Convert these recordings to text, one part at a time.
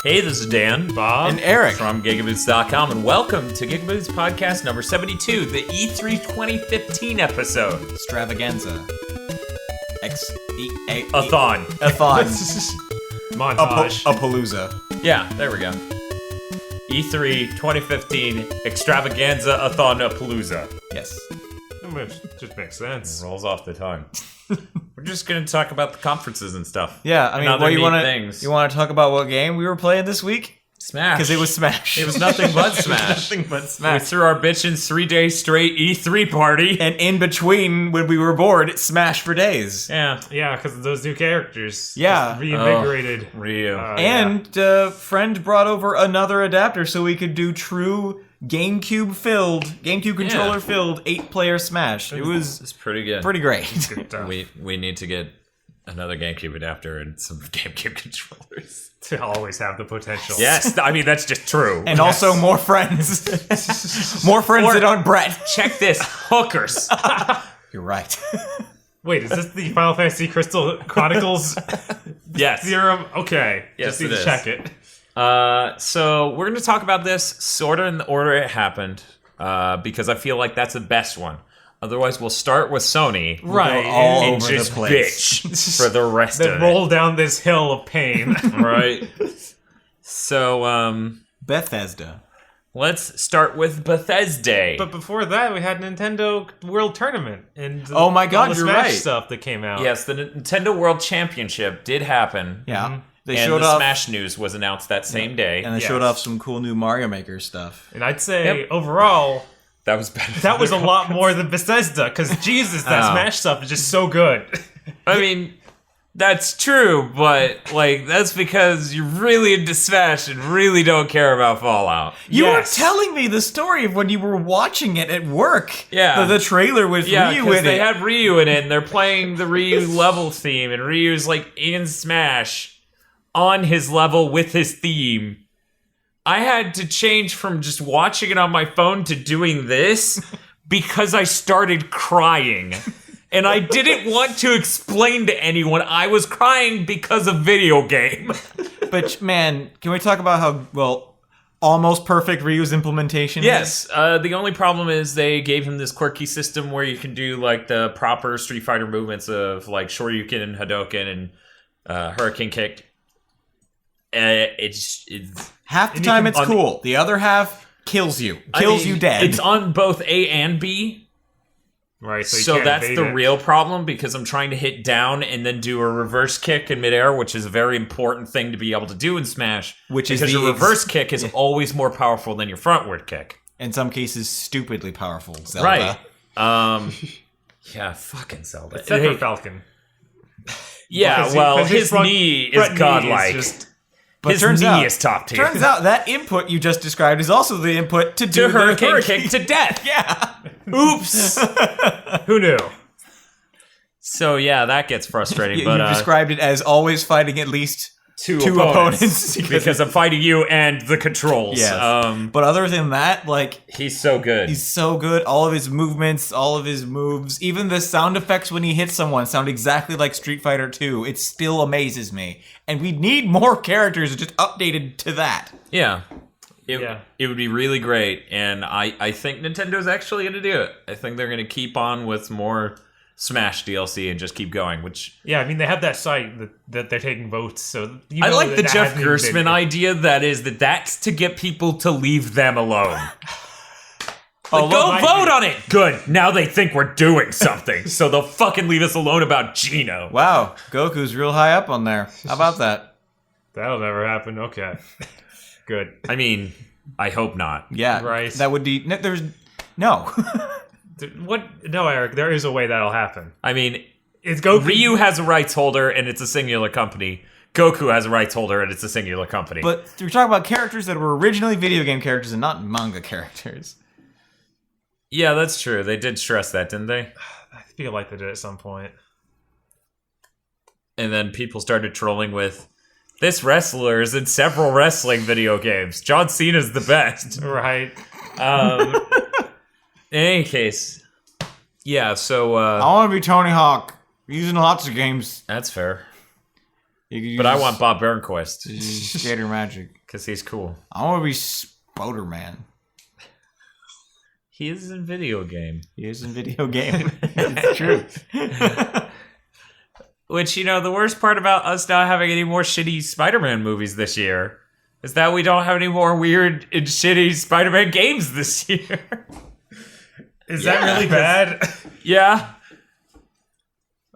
Hey, this is Dan, Bob, and Eric from GigaBoots.com, and welcome to GigaBoots Podcast number 72, the E3 2015 episode. Extravaganza. Athon. montage. Palooza. Yeah, there we go. E3 2015 Extravaganzathonapalooza. Yes. It just makes sense. Rolls off the tongue. We're just going to talk about the conferences and stuff. Yeah, I mean, what what you you want to talk about what game we were playing this week? Smash. Because it was Smash. It was nothing but Smash. Nothing but We Smash. threw our bitchin' 3-day straight E3 party. And in between, when we were bored, it Smash for days. Yeah. Yeah, because of those new characters. Yeah. Just reinvigorated. Ryu. And friend brought over another adapter so we could do true GameCube controller-filled 8-player Smash. It was It's pretty good. pretty great. Good stuff. We need to get another GameCube adapter and some GameCube controllers. To always have the potential. Yes, I mean, that's just true. And also more friends. More friends that aren't Brett. Check this, hookers. You're right. Wait, is this the Final Fantasy Crystal Chronicles Yes. theorem? Okay. Yes, just need it to is. check it. So we're going to talk about this sort of in the order it happened, because I feel like that's the best one. Otherwise, we'll start with Sony. Right. all And over just the place. bitch for the rest Then of roll down this hill of pain. it. Right. So, Bethesda. let's start with Bethesda. But before that, we had Nintendo World Tournament. And Oh my God, all the you're Smash right. stuff that came out. Yes, the Nintendo World Championship did happen. Yeah. They And showed the off Smash news was announced that same day. and they showed off some cool new Mario Maker stuff. And I'd say, overall, That was better. that was a lot more than Bethesda. Because, Jesus, that Oh. Smash stuff is just so good. I mean, that's true, but like that's because you're really into Smash and really don't care about Fallout. You Yes. were telling me the story of when you were watching it at work. Yeah. The trailer with Yeah, Ryu because in they it. had Ryu in it, and they're playing the Ryu level theme, and Ryu's like in Smash on his level with his theme. I had to change from just watching it on my phone to doing this because I started crying. And I didn't want to explain to anyone I was crying because of video game. But man, can we talk about how almost perfect Ryu's implementation is? Yes, the only problem is they gave him this quirky system where you can do like the proper Street Fighter movements of like Shoryuken and Hadouken and Hurricane Kick. It's Half the And you time can- it's on- cool. The other half kills you. Kills you dead. It's on both A and B. Right, you So can't that's evade the it. real problem because I'm trying to hit down and then do a reverse kick in midair, which is a very important thing to be able to do in Smash. Which is because the your reverse kick is always more powerful than your frontward kick. in some cases, stupidly powerful. Zelda. Right. Yeah, fucking Zelda. Except for Hey, Falcon. yeah, Because he- well, because his front- knee is front knee godlike. just- But His turns knee out, is top tier. Turns out that input you just described is also the input to do to the hurricane kick to death. Yeah. Oops. Who knew? So yeah, that gets frustrating. You but described it as always fighting at least two opponents. because I'm fighting you and the controls. Yes. But other than that, like, He's so good. he's so good. All of his movements, all of his moves, even the sound effects when he hits someone sound exactly like Street Fighter 2. It still amazes me. And we need more characters just updated to that. Yeah. It would be really great, and I think Nintendo's actually going to do it. I think they're going to keep on with more Smash DLC and just keep going, which... Yeah, I mean, they have that site that they're taking votes, so... I like the that Jeff hasn't even Gersman been- idea that's to get people to leave them alone. Oh, Go look, vote on it! Good, now they think we're doing something, so they'll fucking leave us alone about Gino. Wow, Goku's real high up on there. How about that? That'll never happen, okay. Good. I mean, I hope not. Yeah, Right. that would be... There's... No. What? No, Eric, there is a way that'll happen. I mean, It's Goku. Ryu has a rights holder, and it's a singular company. Goku has a rights holder, and it's a singular company. But we're talking about characters that were originally video game characters and not manga characters. yeah, that's true. They did stress that, didn't they? I feel like they did at some point. And then people started trolling with, this wrestler is in several wrestling video games. John Cena's the best. Right. In any case, yeah, so, I want to be Tony Hawk. Using lots of games. that's fair. But I want Bob Burnquist. Skater Magic. Because he's cool. I want to be Spider-Man. He is in video game. He is in video game. It's true. Which, the worst part about us not having any more shitty Spider-Man movies this year is that we don't have any more weird and shitty Spider-Man games this year. Is that really bad? Yeah.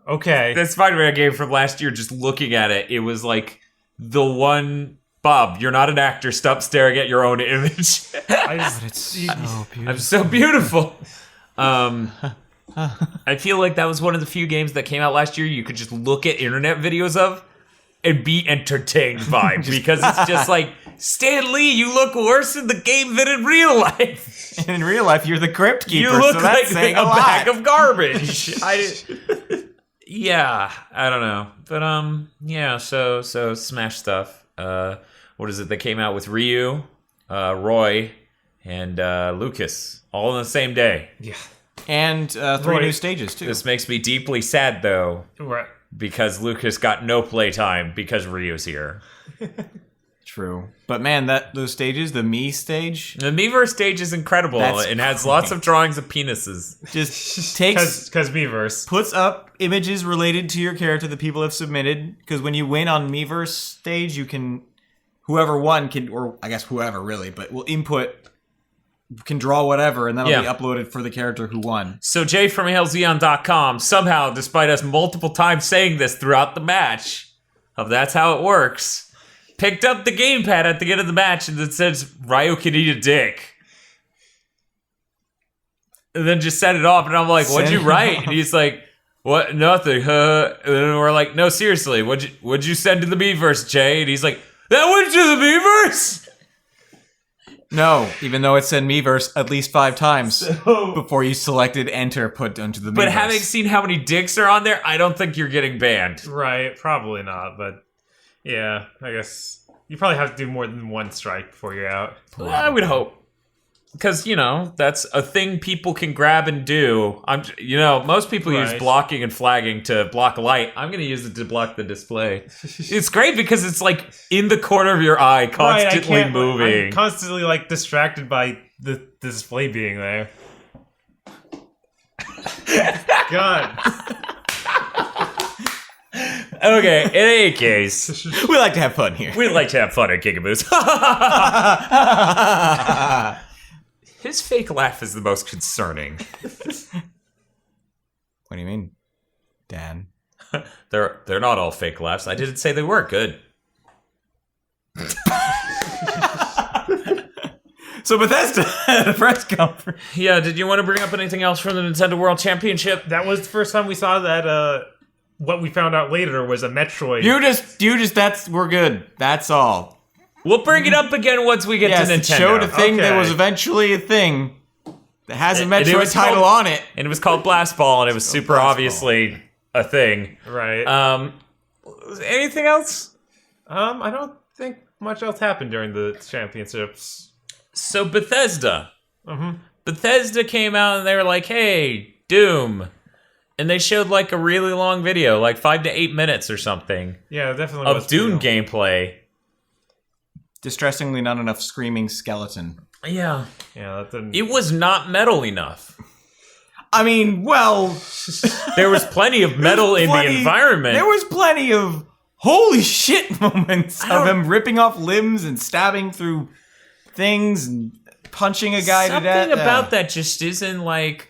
Okay. The Spider-Man game from last year, just looking at it, it was like the one... Bob, you're not an actor. Stop staring at your own image. It's so beautiful. I'm so beautiful. I feel like that was one of the few games that came out last year you could just look at internet videos of and be entertained by. Because it's just like, Stan Lee, you look worse in the game than in real life. And in real life, you're the crypt keeper. You look so like that's saying a lot. bag of garbage. Yeah, I don't know. But, yeah, so Smash stuff. What is it? They came out with Ryu, Roy, and Lucas all on the same day. Yeah. And 3 new stages, too. This makes me deeply sad, though, Right. because Lucas got no playtime because Ryu's here. True. But man, those stages, the Mii stage, The Miiverse stage is incredible and has lots of drawings of penises. just takes... Because Miiverse. puts up images related to your character that people have submitted. Because when you win on Miiverse stage, you can... Whoever won can... Or I guess whoever, really. But will input... Can draw whatever, and that'll be uploaded for the character who won. So Jay from HailZeon.com, somehow, despite us multiple times saying this throughout the match, of that's how it works, picked up the gamepad at the end of the match and it says, Ryu can eat a dick. And then just set it off, and I'm like, what'd you write? And he's like, what? Nothing, huh? And then we're like, no, seriously, what'd you send to the Miiverse, Jay? And he's like, that went to the Miiverse? No, even though it said Miiverse at least 5 times before you selected enter, put onto the Miiverse. But having seen how many dicks are on there, I don't think you're getting banned. Right, probably not, but yeah, I guess you probably have to do more than one strike before you're out. I would hope. Because, that's a thing people can grab and do. Most people use blocking and flagging to block light. I'm going to use it to block the display. It's great because it's like in the corner of your eye, constantly moving. I'm constantly distracted by the display being there. God. Okay, in any case, we like to have fun here. We like to have fun at GigaBoots. His fake laugh is the most concerning. What do you mean, Dan? They're not all fake laughs. I didn't say they were good. So Bethesda, the press conference. Yeah, did you want to bring up anything else from the Nintendo World Championship? That was the first time we saw that, what we found out later was a Metroid. We're good. That's all. We'll bring it up again once we get to Nintendo. It showed a thing that was eventually a thing that has a Metroid title on it. And it was called Blast Ball, and it was super obviously a thing. Right. Anything else? I don't think much else happened during the championships. So Bethesda. Bethesda came out and they were like, hey, Doom. And they showed a really long video, 5 to 8 minutes or something. Yeah, definitely of Doom gameplay. Distressingly not enough screaming skeleton. Yeah. Yeah, that didn't... It was not metal enough. I mean, well... There was plenty of metal in the environment. There was plenty of holy shit moments of him ripping off limbs and stabbing through things and punching a guy to death. Something about that just isn't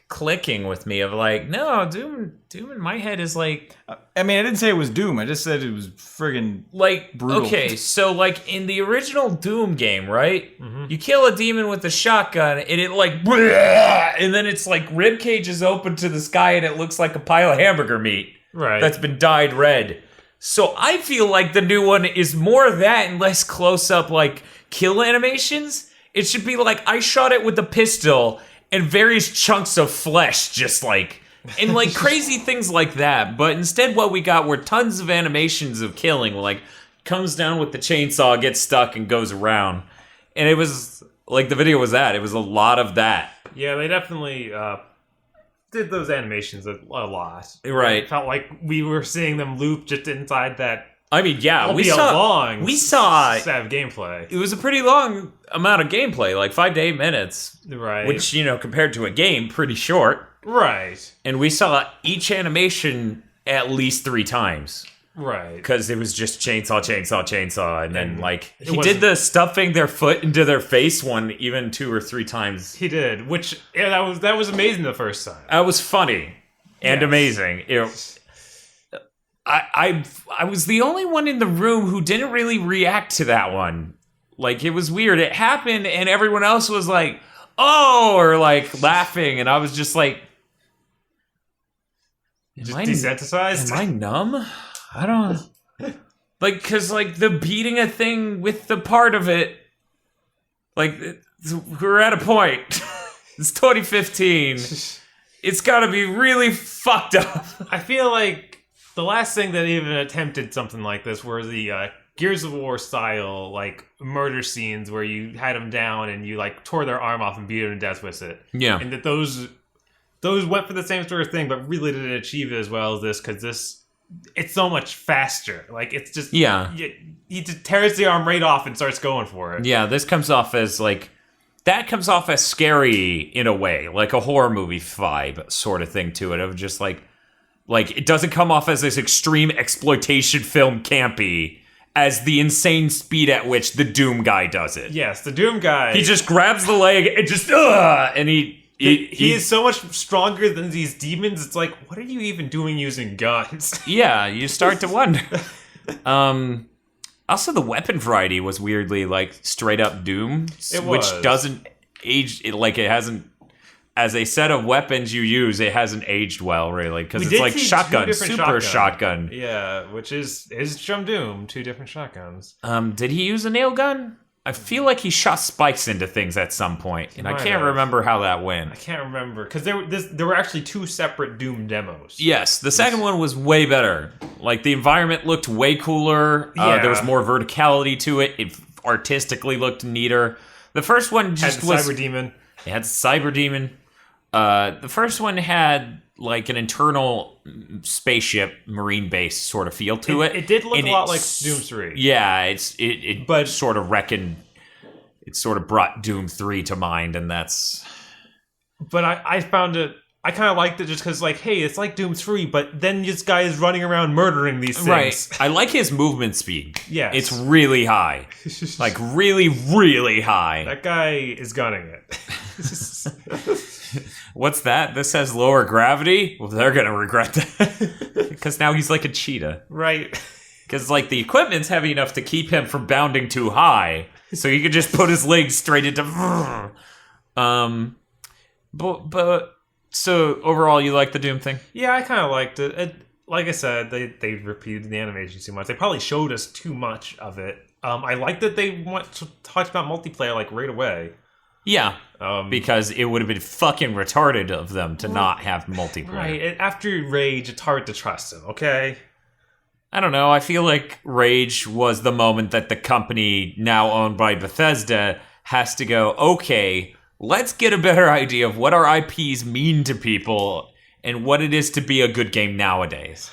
clicking with me of no, Doom in my head is I mean, I didn't say it was Doom. I just said it was friggin' brutal. Okay, so in the original Doom game, right? You kill a demon with a shotgun and it and then it's rib cage is open to the sky and it looks like a pile of hamburger meat. Right. That's been dyed red. So I feel like the new one is more of that and less close up kill animations. It should be I shot it with a pistol and various chunks of flesh just and crazy things like that. But instead what we got were tons of animations of killing, comes down with the chainsaw, gets stuck and goes around. And it was the video was that. It was a lot of that. Yeah, they definitely did those animations a lot. Right. It felt like we were seeing them loop just inside that I mean, yeah, we saw long set of gameplay. It was a pretty long amount of gameplay, like 5 to 8 minutes. Right. Which, compared to a game, pretty short. Right. And we saw each animation at least 3 times. Right. Because it was just chainsaw, and then, he did the stuffing their foot into their face one even 2 or 3 times. He did, which, that was amazing the first time. That was funny and amazing. I was the only one in the room who didn't really react to that one. Like, it was weird. It happened, and everyone else was like, oh, or laughing, and I was just like, desensitized? Am I numb? I don't... because, the beating a thing with the part of it, we're at a point. It's 2015. It's gotta be really fucked up. I feel like the last thing that even attempted something like this were the Gears of War style, murder scenes where you had them down and you, tore their arm off and beat them to death with it. Yeah. And that those went for the same sort of thing, but really didn't achieve it as well as this, because it's so much faster. It's just... Yeah. He just tears the arm right off and starts going for it. Yeah, this comes off as, that comes off as scary in a way, like a horror movie vibe sort of thing to it, of just, it doesn't come off as this extreme exploitation film campy as the insane speed at which the Doom guy does it. Yes, the Doom guy. He just grabs the leg and just, and he is so much stronger than these demons. It's like, what are you even doing using guns? Yeah, you start to wonder. Also, the weapon variety was weirdly, straight up Doom. Which doesn't age, it hasn't... As a set of weapons you use, it hasn't aged well, really, because it's shotgun, super shotgun. Yeah, which is from Doom, 2 different shotguns. Did he use a nail gun? I feel like he shot spikes into things at some point, and I can't remember how that went. I can't remember, because there were actually 2 separate Doom demos. Yes, the second one was way better. The environment looked way cooler. There was more verticality to it. It artistically looked neater. The first one just was... Cyber Demon. It had the Cyber Demon. The first one had an internal spaceship marine base sort of feel to it. It did look a lot like Doom 3. Yeah, it sort of reckoned. It sort of brought Doom 3 to mind, and that's. But I found it. I kind of liked it just because, hey, it's like Doom 3, but then this guy is running around murdering these things. Right. I like his movement speed. Yes. It's really high. Really, really high. That guy is gunning it. What's that? This has lower gravity? Well, they're going to regret that. Because now he's like a cheetah. Right. Because, the equipment's heavy enough to keep him from bounding too high. So he could just put his legs straight into... But... So, overall, you like the Doom thing? Yeah, I kind of liked it. Like I said, they repeated the animation too much. They probably showed us too much of it. I like that they talked about multiplayer, right away. Yeah, because it would have been fucking retarded of them to not have multiplayer. Right, and after Rage, it's hard to trust them, okay? I don't know, I feel like Rage was the moment that the company, now owned by Bethesda, has to go, okay... Let's get a better idea of what our IPs mean to people and what it is to be a good game nowadays.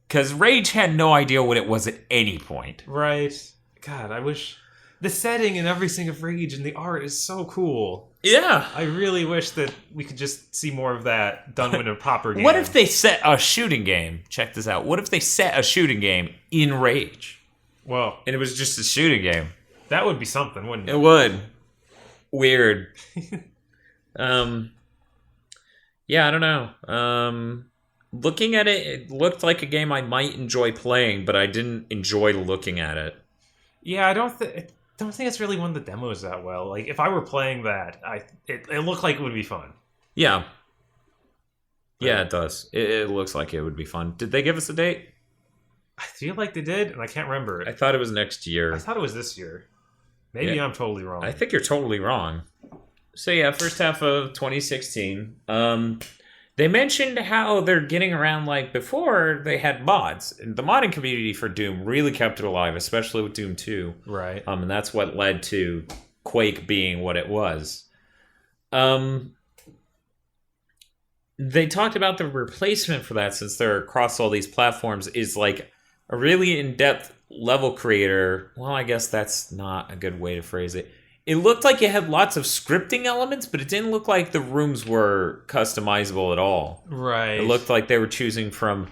Because Rage had no idea what it was at any point. Right. God, I wish... The setting and everything of Rage and the art is so cool. Yeah. I really wish that we could just see more of that done in a proper game. What if they set a shooting game? Check this out. What if they set a shooting game in Rage? Well... And it was just a shooting game. That would be something, wouldn't it? It would. Weird. Yeah, I don't know. Looking at it, it looked like a game I might enjoy playing, but I didn't enjoy looking at it. Yeah, I don't think it's really one of the demos that well. If I were playing that, it looked like it would be fun. Yeah. Yeah, it does. It looks like it would be fun. Did they give us a date? I feel like they did, and I can't remember. I thought it was next year. I thought it was this year. Maybe I'm totally wrong. I think you're totally wrong. So yeah, first half of 2016. They mentioned how they're getting around, before they had mods. And the modding community for Doom really kept it alive, especially with Doom 2. Right. And that's what led to Quake being what it was. They talked about the replacement for that, since they're across all these platforms, is a really in-depth level creator. Well, I guess that's not a good way to phrase it. It looked like it had lots of scripting elements, but it didn't look like the rooms were customizable at all. Right. It looked like they were choosing from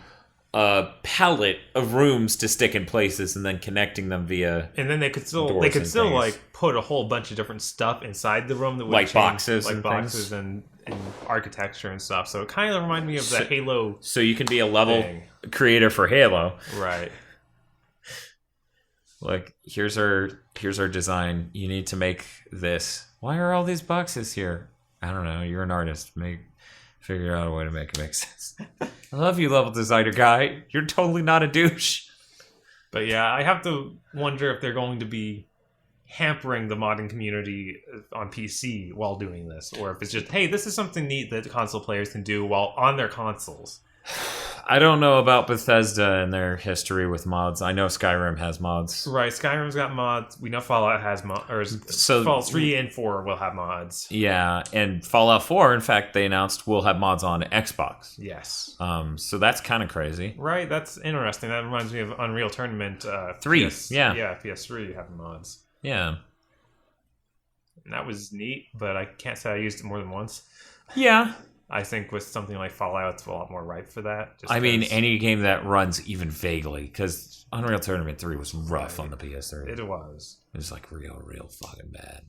a palette of rooms to stick in places and then connecting them via And then they could still things. like put a whole bunch of different stuff inside the room that would Like change, boxes like and boxes things. and architecture and stuff. So it kind of reminded me of the Halo so you can be a level thing. creator for Halo. Right. Like, here's our design. You need to make this. Why are all these boxes here? I don't know. You're an artist. Figure out a way to make it make sense. I love you, level designer guy. You're totally not a douche. But yeah, I have to wonder if they're going to be hampering the modding community on PC while doing this, or if it's just, hey, this is something neat that console players can do while on their consoles. I don't know about Bethesda and their history with mods. I know Skyrim has mods. Right, Skyrim's got mods. We know Fallout has mods, or So- Fallout 3 and 4 will have mods. Yeah, and Fallout 4, in fact, they announced will have mods on Xbox. Yes. So that's kind of crazy. Right, that's interesting. That reminds me of Unreal Tournament 3, yeah. Yeah, PS3 having mods. Yeah. And that was neat, but I can't say I used it more than once. Yeah. I think with something like Fallout, it's a lot more ripe for that. Just I mean, 'cause any game that runs even vaguely, because Unreal Tournament 3 was rough Right. on the PS3. it was. It was like real fucking bad.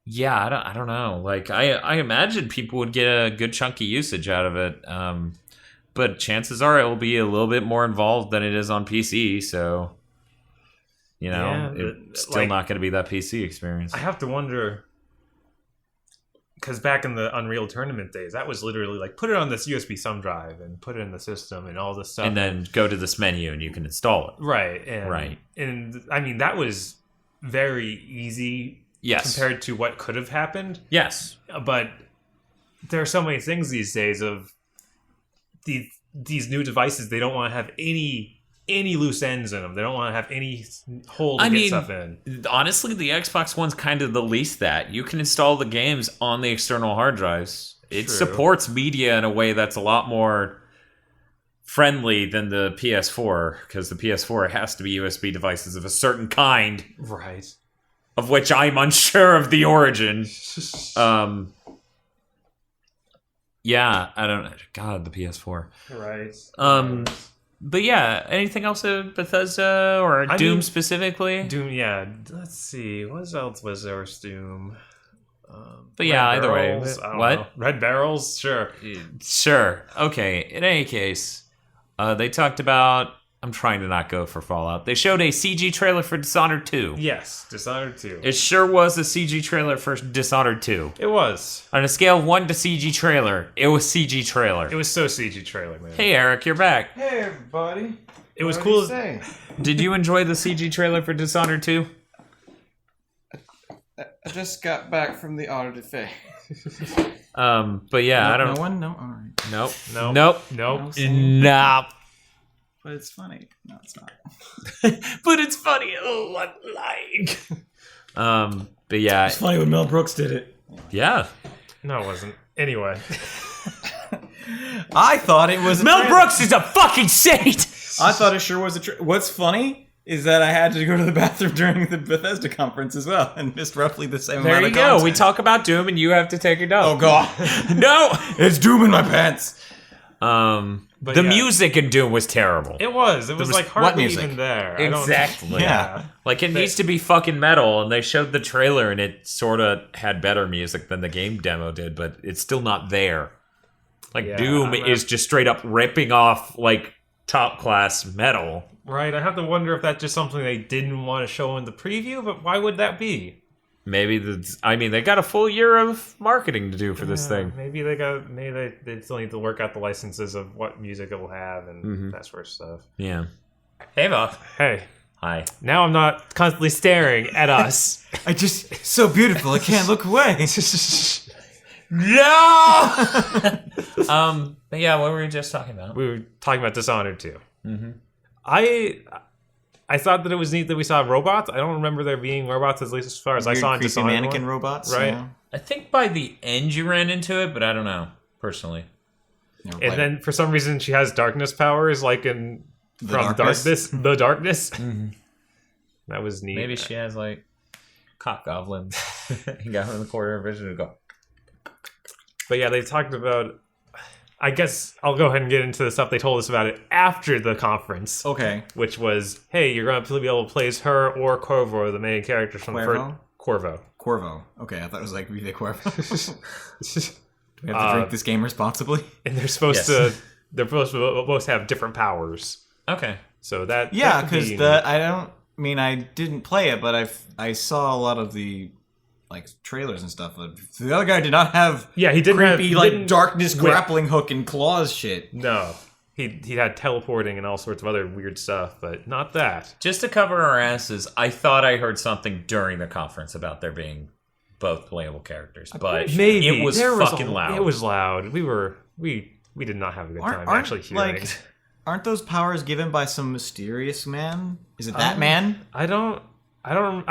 Yeah, I don't know. Like, I imagine people would get a good chunky usage out of it. But chances are it will be a little bit more involved than it is on PC. So, Yeah, it's still like- not going to be that PC experience. I have to wonder, because back in the Unreal Tournament days, that was literally like, put it on this USB thumb drive and put it in the system and all this stuff. And then go to this menu and you can install it. Right. And, Right. And I mean, that was very easy Yes. compared to what could have happened. Yes. But there are so many things these days of these new devices. They don't want to have any loose ends in them. They don't want to have any hole to get stuff in. Honestly, the Xbox One's kind of the least that. You can install the games on the external hard drives. It True. supports media in a way that's a lot more friendly than the PS4, because the PS4 has to be USB devices of a certain kind, Right. of which I'm unsure of the origin. Yeah, I don't know. God, the PS4. Right. But yeah, anything else of Bethesda or I Doom mean, specifically? Doom, yeah. Let's see. What else was there with Doom? But yeah, Red either way. Barrels? I don't What? know. Red Barrels? Sure. Sure. Okay. In any case, they talked about. I'm trying to not go for Fallout. They showed a CG trailer for Dishonored 2. Yes. Dishonored 2. It sure was a CG trailer for Dishonored 2. It was. On a scale of 1 to CG trailer, it was CG trailer. It was so CG trailer, man. Hey, Eric, you're back. Hey everybody. It was What cool. are you saying? Did you enjoy the CG trailer for Dishonored 2? I just got back from the auto phase. But yeah, I don't. No one? No? Alright. Nope. Nope. Nope. Nope. Nope. But it's funny. No, it's not. But it's funny. Oh, I'm lying. But yeah, It's funny when Mel Brooks did it. yeah. No, it wasn't. Anyway. I thought it was a Mel trailer. Brooks is a fucking saint. I thought it sure was a What's funny is that I had to go to the bathroom during the Bethesda conference as well and missed roughly the same There amount you of go. content. We talk about Doom, and you have to take a dump. Oh god. No. It's Doom in my pants. But The yeah. music in Doom was terrible. It was. It was was- like what hardly music? even there. I don't- Exactly. Yeah. Like, it needs to be fucking metal, and they showed the trailer, and it sort of had better music than the game demo did, but it's still not there. Like, Yeah, Doom I'm is just straight up ripping off, like, top-class metal. Right. I have to wonder if that's just something they didn't want to show in the preview, but why would that be? Maybe they got a full year of marketing to do for this thing. Maybe they still need to work out the licenses of what music it will have and that sort of stuff. Yeah. Hey, Bob. Hey, Hi. now I'm not constantly staring at us. I just so beautiful. I can't look away. No. But yeah, what were we just talking about? We were talking about Dishonored too. Mm-hmm. I thought that it was neat that we saw robots. I don't remember there being robots, at least as far as I saw in Creepy Dishonored. mannequin one. robots. Right. Yeah. I think by the end you ran into it, but I don't know personally. Never And played then for some reason she has darkness powers, like in from Darkness? the darkness. Mm-hmm. That was neat. Maybe she has like cock goblins. You got her in the corner of vision and go. But yeah, they talked about. I guess I'll go ahead and get into the stuff they told us about it after the conference, Okay. which was, hey, you're going to be able to play as her or Corvo, the main characters from Cuervo? Corvo. Corvo. Okay, I thought it was like Vive Cuervo. Do we have to drink this game responsibly? And they're supposed Yes. to. They're supposed to both have different powers. Okay. So that Yeah, that could because be I didn't play it, but I saw a lot of the like trailers and stuff. The other guy did not have yeah, he didn't creepy have, like didn't darkness whip. grappling hook and claws shit. No, he had teleporting and all sorts of other weird stuff, but not that. Just to cover our asses, I thought I heard something during the conference about there being both playable characters, but Maybe it was there fucking a- loud. It was loud. We did not have a good time Aren't actually hearing. like aren't those powers given by some mysterious man? Is it that man? I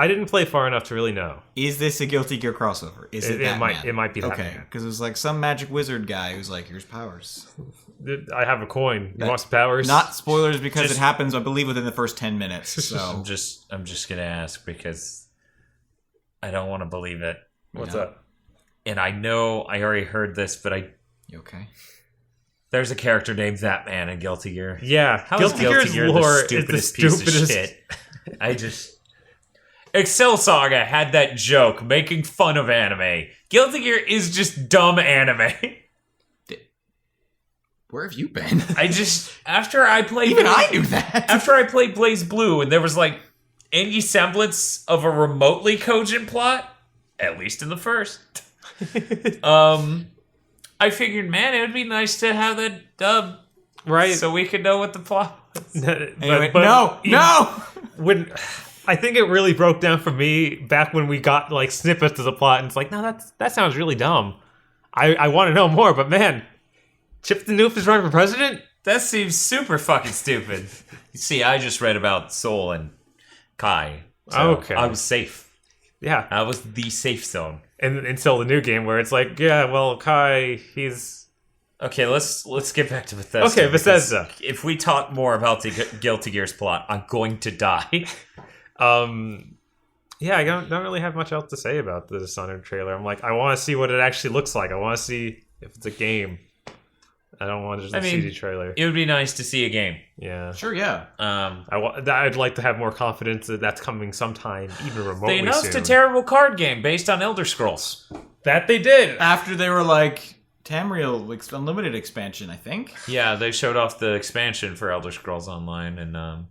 didn't play far enough to really know. Is this a Guilty Gear crossover? Is it that man? It might be that Okay, man. because it was like some magic wizard guy who's like, here's powers. I have a coin. You That- want some powers? Not spoilers because Just- it happens, I believe, within the first 10 minutes. So I'm just gonna ask because I don't want to believe it. What's Yeah. up? And I know I already heard this, but you okay? there's a character named That Man in Guilty Gear. Yeah, How is Guilty Gear the stupidest piece of shit? I just Excel Saga had that joke making fun of anime. Guilty Gear is just dumb anime. Where have you been? I just after I played Even I knew that. after I played Blaze Blue and there was like any semblance of a remotely cogent plot, at least in the first. I figured, man, it would be nice to have that dub right. so we could know what the plot was. Anyway, but no! when I think it really broke down for me back when we got like snippets of the plot, and it's like, no, that sounds really dumb. I want to know more, but man, Chip the Noof is running for president? That seems super fucking stupid. You see, I just read about Soul and Kai. So Okay. I was safe. Yeah. I was the safe zone. And until the new game where it's like, yeah, well, Kai, he's Okay, let's get back to Bethesda. Okay, because Bethesda. If we talk more about the Guilty Gear's plot, I'm going to die. yeah, I don't really have much else to say about the Dishonored trailer. I'm like, I want to see what it actually looks like. I want to see if it's a game. I don't want just a CD trailer. It would be nice to see a game. Yeah. Sure, yeah. I'd like to have more confidence that that's coming sometime, even remotely They announced soon. a terrible card game based on Elder Scrolls. That they did. After they were like, Tamriel Unlimited expansion, I think. Yeah, they showed off the expansion for Elder Scrolls Online, and And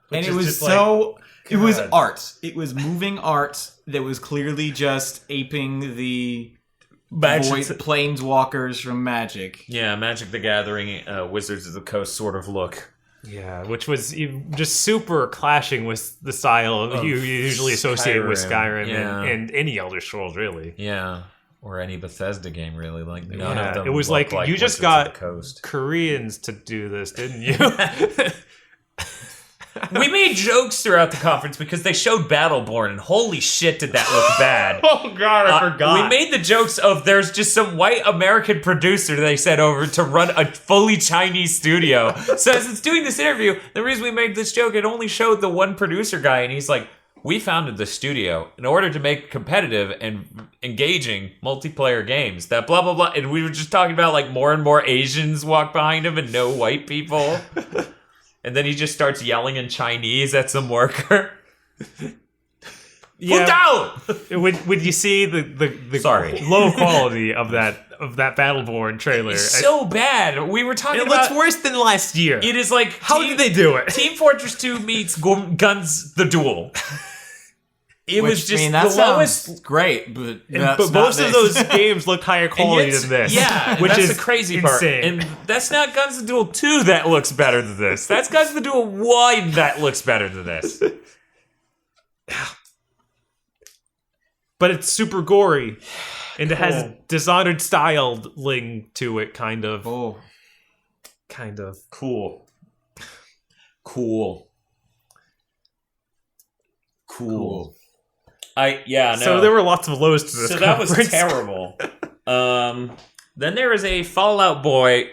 Which it is was just so... it was God. art. It was moving art that was clearly just aping the void planeswalkers from Magic. Yeah, Magic the Gathering, Wizards of the Coast sort of look. Yeah, which was just super clashing with the style you usually associate with Skyrim, Skyrim yeah. and any Elder Scrolls, really. Yeah, or any Bethesda game, really. Like none Yeah, of them it was look like, you just Wizards got of the Coast. Koreans to do this, didn't you? We made jokes throughout the conference because they showed Battleborn, and holy shit, did that look bad. Oh god, I forgot. We made the jokes of there's just some white American producer they sent over to run a fully Chinese studio. So as it's doing this interview, the reason we made this joke, it only showed the one producer guy, and he's like, we founded the studio in order to make competitive and engaging multiplayer games that blah, blah, blah. And we were just talking about like more and more Asians walk behind him and no white people. And then he just starts yelling in Chinese at some worker. Yeah. When you see the Sorry. low quality of that Battleborn trailer, It's so bad. We were talking it about... looks worse than last year. It is like... How did they do it? Team Fortress 2 meets Guns the Duel. It was just that the sounds lowest... great, but But most of those games look higher quality than this. Yeah, which that's is the crazy part. insane. And that's not Guns the Duel 2 that looks better than this. That's Guns the Duel 1 that looks better than this. But it's super gory. And it has Dishonored styling to it, kind of. Oh, Kind of. Cool. No. So there were lots of lows to this So that was conference. terrible. Then there is a Fallout Boy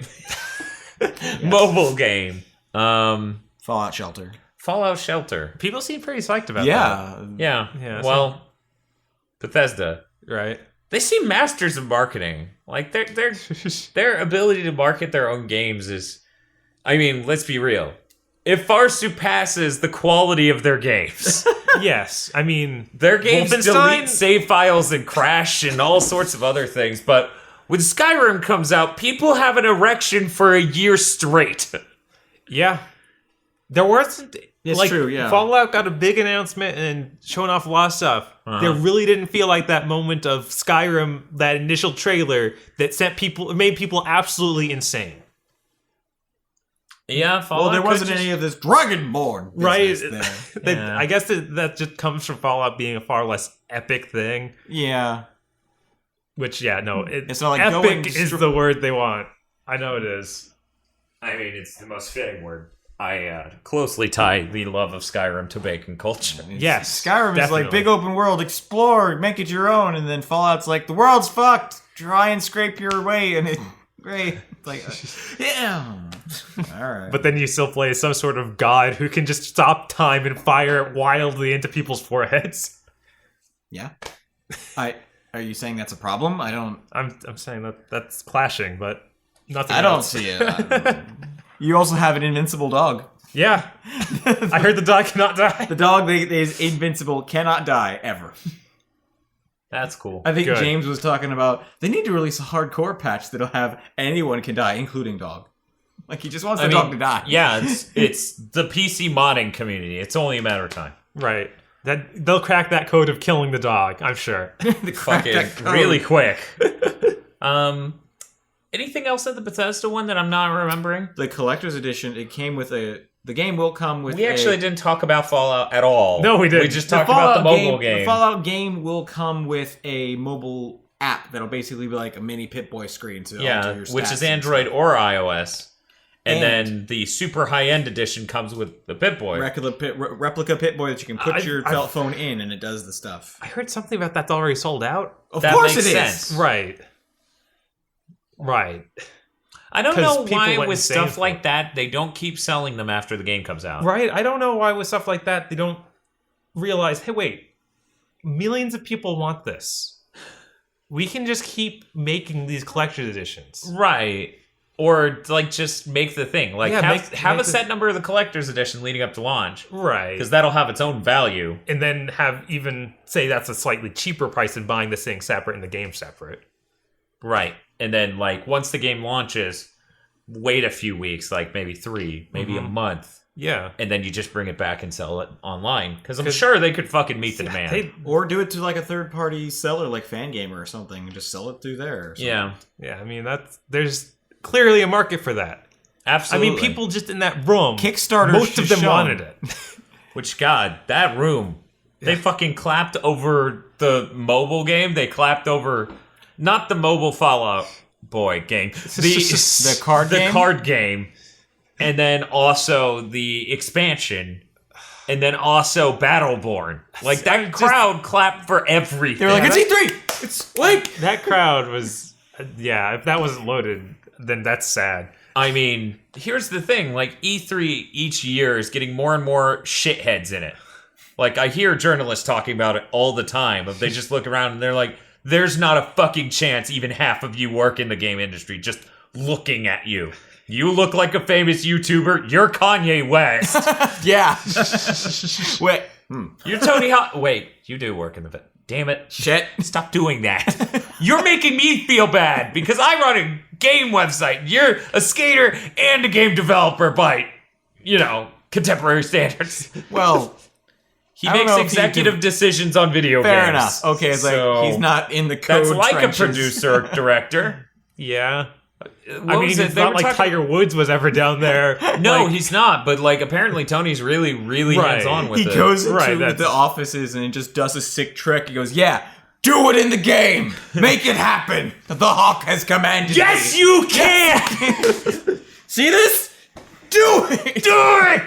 mobile game. Fallout Shelter. Fallout Shelter. People seem pretty psyched about that. Yeah. Yeah. Well, Bethesda. Right. They seem masters of marketing. Like their ability to market their own games is, I mean, let's be real. It far surpasses the quality of their games. Yes. I mean, Their games Wolfenstein- delete save files and crash and all sorts of other things, but when Skyrim comes out, people have an erection for a year straight. yeah. There wasn't... It's true, yeah. Fallout got a big announcement and showing off a lot of stuff. There really didn't feel like that moment of Skyrim, that initial trailer that made people absolutely insane. Yeah, Fallout. Well, there could wasn't just- any of this Dragonborn Right. business there. Yeah. I guess that just comes from Fallout being a far less epic thing. Yeah. Which, yeah, no. It's not like going epic is the word they want. I know it is. I mean, it's the most fitting word. I closely tie the love of Skyrim to bacon culture. Yes, Skyrim is definitely. like big open world, explore, make it your own, and then Fallout's like the world's fucked. Try and scrape your way, and it's great. Like, yeah. All right. But then you still play as some sort of god who can just stop time and fire wildly into people's foreheads. Yeah. Are you saying that's a problem? I don't. I'm saying that's clashing, but nothing. I don't else. see it. You also have an invincible dog. Yeah, I heard the dog cannot die. The dog is invincible, cannot die ever. That's cool. I think Good. James was talking about they need to release a hardcore patch that'll have anyone can die, including dog. Like he just wants the dog to die. Yeah, it's the PC modding community. It's only a matter of time. Right. That they'll crack that code of killing the dog. I'm sure. Fucking really quick. Anything else at the Bethesda one that I'm not remembering? The collector's edition. It came with the game will come with. We actually didn't talk about Fallout at all. No, we didn't. We just talked about the mobile game. The Fallout game will come with a mobile app that'll basically be like a mini Pip-Boy screen to alter Yeah, your which stats is and Android stuff. or iOS. And And- then the super high-end edition comes with the Pip-Boy. replica Pip-Boy that you can put your I've- phone in and it does the stuff. I heard something about that's already sold out. Of That course makes it is. sense. Right. Right. I don't 'Cause know people why went with insane stuff for like it. that, they don't keep selling them after the game comes out. Right. I don't know why with stuff like that they don't realize, hey, wait, millions of people want this. We can just keep making these collector's editions. Right. Or like just make the thing. Like Yeah, have make a set number of the collector's edition leading up to launch. Right. Because that'll have its own value. And then have even say that's a slightly cheaper price than buying this thing separate and the game separate. Right. And then like once the game launches, wait a few weeks, like maybe 3, maybe a month. Yeah. And then you just bring it back and sell it online. Because I'm sure they could fucking meet the demand. They- Or do it to like a third-party seller like Fangamer or something and just sell it through there. Or something. Yeah. yeah, I mean there's clearly a market for that. Absolutely. I mean, people just in that room, Kickstarter most of them shown. wanted it. Which, God, that room. They fucking clapped over the mobile game. They clapped over, not the mobile Fallout Boy game. The card game? The card game. And then also the expansion. And then also Battleborn. Like, that crowd clapped for everything. They were like, it's E3! It's like That crowd was, yeah, if that wasn't loaded, then that's sad. I mean, here's the thing. Like, E3 each year is getting more and more shitheads in it. Like, I hear journalists talking about it all the time. If they just look around and they're like, there's not a fucking chance even half of you work in the game industry just looking at you. You look like a famous YouTuber. You're Kanye West. yeah. Wait. You're Tony Hawk. Wait, you do work in the... Damn it. Shit. Stop doing that. You're making me feel bad because I run a game website. You're a skater and a game developer by, contemporary standards. Well, He I don't makes know if he executive decisions on video games. fair enough. Okay, it's So, like he's not in the code That's like trenches. a producer, director. Yeah. What I mean, was it? it's They not were like talking- Tiger Woods was ever down there. No, Like, he's not. But apparently Tony's really, really Right. hands-on with He it. goes into Right, that's- the offices and just does a sick trick. He goes, yeah, do it in the game. Make it happen. The Hawk has commanded Yes, me. you can. See this? Do it. Do it.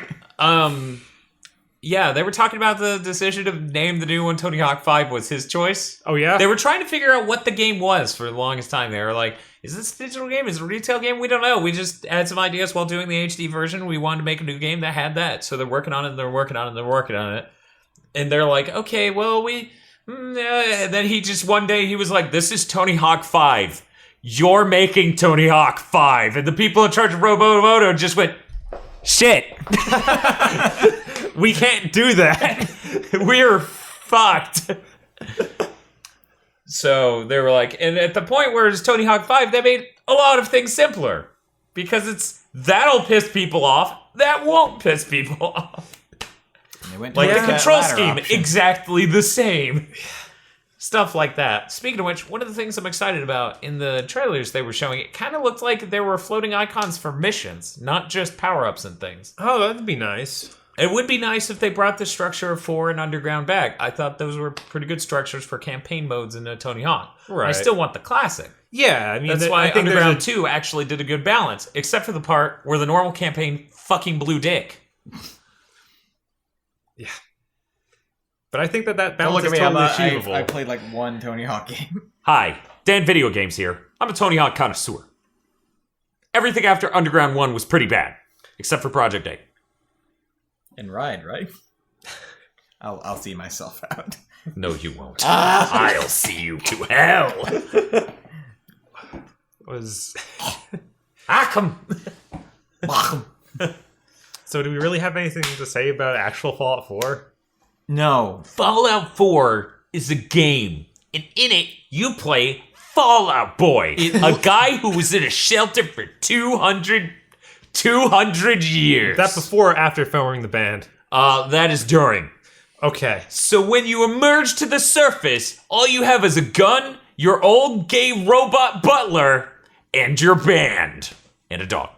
Yeah, they were talking about the decision to name the new one Tony Hawk 5 was his choice. Oh, yeah? They were trying to figure out what the game was for the longest time. They were like, is this a digital game? Is it a retail game? We don't know. We just had some ideas while doing the HD version. We wanted to make a new game that had that. So they're working on it, they're working on it, they're working on it. And they're like, okay, well, and then he just one day, he was like, this is Tony Hawk 5. You're making Tony Hawk 5. And the people in charge of Robomoto just went, shit. We can't do that. We're fucked. So they were like, and at the point where it's Tony Hawk 5, they made a lot of things simpler. Because that'll piss people off. That won't piss people off. And they went Like the towards that control latter scheme, option. exactly the same. Stuff like that. Speaking of which, one of the things I'm excited about in the trailers they were showing, it kind of looked like there were floating icons for missions, not just power-ups and things. Oh, that'd be nice. It would be nice if they brought the structure of 4 and Underground back. I thought those were pretty good structures for campaign modes in a Tony Hawk. Right. I still want the classic. Yeah, I mean, That's why I think Underground 2 actually did a good balance, except for the part where the normal campaign fucking blew dick. But I think that Don't balance look at is me. totally achievable. I played like one Tony Hawk game. Hi, Dan Video Games here. I'm a Tony Hawk connoisseur. Everything after Underground 1 was pretty bad, except for Project 8. And Ride, right? I'll see myself out. No, you won't. I'll see you to hell. was Arkham. So do we really have anything to say about actual Fallout 4? No. Fallout 4 is a game, and in it, you play Fallout Boy, a guy who was in a shelter for 200 years. That before or after forming the band? That is during. Okay. So when you emerge to the surface, all you have is a gun, your old gay robot butler, and your band. And a dog.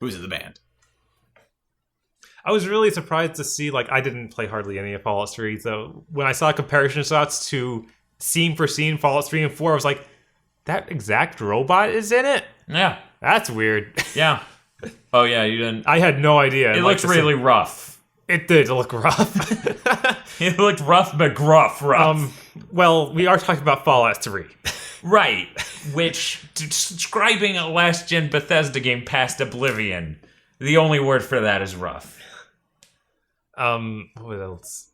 Who's in the band? I was really surprised to see, like, I didn't play hardly any of Fallout 3, so when I saw comparison shots to scene for scene Fallout 3 and 4, I was like, that exact robot is in it? Yeah. That's weird. Yeah. Oh, yeah, you didn't. I had no idea. It looked really rough. It did look rough. It looked rough, McGruff rough. Well, we are talking about Fallout 3. Right. Which, describing a last-gen Bethesda game past Oblivion, the only word for that is rough. What else?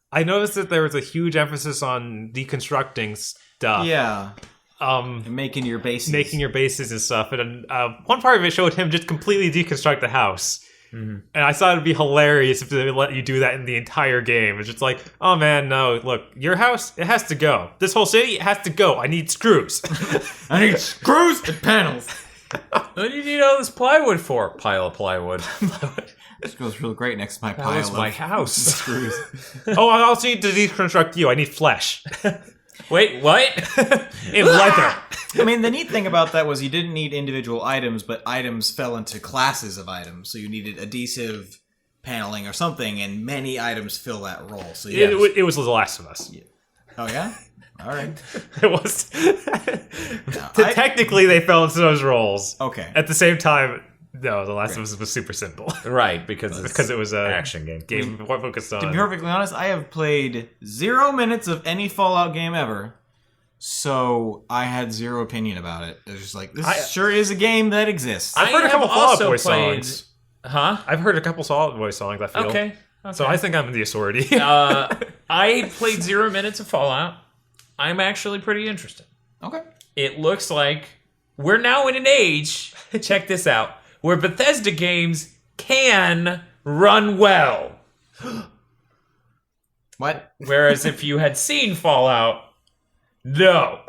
I noticed that there was a huge emphasis on deconstructing stuff. Yeah. And Making your bases. making your bases and stuff. And one part of it showed him just completely deconstruct the house. Mm-hmm. And I thought it'd be hilarious if they let you do that in the entire game. It's just like, oh man, no, look, your house, it has to go. This whole city, it has to go. I need screws. I need screws and panels. What do you need all this plywood for? Pile of plywood. This goes real great next to my That pile was my of house. screws. Oh, I also need to deconstruct you. I need flesh. Wait, what? In leather. I mean, the neat thing about that was you didn't need individual items, but items fell into classes of items. So you needed adhesive paneling or something, and many items fill that role. So yeah. It was The Last of Us. Oh yeah. All right. It was. No, Technically, they fell into those roles. Okay. At the same time, no, The Last of Us was super simple. Right, because It was an action game. game more focused on. To be perfectly honest, I have played 0 minutes of any Fallout game ever, so I had zero opinion about it. It was just like, this sure is a game that exists. I've heard a couple have Fall Out also Boy played- songs. Huh? I've heard a couple Fall Out Boy songs, I feel. Okay. So I think I'm in the authority. I played 0 minutes of Fallout. I'm actually pretty interested. Okay. It looks like we're now in an age, check this out, where Bethesda games can run well. What? Whereas if you had seen Fallout, no.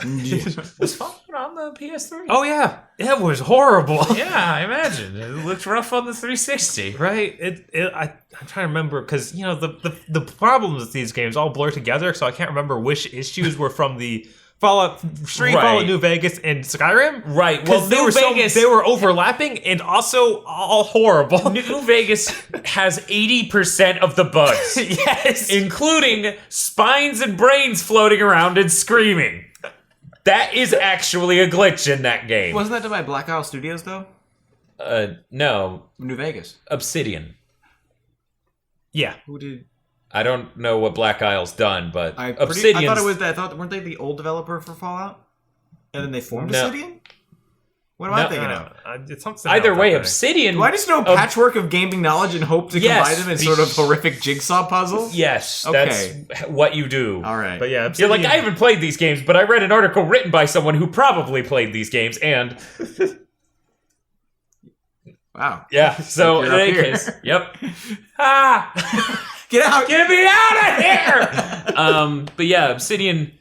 Was Fallout on the PS3? Oh, yeah. It was horrible. Yeah, I imagine. It looked rough on the 360. Right? I'm trying to remember, because, you know, the problems with these games all blur together, so I can't remember which issues were from the Fallout 3, Right. Fallout New Vegas, and Skyrim. Right, well, They New were Vegas... they were overlapping and also all horrible. New Vegas has 80% of the bugs. Yes. Including spines and brains floating around and screaming. That is actually a glitch in that game. Wasn't that done by Black Isle Studios, though? No. New Vegas. Obsidian. Yeah. Who did? I don't know what Black Isle's done, but I Obsidian's... thought it was. I thought weren't they the old developer for Fallout? And then they formed No. Obsidian. What am I thinking of? It's something Either else, way, I think. Obsidian... Do I just know patchwork of gaming knowledge and hope to Yes. combine them in sort of horrific jigsaw puzzles? Yes, Okay. that's what you do. All right. But yeah, You're Obsidian, like, I haven't played these games, but I read an article written by someone who probably played these games, and... Wow. Yeah, so in You're up any here. case... Yep. Ah! Get out! Get me out of here! But yeah, Obsidian,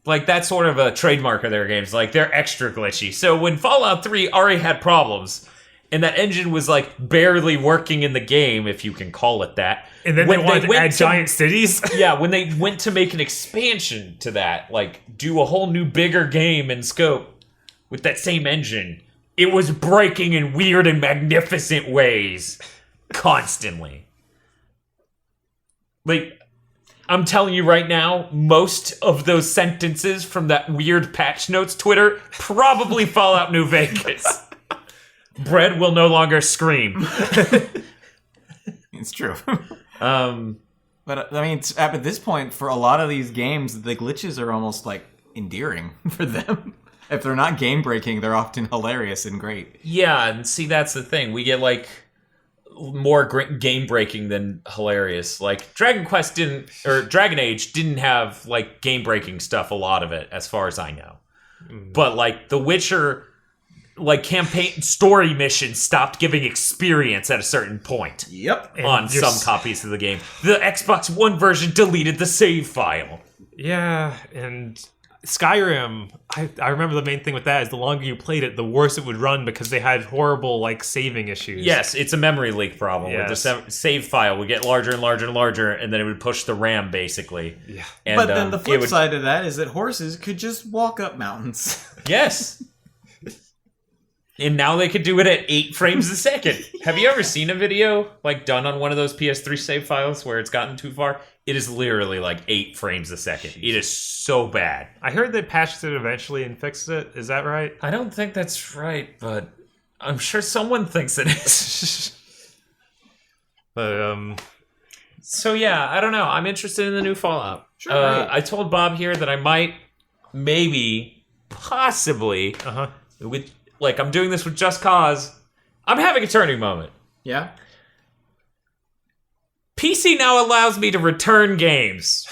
like, that's sort of a trademark of their games. Like, they're extra glitchy. So when Fallout 3 already had problems, and that engine was, like, barely working in the game, if you can call it that. and then when they wanted to went add giant cities. Yeah, when they went to make an expansion to that, like, do a whole new bigger game in scope with that same engine, it was breaking in weird and magnificent ways. Constantly. Like, I'm telling you right now, most of those sentences from that weird patch notes Twitter probably Fallout New Vegas. Bread will no longer scream. It's true. But I mean, at this point, for a lot of these games, the glitches are almost like endearing for them. If they're not game breaking, they're often hilarious and great. yeah, and see, that's the thing. We get, like, more game breaking than hilarious. Like, Dragon Age didn't have, like, game breaking stuff, a lot of it, as far as I know. But, like, The Witcher, like, campaign story missions stopped giving experience at a certain point Yep. on some copies of the game. The Xbox One version deleted the save file. Yeah, and Skyrim, I remember the main thing with that is the longer you played it, the worse it would run because they had horrible, like, saving issues. Yes, it's a memory leak problem. Where the save file would get larger and larger and larger, and then it would push the RAM, basically. Yeah. And, But then the flip it would- side of that is that horses could just walk up mountains. Yes. And now they could do it at 8 frames a second. Have you ever seen a video, like, done on one of those PS3 save files where it's gotten too far? It is literally, like, 8 frames a second. It is so bad. I heard they patched it eventually and fixed it. Is that right? I don't think that's right, but I'm sure someone thinks it is. But, So, yeah, I don't know. I'm interested in the new Fallout. Sure, right. I told Bob here that I might, maybe, possibly, with... Like, I'm doing this with Just Cause. I'm having a turning moment. Yeah? PC now allows me to return games.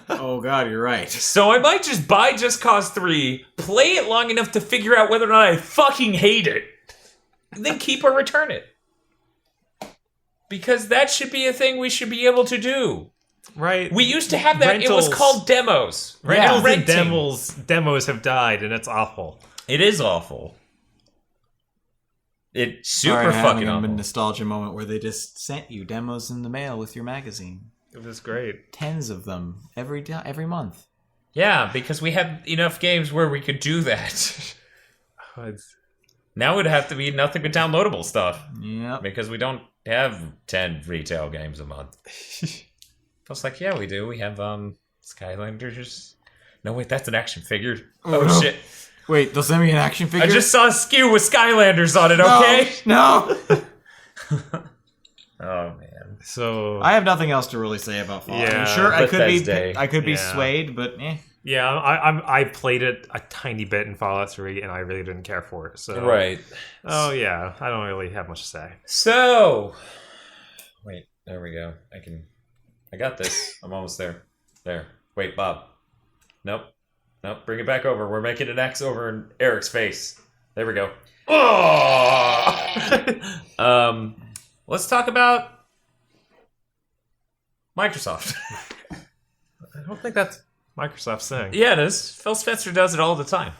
Oh god, you're right. So I might just buy Just Cause 3, play it long enough to figure out whether or not I fucking hate it, and then keep or return it. Because that should be a thing we should be able to do. right. We used to have that. It was Rentals. called demos. Rentals and Renting. demos have died, and it's awful. It is awful. It's super Sorry, fucking having a awful. nostalgia moment where they just sent you demos in the mail with your magazine. It was great. Tens of them every month. Yeah, because we had enough games where we could do that. Now it would have to be nothing but downloadable stuff. Yep. Because we don't have 10 retail games a month. I was like, yeah, we do. We have Skylanders. No, wait, that's an action figure. Oh, shit. Wait, they'll send me an action figure? I just saw a SKU with Skylanders on it, okay? No! Oh, man. So I have nothing else to really say about Fallout. Yeah, Sure, Bethesda. I could be Yeah. swayed, but eh. yeah, I played it a tiny bit in Fallout 3, and I really didn't care for it. So Right. Oh yeah, I don't really have much to say. So, wait, there we go. I got this. I'm almost there. There. Wait, Bob. Nope. Bring it back over. We're making an X over in Eric's face. There we go. Oh! Let's talk about Microsoft. I don't think that's Microsoft's thing. Yeah, it is. Phil Spencer does it all the time.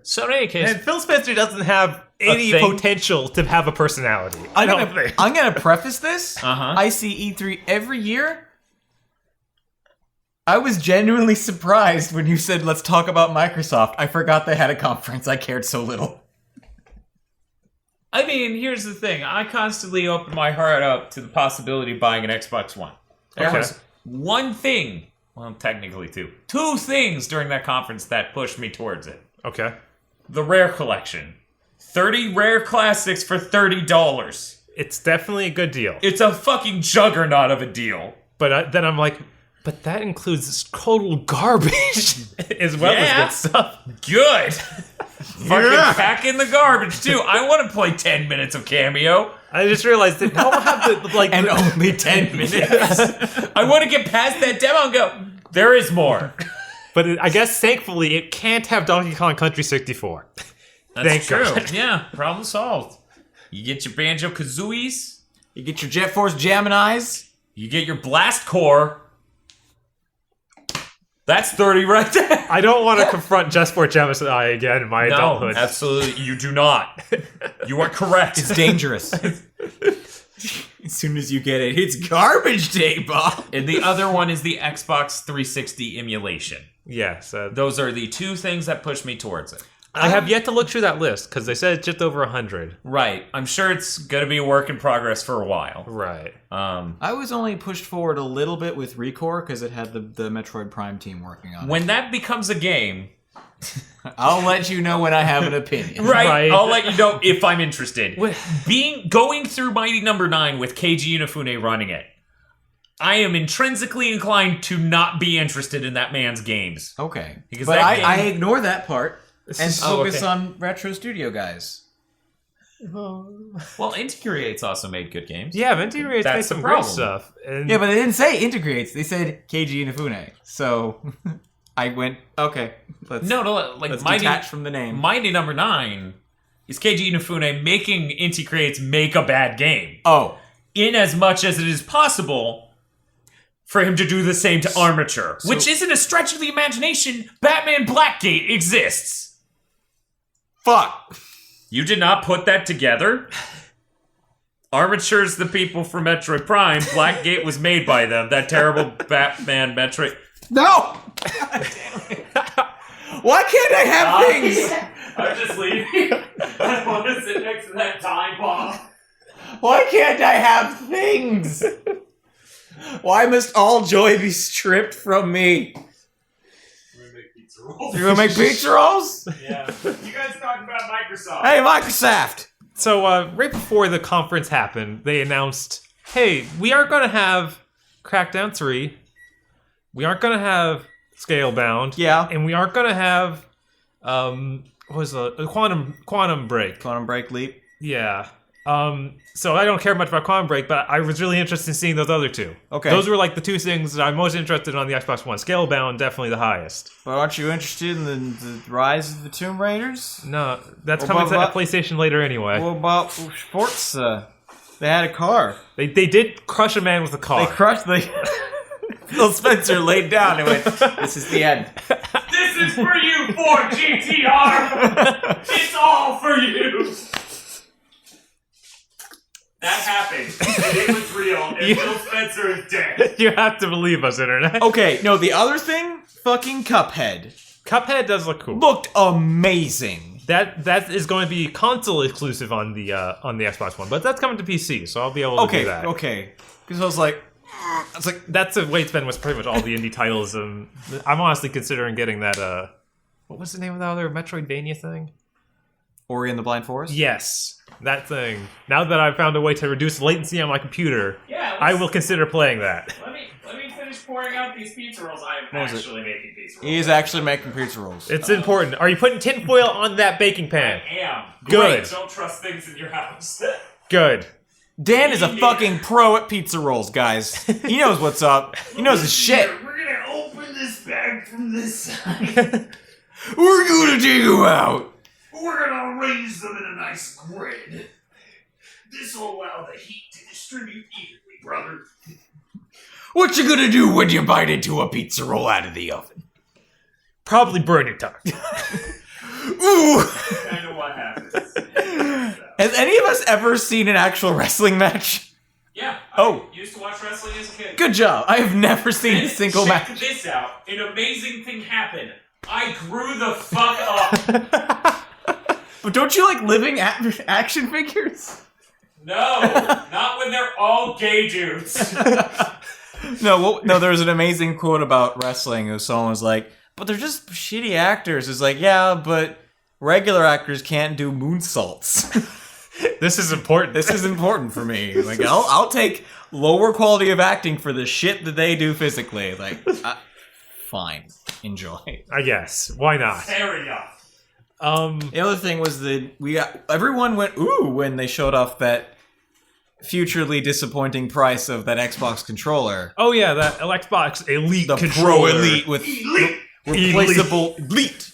So in any case, And Phil Spencer doesn't have any thing? potential to have a personality. I don't think. I'm gonna preface this. Uh-huh. I see E3 every year. I was genuinely surprised when you said, let's talk about Microsoft. I forgot they had a conference. I cared so little. I mean, here's the thing. I constantly open my heart up to the possibility of buying an Xbox One. There Okay. was one thing, well, technically two things during that conference that pushed me towards it. Okay. The Rare Collection. 30 Rare Classics for $30. It's definitely a good deal. It's a fucking juggernaut of a deal. But then I'm like, but that includes this total garbage as well as good stuff. Good. Fucking pack in the garbage too. I want to play 10 minutes of Cameo. I just realized that I don't have the like And only 10 minutes. I want to get past that demo and go, there is more. But I guess thankfully it can't have Donkey Kong Country 64. That's Thank true. God. Yeah, problem solved. You get your Banjo-Kazooies. You get your Jet Force Geminis. You get your Blast Core. That's 30 right there. I don't want to confront Just for Gemini again in my adulthood. Absolutely, you do not. You are correct. It's dangerous. As soon as you get it, it's garbage day, Bob. And the other one is the Xbox 360 emulation. Yes. Those are the two things that push me towards it. I have yet to look through that list because they said it's just over 100. Right. I'm sure it's going to be a work in progress for a while. Right. I was only pushed forward a little bit with Recore because it had the Metroid Prime team working on it. When that becomes a game, I'll let you know when I have an opinion. right, Right. I'll let you know if I'm interested. Going through Mighty Number 9 with Keiji Inafune running it, I am intrinsically inclined to not be interested in that man's games. Okay. Because but that I game- ignore that part and focus okay. on Retro Studio guys. Well, Integrate's also made good games. Yeah, Venti Raid's made That's the some great problem. stuff. And Yeah, but they didn't say integrates. They said Keiji Inafune. So I went, okay. Let's Like Mighty, detach from the name. Mighty Number 9 is Keiji Inafune making Integrates make a bad game. Oh. In as much as it is possible for him to do the same to Armature. Which isn't a stretch of the imagination. Batman Blackgate exists. Fuck. You did not put that together? Armature's the people from Metroid Prime. Blackgate was made by them. That terrible Batman Metroid... No! Why can't I have things? I'm just leaving. I want to sit next to that time bomb. Why can't I have things? Why must all joy be stripped from me? You gonna make pizza rolls? Yeah. You guys talking about Microsoft. Hey, Microsoft! so right before the conference happened, they announced, hey, we aren't going to have Crackdown 3. We aren't going to have Scalebound. Yeah. And we aren't going to have, what was the Quantum Break. Quantum Break Leap. Yeah. So I don't care much about Quantum Break, but I was really interested in seeing those other two. Okay. Those were like the two things that I'm most interested in on the Xbox One. Scalebound, definitely the highest. But aren't you interested in the Rise of the Tomb Raiders? No, that's Well, coming to but- PlayStation later anyway. What about sports? They had a car. They did crush a man with a car. They crushed Phil Spencer laid down and went, this is the end. This is for you, Ford GTR. It's all for you. That happened. And it was real. And Phil Spencer is dead. You have to believe us, Internet. Okay, no, the other thing, fucking Cuphead. Cuphead does look cool. Looked amazing. That is going to be console exclusive on the Xbox One, but that's coming to PC, so I'll be able to do that. Okay. Because I was like, That's a way to spend with pretty much all the indie titles. I'm honestly considering getting that. What was the name of the other Metroidvania thing? Ori and the Blind Forest? Yes, that thing. Now that I've found a way to reduce latency on my computer, Yeah, I will consider playing that. Let me finish pouring out these pizza rolls. I am was it? actually making pizza rolls. He is actually making pizza rolls. It's important. Are you putting tinfoil on that baking pan? I am. Good. Great. Don't trust things in your house. Good. Dan is a fucking pro at pizza rolls, guys. He knows what's up. He knows his shit. We're gonna open this bag from this side. We're gonna dig you out. We're gonna raise them in a nice grid. This will allow the heat to distribute evenly, brother. What you gonna do when you bite into a pizza roll out of the oven? Probably burn your tongue. Ooh! Kind of what happens. Has any of us ever seen an actual wrestling match? Yeah. Oh. I used to watch wrestling as a kid. Good job. I have never seen a And single check match. this out. An amazing thing happened. I grew the fuck up. But don't you like living action figures? No, not when they're all gay dudes. No, there was an amazing quote about wrestling. It was someone was like, but they're just shitty actors. It's like, yeah, but regular actors can't do moonsaults. This is important. This is important for me. Like, I'll take lower quality of acting for the shit that they do physically. Like, fine, enjoy. I guess. Why not? Fair enough. The other thing was that everyone went ooh when they showed off that futurely disappointing price of that Xbox controller, Oh yeah, that Xbox Elite the controller. Pro Elite with replaceable Elite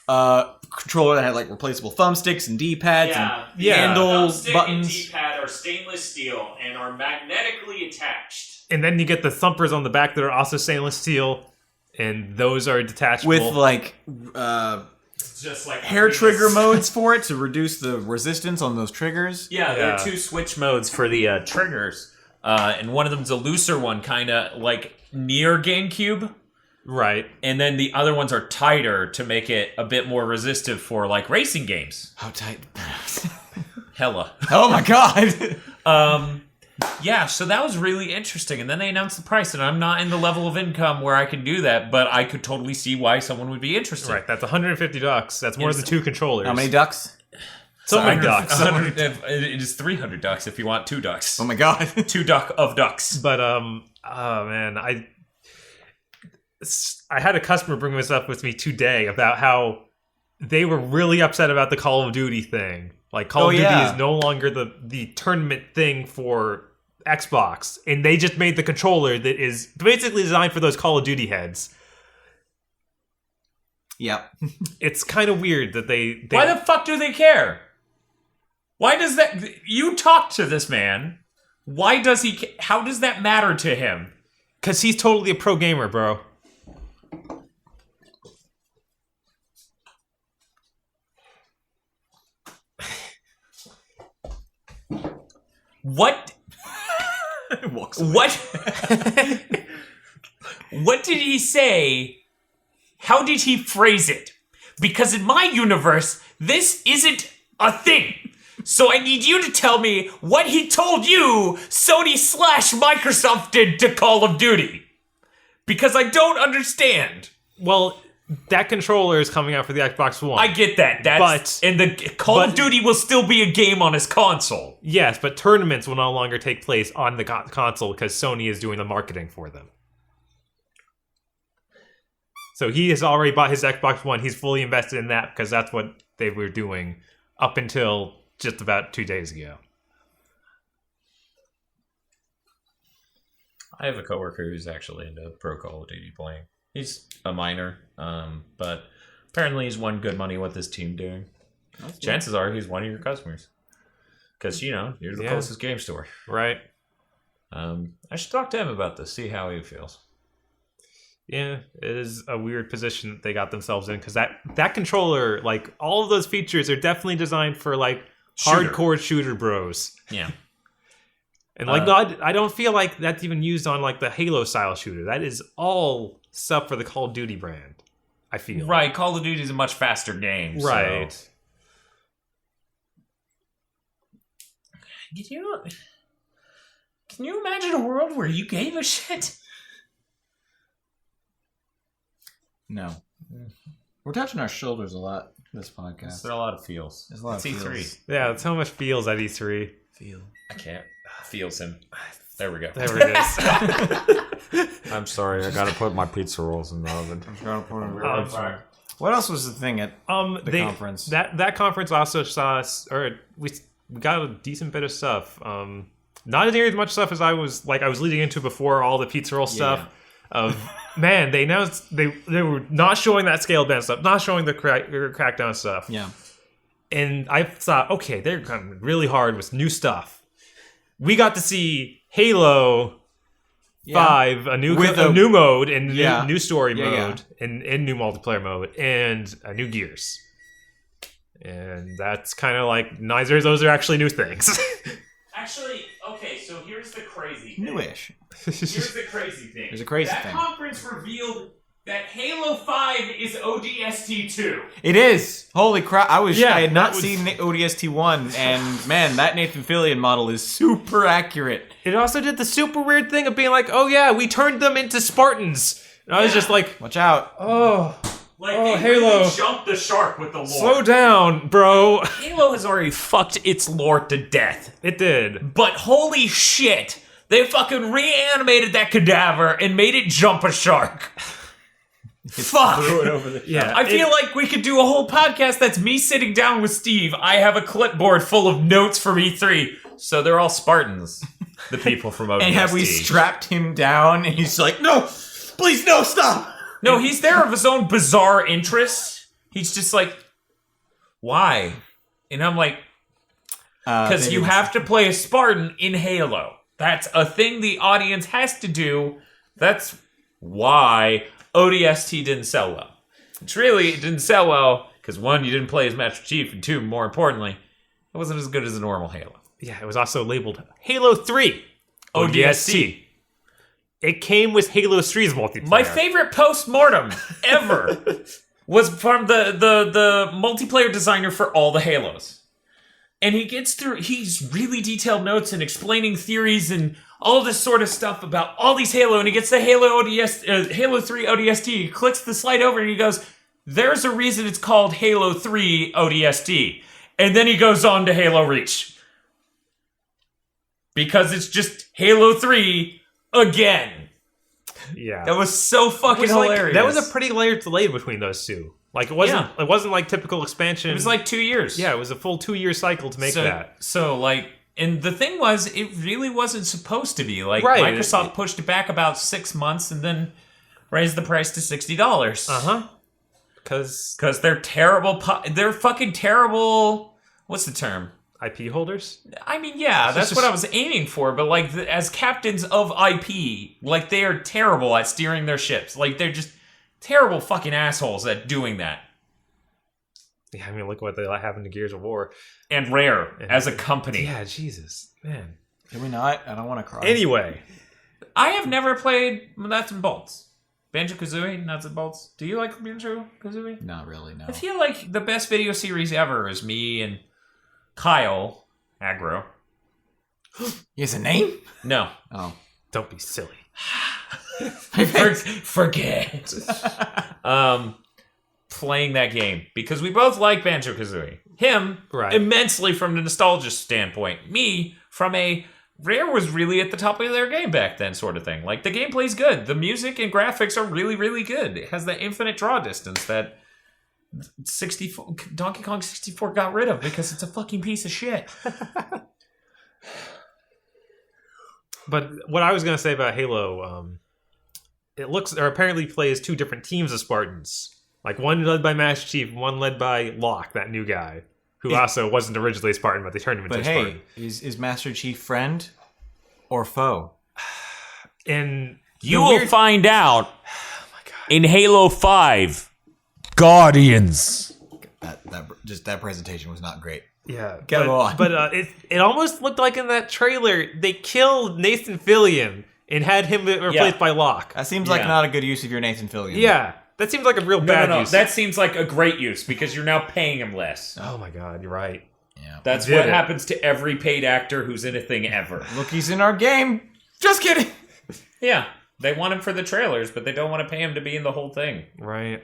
controller that had like replaceable thumbsticks and D-pads and handle thumbstick buttons. and D-pad are stainless steel and are magnetically attached. And then you get the thumpers on the back that are also stainless steel, and those are detachable. With like Just like hair trigger modes for it to reduce the resistance on those triggers. Yeah, there are 2 switch modes for the triggers, and one of them's a looser one, kind of like near GameCube. Right. And then the other ones are tighter to make it a bit more resistive for like racing games. How tight? Hella. Oh my god! Yeah, so that was really interesting. And then they announced the price, and I'm not in the level of income where I can do that, but I could totally see why someone would be interested. Right, that's $150. That's more than 2 controllers. How many ducks? So many ducks. It is 300 ducks if you want 2 ducks. Oh my god! 2 duck of ducks. But oh man, I had a customer bring this up with me today about how they were really upset about the Call of Duty thing. Like Call of Duty is no longer the tournament thing for Xbox, and they just made the controller that is basically designed for those Call of Duty heads. Yep. It's kind of weird that they Why the fuck do they care? Why does that... You talk to this man. Why does he... How does that matter to him? Because he's totally a pro gamer, bro. What? What? What did he say? How did he phrase it? Because in my universe, this isn't a thing. So I need you to tell me what he told you Sony/Microsoft did to Call of Duty. Because I don't understand. Well, that controller is coming out for the Xbox One. I get that. And the Call of Duty will still be a game on his console. Yes, but tournaments will no longer take place on the console because Sony is doing the marketing for them. So he has already bought his Xbox One. He's fully invested in that because that's what they were doing up until just about 2 days ago. I have a coworker who's actually into pro Call of Duty playing. He's a minor, but apparently he's won good money with his team doing. Chances are he's one of your customers. Because, you're the closest game store. Right. I should talk to him about this, see how he feels. Yeah, it is a weird position that they got themselves in because that controller, like, all of those features are definitely designed for, like, hardcore shooter bros. Yeah. And, like, I don't feel like that's even used on, like, the Halo-style shooter. That is all stuff for the Call of Duty brand, I feel. Right, Call of Duty is a much faster game. Right. So. Can you imagine a world where you gave a shit? No. We're touching our shoulders a lot this podcast. There are a lot of feels. There's a lot of E3. feels. Yeah, that's how much feels at E3. Feel. I can't. Feels him. There we go. There it is. I'm sorry, I gotta put my pizza rolls in the oven. What else was the thing at the conference? That conference also saw us, or we got a decent bit of stuff. Not near as much stuff as I was leading into before all the pizza roll stuff. Man, they announced they were not showing that scaled down stuff, not showing the crackdown stuff. Yeah. And I thought, okay, they're coming really hard with new stuff. We got to see Halo 5, a new mode and new story mode and new multiplayer mode and a new Gears. And that's kind of like neither of those are actually new things. Actually, okay, so here's the crazy thing. Newish. Here's the crazy thing. There's a crazy that thing. conference revealed that Halo 5 is ODST 2. It is. Holy crap! I had not was- seen ODST 1, and man, that Nathan Fillion model is super accurate. It also did the super weird thing of being like, oh yeah, we turned them into Spartans. And I was just like, Watch out! oh, Like, Oh, they Halo. really jumped the shark with the lore. Slow down, bro. Halo has already fucked its lore to death. It did. But holy shit, they fucking reanimated that cadaver and made it jump a shark. Fuck. Yeah. I feel like we could do a whole podcast that's me sitting down with Steve. I have a clipboard full of notes from E3. So they're all Spartans, the people from ODST. And have we strapped him down and he's like, no, please, no, stop. No, he's there of his own bizarre interest. He's just like, why? And I'm like, because you have to play a Spartan in Halo. That's a thing the audience has to do. That's why ODST didn't sell well. It didn't sell well because, one, you didn't play as Master Chief, and two, more importantly, it wasn't as good as a normal Halo. Yeah, it was also labeled Halo 3 ODST. It came with Halo 3's multiplayer. My favorite post-mortem ever was from the multiplayer designer for all the Halos. And he's really detailed notes and explaining theories and all this sort of stuff about all these Halo, and he gets the Halo 3 ODST, he clicks the slide over and he goes, there's a reason it's called Halo 3 ODST. And then he goes on to Halo Reach. Because it's just Halo 3 again. Yeah. That was so fucking hilarious. That was a pretty layered delay between those two. Like, it wasn't like typical expansion. It was like 2 years. Yeah, it was a full 2-year cycle to make that. So, like, and the thing was, it really wasn't supposed to be. Like, Right. Microsoft pushed it back about 6 months and then raised the price to $60. Uh-huh. Because they're terrible, they're fucking terrible, what's the term? IP holders? I mean, yeah, that's what I was aiming for, but, like, as captains of IP, like, they are terrible at steering their ships. Like, they're just terrible fucking assholes at doing that. Yeah, I mean, look what happened to Gears of War. And Rare, as a company. Yeah, Jesus. Man. Can we not? I don't want to cry. Anyway. I have never played Nuts and Bolts. Banjo-Kazooie, Nuts and Bolts. Do you like Banjo-Kazooie? Not really, no. I feel like the best video series ever is me and Kyle Agro. He has a name? No. Oh. Don't be silly. Forget. Playing that game because we both like Banjo-Kazooie. Him, Right. immensely from the nostalgia standpoint. Me, from a Rare was really at the top of their game back then sort of thing. Like, the gameplay's good. The music and graphics are really, really good. It has that infinite draw distance that Donkey Kong 64 got rid of because it's a fucking piece of shit. But what I was going to say about Halo, it looks, or apparently plays two different teams of Spartans. Like, one led by Master Chief, one led by Locke, that new guy, who also wasn't originally a Spartan, but they turned him into a Spartan. Is Master Chief friend or foe? And You will find out in Halo 5. Guardians. That presentation was not great. yeah, Go on. But it almost looked like in that trailer they killed Nathan Fillion and had him replaced by Locke. That seems like not a good use of your Nathan Fillion. Yeah, that seems like a real bad use. That seems like a great use because you're now paying him less. Oh my god, you're right. Yeah. That's Did what it. happens to every paid actor who's in a thing ever. Look, he's in our game. Just kidding. Yeah, they want him for the trailers, but they don't want to pay him to be in the whole thing. Right.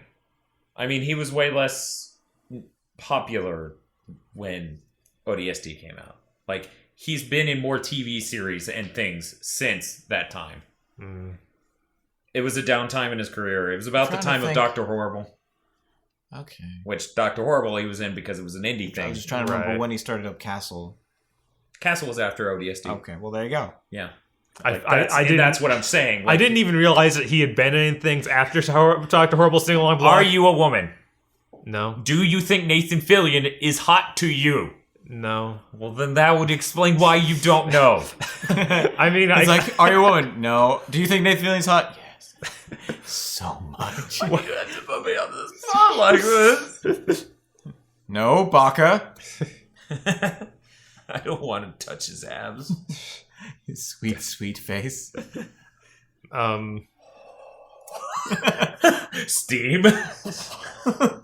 I mean, he was way less popular when ODST came out. Like, he's been in more TV series and things since that time. Mm. It was a downtime in his career. It was about the time of Dr. Horrible, Okay. which Dr. Horrible he was in because it was an indie thing. I was just trying to remember Right. when he started up Castle. Castle was after ODST. Okay, well, there you go. Yeah. I didn't. That's what I'm saying. I Like, didn't even realize that he had been in things after Dr. Horrible sing along. Are you a woman? No. Do you think Nathan Fillion is hot to you? No. Well, then that would explain why you don't know. I mean, It's like, are you a woman? No. Do you think Nathan Fillion's hot? Yes. So much. You have to put me on the spot like this. No, Baka. I don't want to touch his abs. His sweet, sweet face. Steam.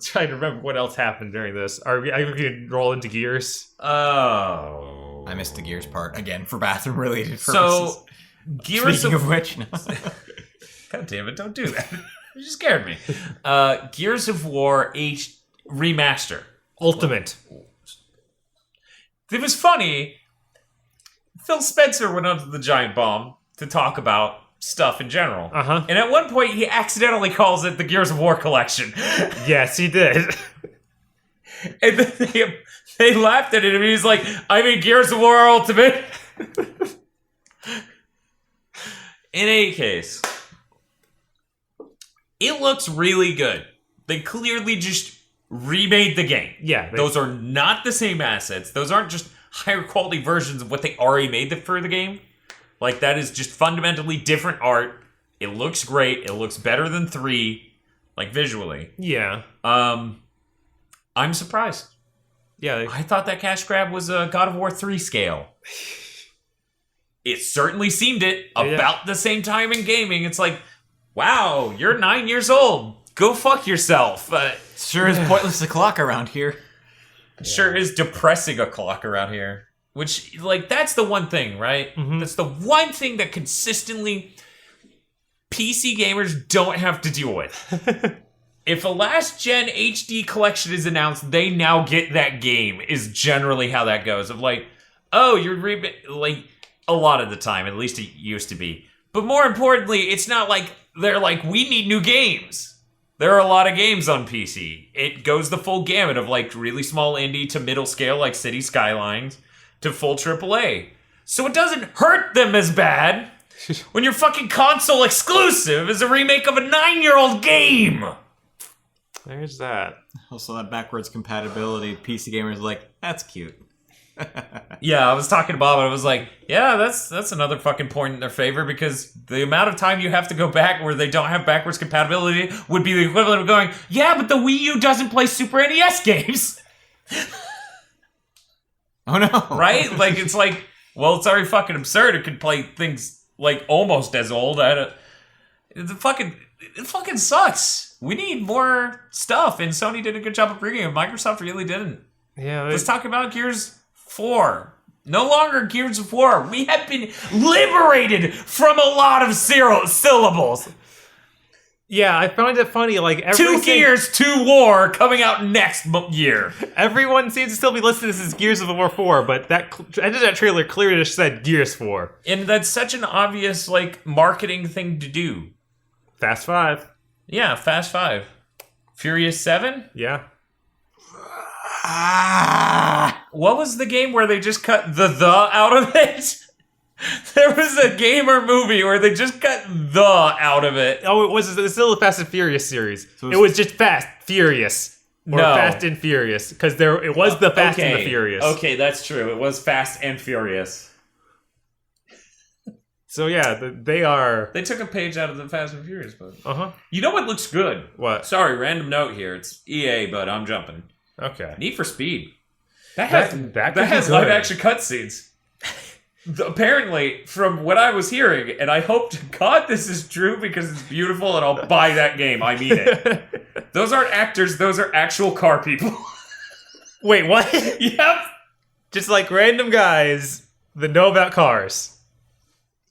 trying to remember what else happened during this. Are we going to roll into Gears? Oh. I missed the Gears part again for bathroom-related purposes. So, Gears Speaking of... of which, no. God damn it, don't do that. She scared me. Gears of War H remaster. Ultimate. It was funny. Phil Spencer went onto the Giant Bomb to talk about stuff in general. Uh-huh. And at one point, he accidentally calls it the Gears of War collection. Yes, he did. And then they laughed at it, and he's like, I mean, Gears of War Ultimate. In any case, it looks really good. They clearly just remade the game. Yeah. Those are not the same assets. Those aren't just higher quality versions of what they already made for the game. Like, that is just fundamentally different art. It looks great. It looks better than 3, like, visually. Yeah. I'm surprised. Yeah. I thought that cash grab was a God of War 3 scale. It certainly seemed it about the same time in gaming. It's like, wow, you're 9 years old. Go fuck yourself. Sure is pointless to clock around here. Sure is depressing a clock around here. Which, like, that's the one thing, right? Mm-hmm. That's the one thing that consistently PC gamers don't have to deal with. If a last-gen HD collection is announced, they now get that game, is generally how that goes. Of like, oh, you're like, a lot of the time, at least it used to be. But more importantly, it's not like they're like, we need new games. There are a lot of games on PC. It goes the full gamut of like really small indie to middle scale, like City Skylines, to full AAA. So it doesn't hurt them as bad when your fucking console exclusive is a remake of a 9-year-old game. There's that. Also, that backwards compatibility, PC gamers are like, that's cute. Yeah, I was talking to Bob and I was like, yeah, that's another fucking point in their favor, because the amount of time you have to go back where they don't have backwards compatibility would be the equivalent of going, yeah, but the Wii U doesn't play Super NES games. Oh no. Right? Like, it's like, well, it's already fucking absurd. It could play things like almost as old. It fucking sucks. We need more stuff, and Sony did a good job of bringing it. Microsoft really didn't. Yeah. Let's talk about Gears 4. No longer Gears of War. We have been liberated from a lot of syllables. Yeah, I found it funny. Like, 2 Gears, 2 War coming out next year. Everyone seems to still be listing this as Gears of War 4, but that trailer clearly just said Gears 4. And that's such an obvious, like, marketing thing to do. Fast 5. Yeah, Fast 5. Furious 7? Yeah. What was the game where they just cut the out of it? There was a game or movie where they just cut the out of it. Oh, it's still the Fast and Furious series. So it was just Fast, Furious. Or No. Fast and Furious. Because it was the Fast and the Furious. Okay, that's true. It was Fast and Furious. So yeah, they are... They took a page out of the Fast and Furious book. Uh-huh. You know what looks good? What? Sorry, random note here. It's EA, but I'm jumping. Okay. Need for Speed. That has could be good. live action cutscenes. Apparently, from what I was hearing, and I hope to God this is true because it's beautiful and I'll buy that game. I mean it. Those aren't actors, those are actual car people. Wait, what? Yep. Just like random guys that know about cars.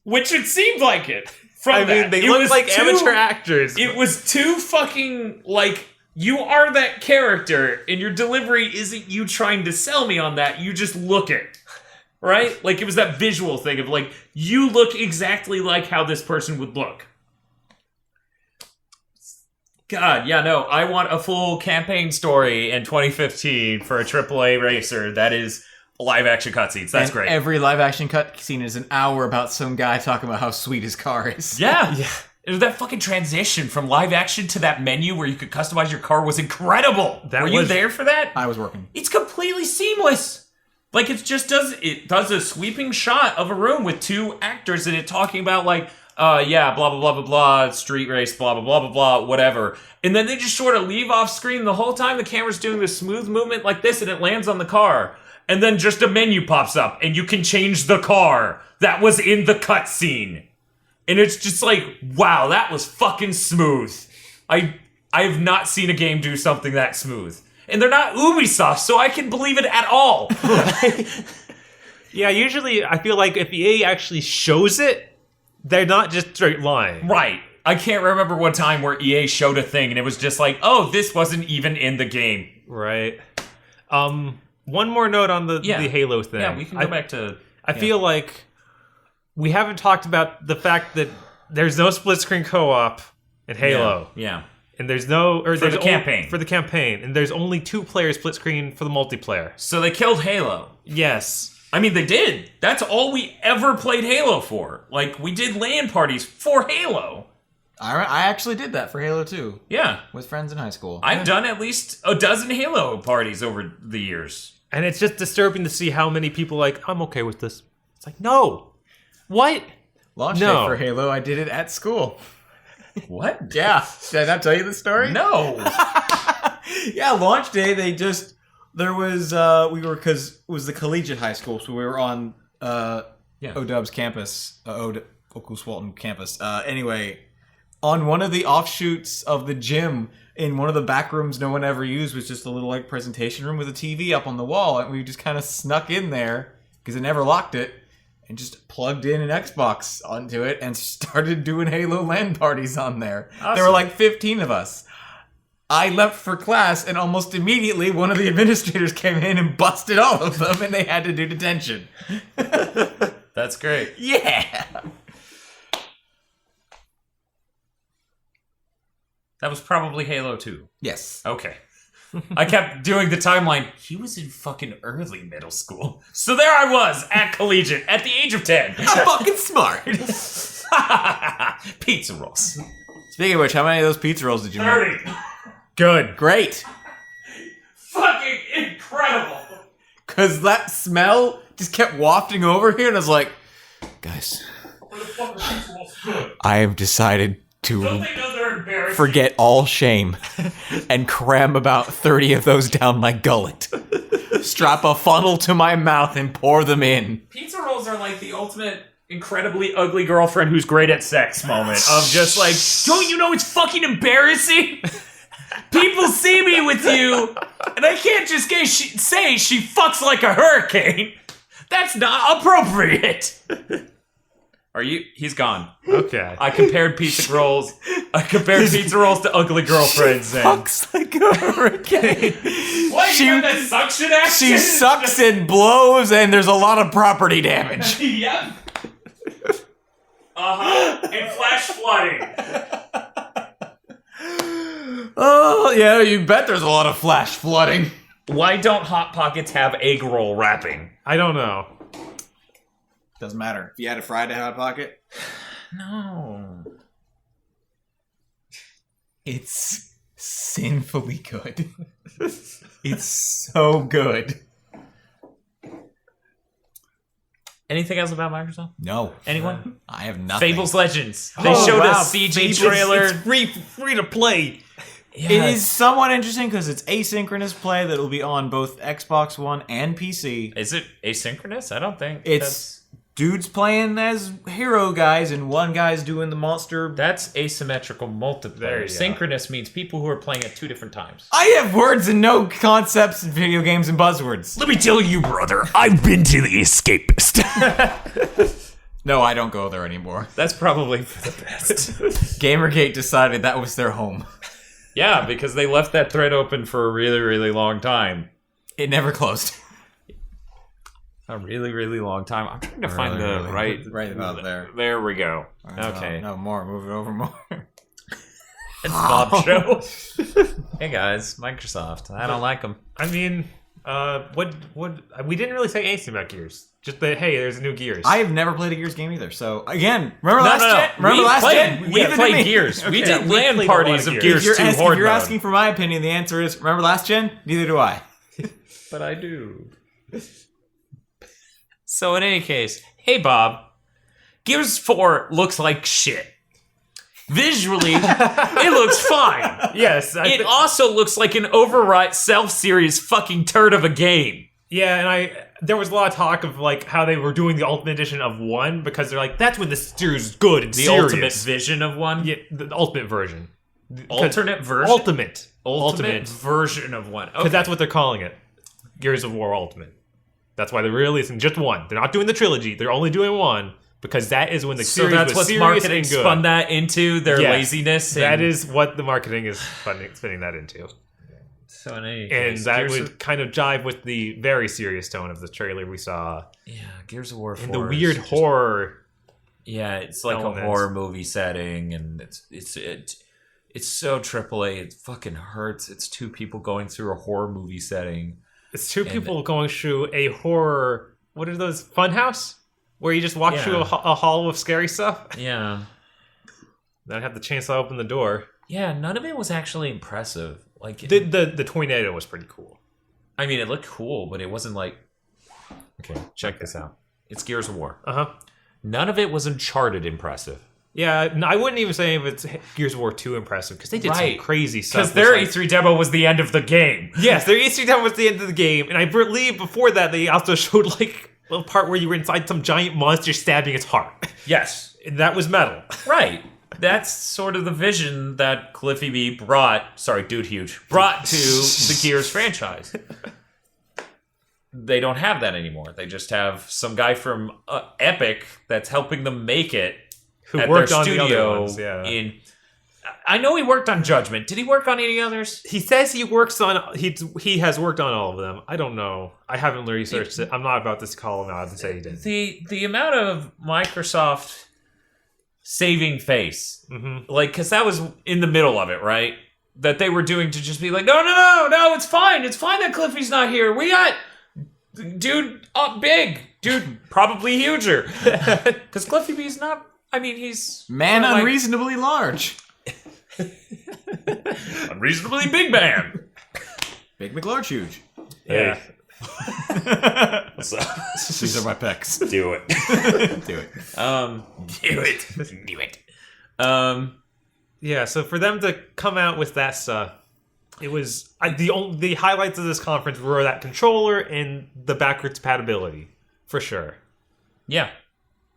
Which it seemed like it. From that. They It look was like too- amateur actors. It was too fucking, like, you are that character, and your delivery isn't you trying to sell me on that, you just look it. Right? Like, it was that visual thing of, like, you look exactly like how this person would look. God, yeah, no, I want a full campaign story in 2015 for a AAA racer that is live-action cutscenes. That's And great. Every live action cutscene is an hour about some guy talking about how sweet his car is. Yeah. That fucking transition from live action to that menu where you could customize your car was incredible. Were you there for that? I was working. It's completely seamless. Like, it just does a sweeping shot of a room with 2 actors in it talking about, like, yeah, blah, blah, blah, blah, blah, street race, blah, blah, blah, blah, blah, whatever. And then they just sort of leave off screen the whole time. The camera's doing this smooth movement like this, and it lands on the car. And then just a menu pops up, and you can change the car that was in the cutscene. And it's just like, wow, that was fucking smooth. I have not seen a game do something that smooth. And they're not Ubisoft, so I can believe it at all. Yeah, usually I feel like if EA actually shows it, they're not just straight lying. Right. I can't remember what time where EA showed a thing and it was just like, oh, this wasn't even in the game. Right. One more note on the Halo thing. Yeah, we can go back to... I feel like we haven't talked about the fact that there's no split screen co-op in Halo. Yeah. And there's no... Or For there's the campaign. For the campaign. And there's only 2-player split screen for the multiplayer. So they killed Halo. Yes. I mean, they did. That's all we ever played Halo for. Like, we did LAN parties for Halo. I actually did that for Halo 2 Yeah. with friends in high school. I've done at least a dozen Halo parties over the years. And it's just disturbing to see how many people are like, I'm okay with this. It's like, no. What? Launch No. day for Halo, I did it at school. What? Yeah. Did I not tell you the story? No. Yeah, launch day, there was, because it was the collegiate high school, so we were on ODub's campus, Oakville Swalton campus. Anyway, on one of the offshoots of the gym, in one of the back rooms no one ever used, was just a little like presentation room with a TV up on the wall, and we just kind of snuck in there, because it never locked it, and just plugged in an Xbox onto it, and started doing Halo LAN parties on there. Awesome. There were like 15 of us. I left for class, and almost immediately one of the administrators came in and busted all of them, and they had to do detention. That's great. Yeah! That was probably Halo 2. Yes. Okay. I kept doing the timeline. He was in fucking early middle school. So there I was, at collegiate, at the age of 10. I'm fucking smart! Pizza rolls. Speaking of which, how many of those pizza rolls did you make? 30. Good. Great. Fucking incredible. Because that smell just kept wafting over here, and I was like, guys, Where the fuck are pizza rolls good? I have decided Don't to they know they're embarrassing? forget all shame and cram about 30 of those down my gullet. Strap a funnel to my mouth and pour them in. Pizza rolls are like the ultimate incredibly ugly girlfriend who's great at sex moment of just like, don't you know it's fucking embarrassing? People see me with you, and I can't just say she fucks like a hurricane. That's not appropriate. Are you? He's gone. Okay. I compared pizza rolls. To ugly girlfriends. And Fucks like a hurricane. what? She- You got that suction action? She sucks and blows, and there's a lot of property damage. Yep. And flash flooding. Oh, yeah, you bet there's a lot of flash flooding. Why don't Hot Pockets have egg roll wrapping? I don't know. Doesn't matter. If you had a fried Hot Pocket, No. it's sinfully good. It's so good. Anything else about Microsoft? No. Anyone? I have nothing. Fables Legends. They showed a CG Fables. trailer. It's free to play. Yeah, It is somewhat interesting because it's asynchronous play that will be on both Xbox One and PC. Is it asynchronous? I don't think It's dudes playing as hero guys and one guy's doing the monster. that's asymmetrical multiplayer. There you go. Synchronous means people who are playing at two different times. I have words and no concepts in video games and buzzwords. Let me tell you, brother, I've been to the Escapist. No, I don't go there anymore. That's probably for the best. Gamergate decided that was their home. Yeah, because they left that thread open for a really, really long time. It never closed. A really, really long time. I'm trying to find the Really, right... right about there. There we go. Okay. No, more. Move it over more. It's Bob's show. Hey guys, Microsoft. I don't like them. I mean, what we didn't really say anything about Gears. Just that, hey, there's a new Gears. I have never played a Gears game either. So again, remember last gen? Remember We last played, gen? We Leave it to played me. Gears. We Okay. did we LAN played a lot parties of of Gears. Gears 2 If Horde you're mode. asking for my opinion, the answer is remember last gen? Neither do I. But I do. So in any case, hey Bob, Gears 4 looks like shit. Visually, it looks fine. yes, It also looks like an overwrought self-serious fucking turd of a game. yeah, and there was a lot of talk of like how they were doing the Ultimate Edition of 1 because they're like that's when the series is good and The serious. ultimate vision of one. Yeah, the ultimate version. Alternate version? Ultimate version of one. because that's what they're calling it. Gears of War Ultimate. That's why they're releasing just one. They're not doing the trilogy. They're only doing one because that is when the So series that's was what serious marketing and good. spun that into, their Yes, laziness. That and- is what the marketing is spinning that into. So in any And case, that Gears would of- kind of jive with the very serious tone of the trailer we saw. yeah, Gears of War 4 And the is weird just- horror. Yeah, it's like elements. a horror movie setting, and it's so AAA. It fucking hurts. It's two people going through a horror movie setting. It's two And- people going through a horror. What are those? Funhouse? Where you just walk Yeah. through a hall of scary stuff? Yeah, Then have the chainsaw open the door. yeah. None of it was actually impressive. Like, The tornado was pretty cool. I mean, it looked cool, but it wasn't like. Okay, check this out. It's Gears of War. Uh huh. None of it was Uncharted impressive. Yeah, no, I wouldn't even say if it's Gears of War 2 impressive because they did Right. some crazy stuff. Because their with, like- E3 demo was the end of the game. Yes, their E3 demo was the end of the game, and I believe before that they also showed like a little part where you were inside some giant monster stabbing its heart, Yes. and that was metal. Right. That's sort of the vision that Cliffy B brought to the Gears franchise. They don't have that anymore. They just have some guy from Epic that's helping them make it Who at worked their on the studio other ones? Yeah. I know he worked on Judgment. Did he work on any others? He says he works on. He has worked on all of them. I don't know. I haven't researched it. I'm not about to call him out and say he did. The amount of Microsoft saving face, Mm-hmm. like, because that was in the middle of it, right? That they were doing to just be like, no, it's fine that Cliffy's not here. We got dude up big, dude probably huger, because Cliffy B's not. I mean, he's Man kinda like unreasonably large. unreasonably big man. Big McLarge huge. Yeah. So, These are my pecs. do it. Do it. Do it. Yeah. So for them to come out with that stuff, it was the highlights of this conference were that controller and the backwards compatibility for sure. Yeah.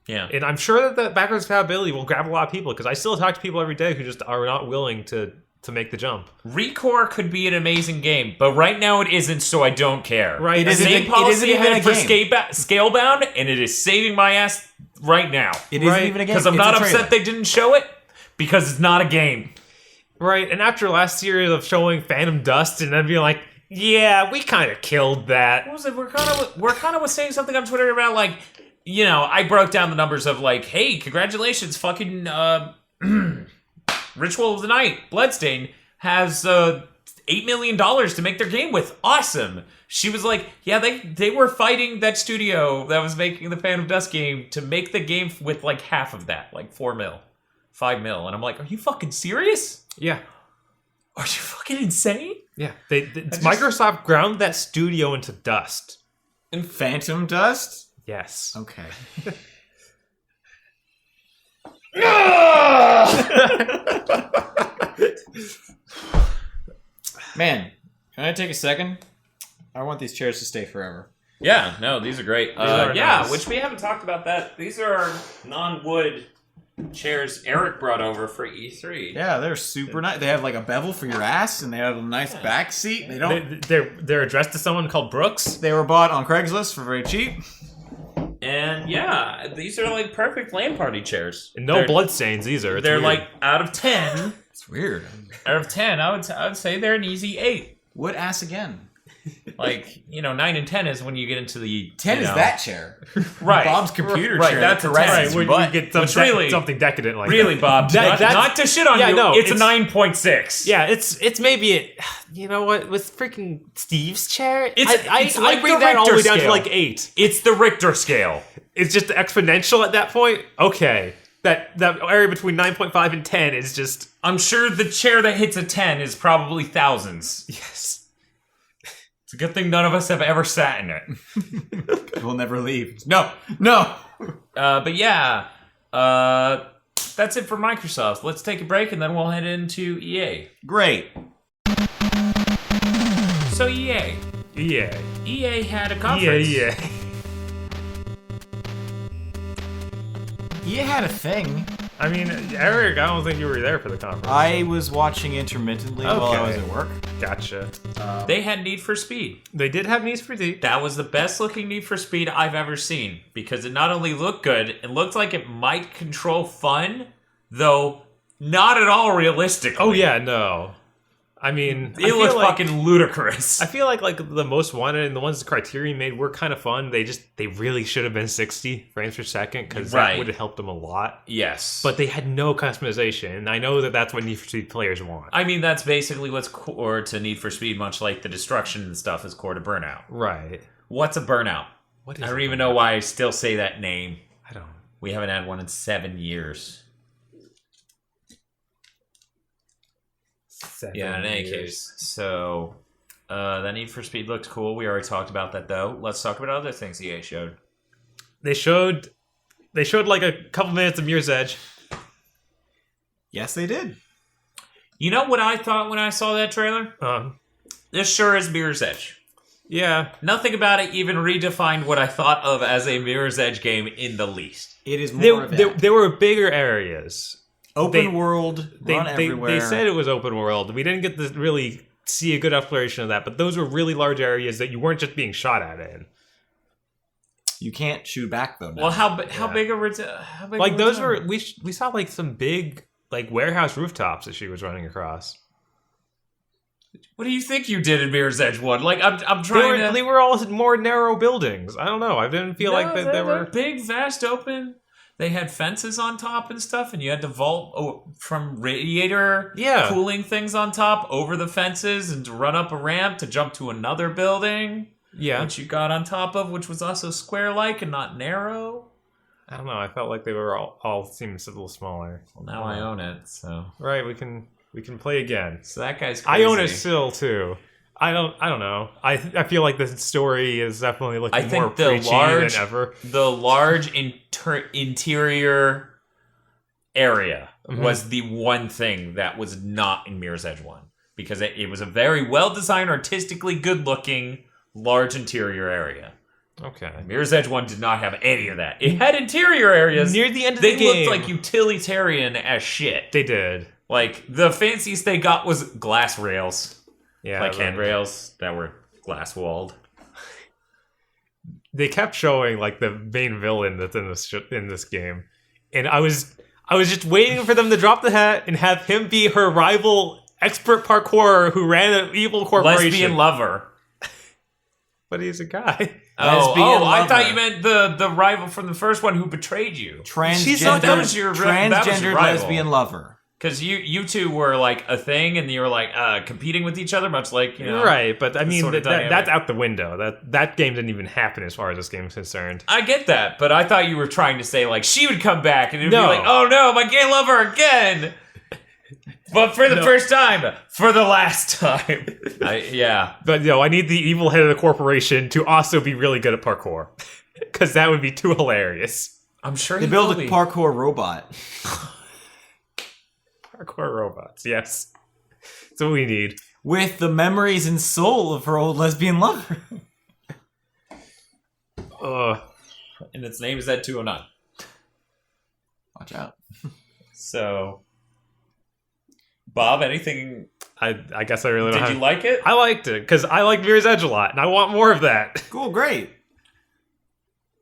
Yeah. And I'm sure that the backwards compatibility will grab a lot of people because I still talk to people every day who just are not willing to make the jump. Recore could be an amazing game, but right now it isn't, so I don't care. Right. The It same isn't policy even I had a for game. Scalebound, and it is saving my ass right now. It isn't Right, even a game. Because I'm It's not a trailer. upset they didn't show it, because it's not a game. Right. And after last series of showing Phantom Dust and then being like, yeah, we kind of killed that. What was it? We're kind of was saying something on Twitter about, like, you know, I broke down the numbers of, like, hey, congratulations, fucking Ritual of the Night, Bloodstain, has $8 million to make their game with. Awesome. She was like, yeah, they were fighting that studio that was making the Phantom Dust game to make the game with, like, half of that, like 4 mil, 5 mil. And I'm like, are you fucking serious? Yeah. Are you fucking insane? Yeah. Microsoft ground that studio into dust. And Phantom Dust? Yes. Okay. Man, can I take a second? I want these chairs to stay forever. Yeah, no, these are great. are Yeah, nice. which we haven't talked about that. These are our non-wood chairs Eric brought over for E3. Yeah, they're super nice. They have like a bevel for your ass, and they have a nice back seat. They don't. They're addressed to someone called Brooks. They were bought on Craigslist for very cheap. And yeah, these are like perfect LAN party chairs. And no They're- bloodstains either. It's They're weird. like out of 10. It's weird. Out of 10, I would say they're an easy 8. Wood ass again. Like, 9 and 10 is when you get into the 10 you is know- that chair. Right. Bob's computer Right, chair. that's a 10. right when butt. you get some Which really- something decadent like Really, that. Bob. That's- not to shit on yeah, you. no, it's a it's- 9.6. Yeah, it's maybe you know what with freaking Steve's chair. It's I like bring the that all the way Richter down to scale. like 8. It's the Richter scale. It's just exponential at that point. Okay, that area between 9.5 and 10 is just I'm sure the chair that hits a 10 is probably thousands. yes. It's a good thing none of us have ever sat in it. We'll never leave. No. No. But yeah, that's it for Microsoft. Let's take a break and then we'll head into EA. Great. So EA. EA had a conference. Yeah. You had a thing. I mean, Eric, I don't think you were there for the conference. I was watching intermittently while I was Okay. at work. Gotcha. They had Need for Speed. They did have Need for Speed. That was the best looking Need for Speed I've ever seen because it not only looked good, it looked like it might control fun, though not at all realistically. Oh yeah, no. I mean, It looked fucking ludicrous. I feel like the Most Wanted and the ones Criterion made were kind of fun. They really should have been 60 frames per second because that would have helped them a lot. Yes. But they had no customization, and I know that that's what Need for Speed players want. I mean, that's basically what's core to Need for Speed, much like the destruction and stuff is core to Burnout. Right. What's a Burnout? What is I don't a even Burnout? know why I still say that name. I don't. We haven't had one in 7 years. Yeah, in any case. So, that Need for Speed looked cool. We already talked about that, though. Let's talk about other things EA showed. They showed like a couple minutes of Mirror's Edge. Yes, they did. You know what I thought when I saw that trailer? This sure is Mirror's Edge. Yeah. Nothing about it even redefined what I thought of as a Mirror's Edge game in the least. It is more of that. There were bigger areas. Open world, run everywhere. They said it was open world. We didn't get to really see a good exploration of that, but those were really large areas that you weren't just being shot at in. You can't shoot back though. Now. Well, how big are how big Like were those they? were we saw like some big like warehouse rooftops that she was running across. What do you think you did in Mirror's Edge 1? Like I'm trying They were all more narrow buildings. I don't know. I didn't feel like that they were big, vast, open. They had fences on top and stuff, and you had to vault from radiator cooling things on top over the fences and to run up a ramp to jump to another building. Yeah. Which you got on top of, which was also square-like and not narrow. I don't know. I felt like they were all seemed a little smaller. Well, now I own it, so right. We can play again. So that guy's crazy. I own it still too. I don't know. I feel like the story is definitely looking more preachy than ever. The large interior area was the one thing that was not in Mirror's Edge 1. Because it was a very well-designed, artistically good-looking, large interior area. Okay. Mirror's Edge 1 did not have any of that. It had interior areas. Near the end of the game. They looked like utilitarian as shit. They did. Like, the fanciest they got was glass rails. Yeah, like handrails that were glass walled. They kept showing like the main villain that's in this game, and I was just waiting for them to drop the hat and have him be her rival expert parkourer who ran an evil corporation. Lesbian lover. But he's a guy. I thought you meant the rival from the first one who betrayed you. Transgendered lesbian lover. Because you two were like a thing, and you were like competing with each other, much like right. But I mean, sort of that's out the window. That game didn't even happen as far as this game is concerned. I get that, but I thought you were trying to say like she would come back, and it'd be like, oh no, my gay lover again. But for the first time, for the last time, But I need the evil head of the corporation to also be really good at parkour, because that would be too hilarious. I'm sure they build a parkour robot. Parkour robots, yes. That's what we need. With the memories and soul of her old lesbian lover. And its name is Ed 209. Watch out. So, Bob, anything? I guess I really don't Did you like it? I liked it, because I like Mirror's Edge a lot, and I want more of that. Cool, great.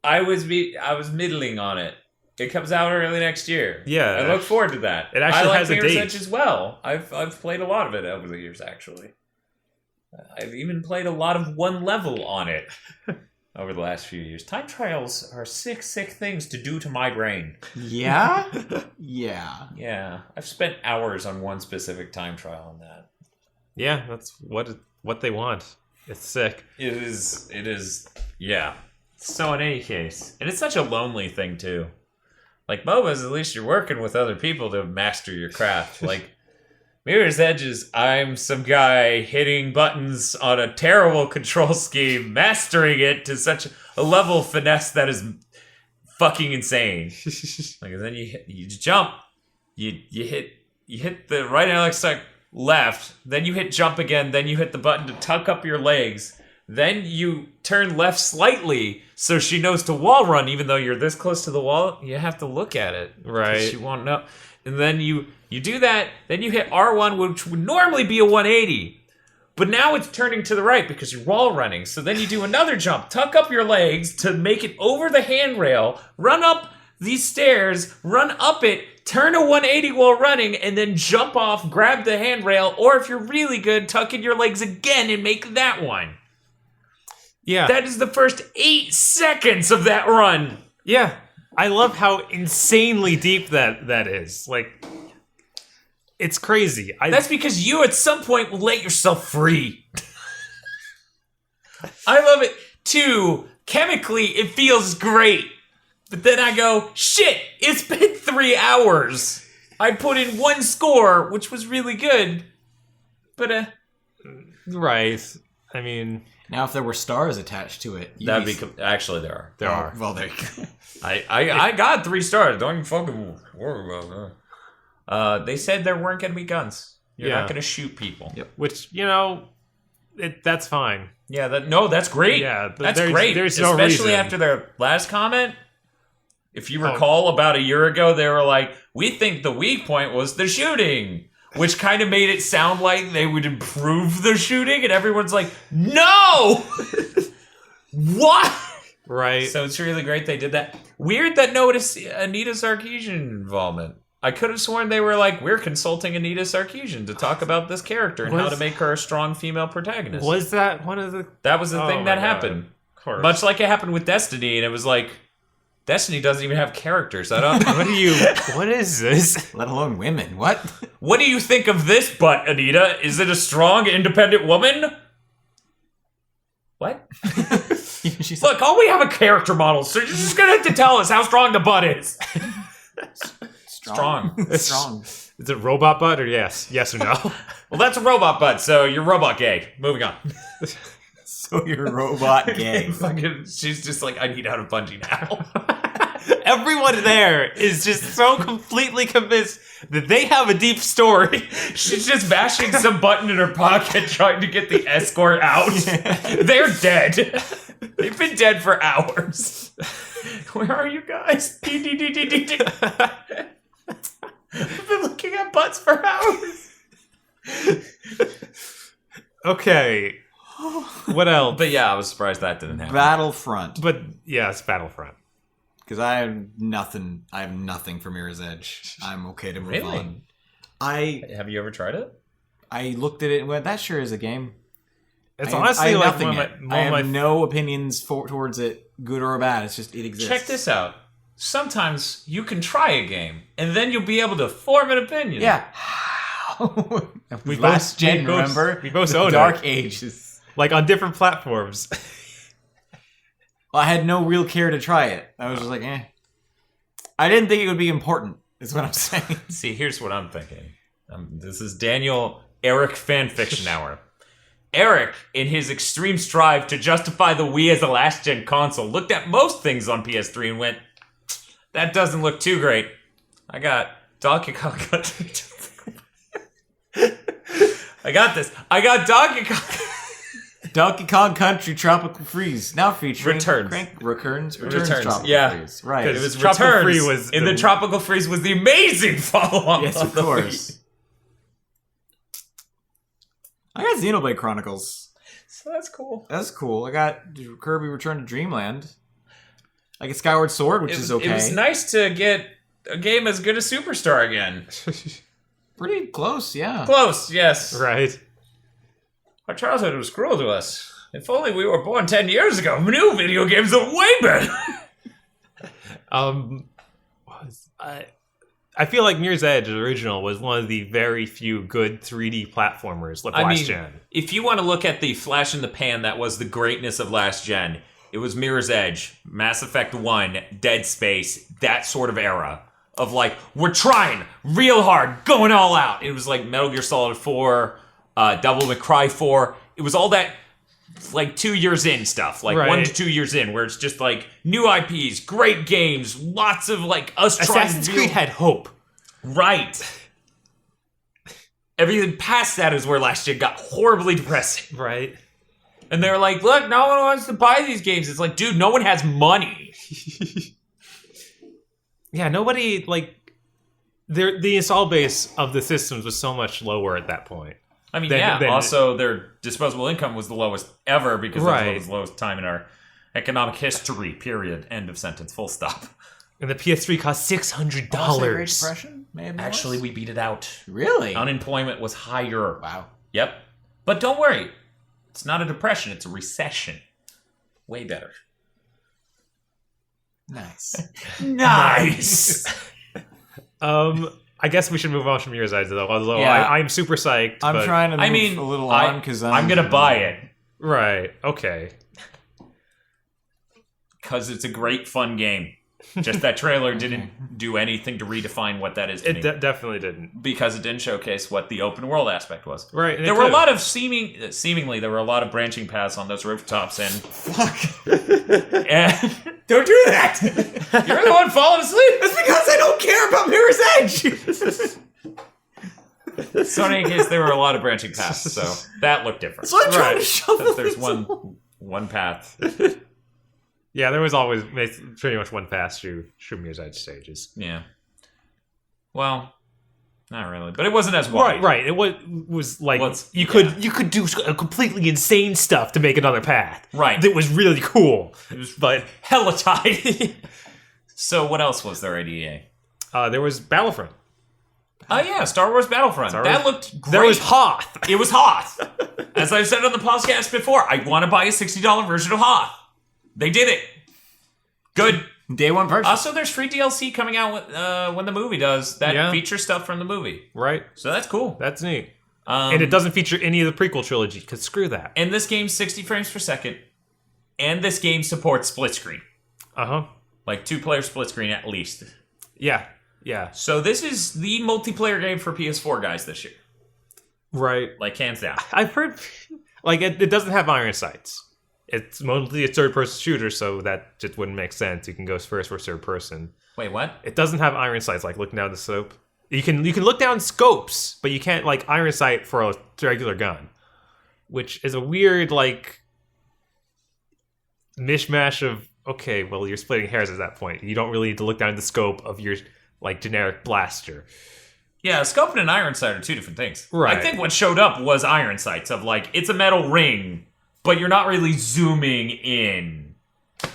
I was middling on it. It comes out early next year. Yeah. I look forward to that. It actually has a Mirror's date. Edge as well. I've played a lot of it over the years, actually. I've even played a lot of one level on it over the last few years. Time trials are sick things to do to my brain. Yeah? Yeah. Yeah. I've spent hours on one specific time trial on that. Yeah, that's what they want. It's sick. It is, yeah. So in any case, and it's such a lonely thing, too. Like, MOBAs, at least you're working with other people to master your craft. Like, Mirror's Edge is, I'm some guy hitting buttons on a terrible control scheme, mastering it to such a level of finesse that is fucking insane. Like, and then you jump, you hit the right analog stick left, then you hit jump again, then you hit the button to tuck up your legs. Then you turn left slightly so she knows to wall run, even though you're this close to the wall. You have to look at it. Right. She won't know. And then you do that. Then you hit R1, which would normally be a 180. But now it's turning to the right because you're wall running. So then you do another jump, tuck up your legs to make it over the handrail, run up these stairs, run up it, turn a 180 while running, and then jump off, grab the handrail, or if you're really good, tuck in your legs again and make that one. Yeah. That is the first 8 seconds of that run. Yeah. I love how insanely deep that is. Like, it's crazy. That's because you at some point will let yourself free. I love it too. Chemically, it feels great. But then I go, shit, it's been 3 hours. I put in 1 score, which was really good. But, Right. I mean... Now, if there were stars attached to it, that'd be... Actually, there are. There are. Well, there you go. I got 3 stars. Don't even fucking worry about that. They said there weren't going to be guns. You're not going to shoot people. Yep. Which, that's fine. Yeah, that's great. Yeah, that's there's- great. there's no Especially reason. after their last comment. If you recall, about a year ago, they were like, we think the weak point was the shooting. Which kind of made it sound like they would improve the shooting. And everyone's like, no! What? Right. So it's really great they did that. Weird that notice Anita Sarkeesian involvement. I could have sworn they were like, we're consulting Anita Sarkeesian to talk about this character and how to make her a strong female protagonist. Was that one of the... That was the thing that happened. Of course. Much like it happened with Destiny, and it was like, Destiny doesn't even have characters. I don't. What is this? Let alone women. What? What do you think of this butt, Anita? Is it a strong, independent woman? What? She's Look, all we have are character models, so you're just gonna have to tell us how strong the butt is. Strong. strong. Is it robot butt or yes? Yes or no? Well, that's a robot butt, so you're robot gay. Moving on. So you're robot gay. Fucking, she's just like, I need out of Bungie now. Everyone there is just so completely convinced that they have a deep story. She's just bashing some button in her pocket trying to get the escort out. They're dead. They've been dead for hours. Where are you guys? I've been looking at butts for hours. Okay. What else? But yeah, I was surprised that didn't happen. Battlefront. But yes, Battlefront. Because I have nothing. I have nothing for Mirror's Edge. I'm okay to move Really? on. Have you ever tried it? I looked at it and went, that sure is a game. It's I honestly have like nothing one of yet. my, I one of have my no opinions towards it, good or bad. It's just, it exists. Check this out. Sometimes you can try a game, and then you'll be able to form an opinion. Yeah. We Last both- gen, we both- remember? we both The own it. Dark Ages. like on different platforms. Well, I had no real care to try it. I was just like, eh. I didn't think it would be important, is what I'm saying. See, here's what I'm thinking. This is Daniel Eric fanfiction hour. Eric, in his extreme strive to justify the Wii as a last-gen console, looked at most things on PS3 and went, that doesn't look too great. I got Donkey Kong Country. I got this. I got Donkey Kong. Donkey Kong Country Tropical Freeze, now featuring Returns. Returns Returns, Tropical yeah. Freeze. Right. It was Tropical Returns, Free was and the- the Tropical Freeze was the amazing follow-up. Yes, of the course. Wii. I got Xenoblade Chronicles. So that's cool. That's cool. I got Kirby Return to Dreamland. I get Skyward Sword, which is okay. It was nice to get a game as good as Superstar again. Pretty close, yeah. Close, yes. Right. Our childhood was cruel to us. If only we were born 10 years ago, new video games are way better. I feel like Mirror's Edge original was one of the very few good 3D platformers last gen. if you want to look at the flash in the pan that was the greatness of last gen, it was Mirror's Edge, Mass Effect 1, Dead Space, that sort of era of like, we're trying real hard, going all out. It was like Metal Gear Solid 4, Devil May Cry 4. It was all that like 2 years in stuff, like Right. 1 to 2 years in, where it's just like new IPs, great games, lots of like us trying Assassin's to Creed had hope. Right. Everything past that is where last gen got horribly depressing. Right. And they're like, look, no one wants to buy these games. It's like, dude, no one has money. Yeah, nobody, like, the install base of the systems was so much lower at that point. I mean, then- also, their disposable income was the lowest ever because Right. it was the lowest time in our economic history, period. End of sentence, full stop. And the PS3 cost $600. Great Depression? Maybe Actually, we beat it out. really? Unemployment was higher. Wow. Yep. But don't worry. It's not a depression, it's a recession. Way better. Nice. Nice! I guess we should move on from yours, though. Although Yeah. I'm super psyched. I'm but- trying to move I mean, a little on because I'm going to buy it. Right. Okay. Because it's a great, fun game. Just that trailer didn't do anything to redefine what that is to It me. definitely didn't. Because it didn't showcase what the open world aspect was. Right. and it There were a could've. lot of seemingly there were a lot of branching paths on those rooftops, and Fuck. and Don't do that. you're the one falling asleep. That's because I don't care about Mirror's Edge. So in any case, there were a lot of branching paths, so that looked different. So I'm trying to Right. shovel Because there's this one path. Yeah, there was always pretty much one pass through Mirror's Edge stages. Yeah. Well, not really, but it wasn't as wide. Right. It was like What's- you could do completely insane stuff to make another path. Right. That was really cool. But Hella tight. So what else was there at EA? there was Battlefront. Oh yeah, Star Wars Battlefront. Star That Wars- looked great. There was Hoth. It was Hoth. As I've said on the podcast before, I want to buy a $60 version of Hoth. They did it. Good. Day one purchase. Also, there's free DLC coming out when the movie does that Yeah. features stuff from the movie. Right. So that's cool. That's neat. And And it doesn't feature any of the prequel trilogy, because screw that. And this game's 60 frames per second. And this game supports split screen. Uh-huh. Like 2-player split screen at least. Yeah. Yeah. So this is the multiplayer game for PS4 guys this year. Right. Like, hands down. I've heard, like, it doesn't have iron sights. It's mostly a third-person shooter, so that just wouldn't make sense. You can go first or third person. Wait, what? It doesn't have iron sights, like looking down the slope. You can look down scopes, but you can't, like, iron sight for a regular gun. Which is a weird, like, mishmash of, okay, well, you're splitting hairs at that point. You don't really need to look down the scope of your, like, generic blaster. Yeah, a scope and an iron sight are two different things. Right. I think what showed up was iron sights of, like, it's a metal ring, but you're not really zooming in.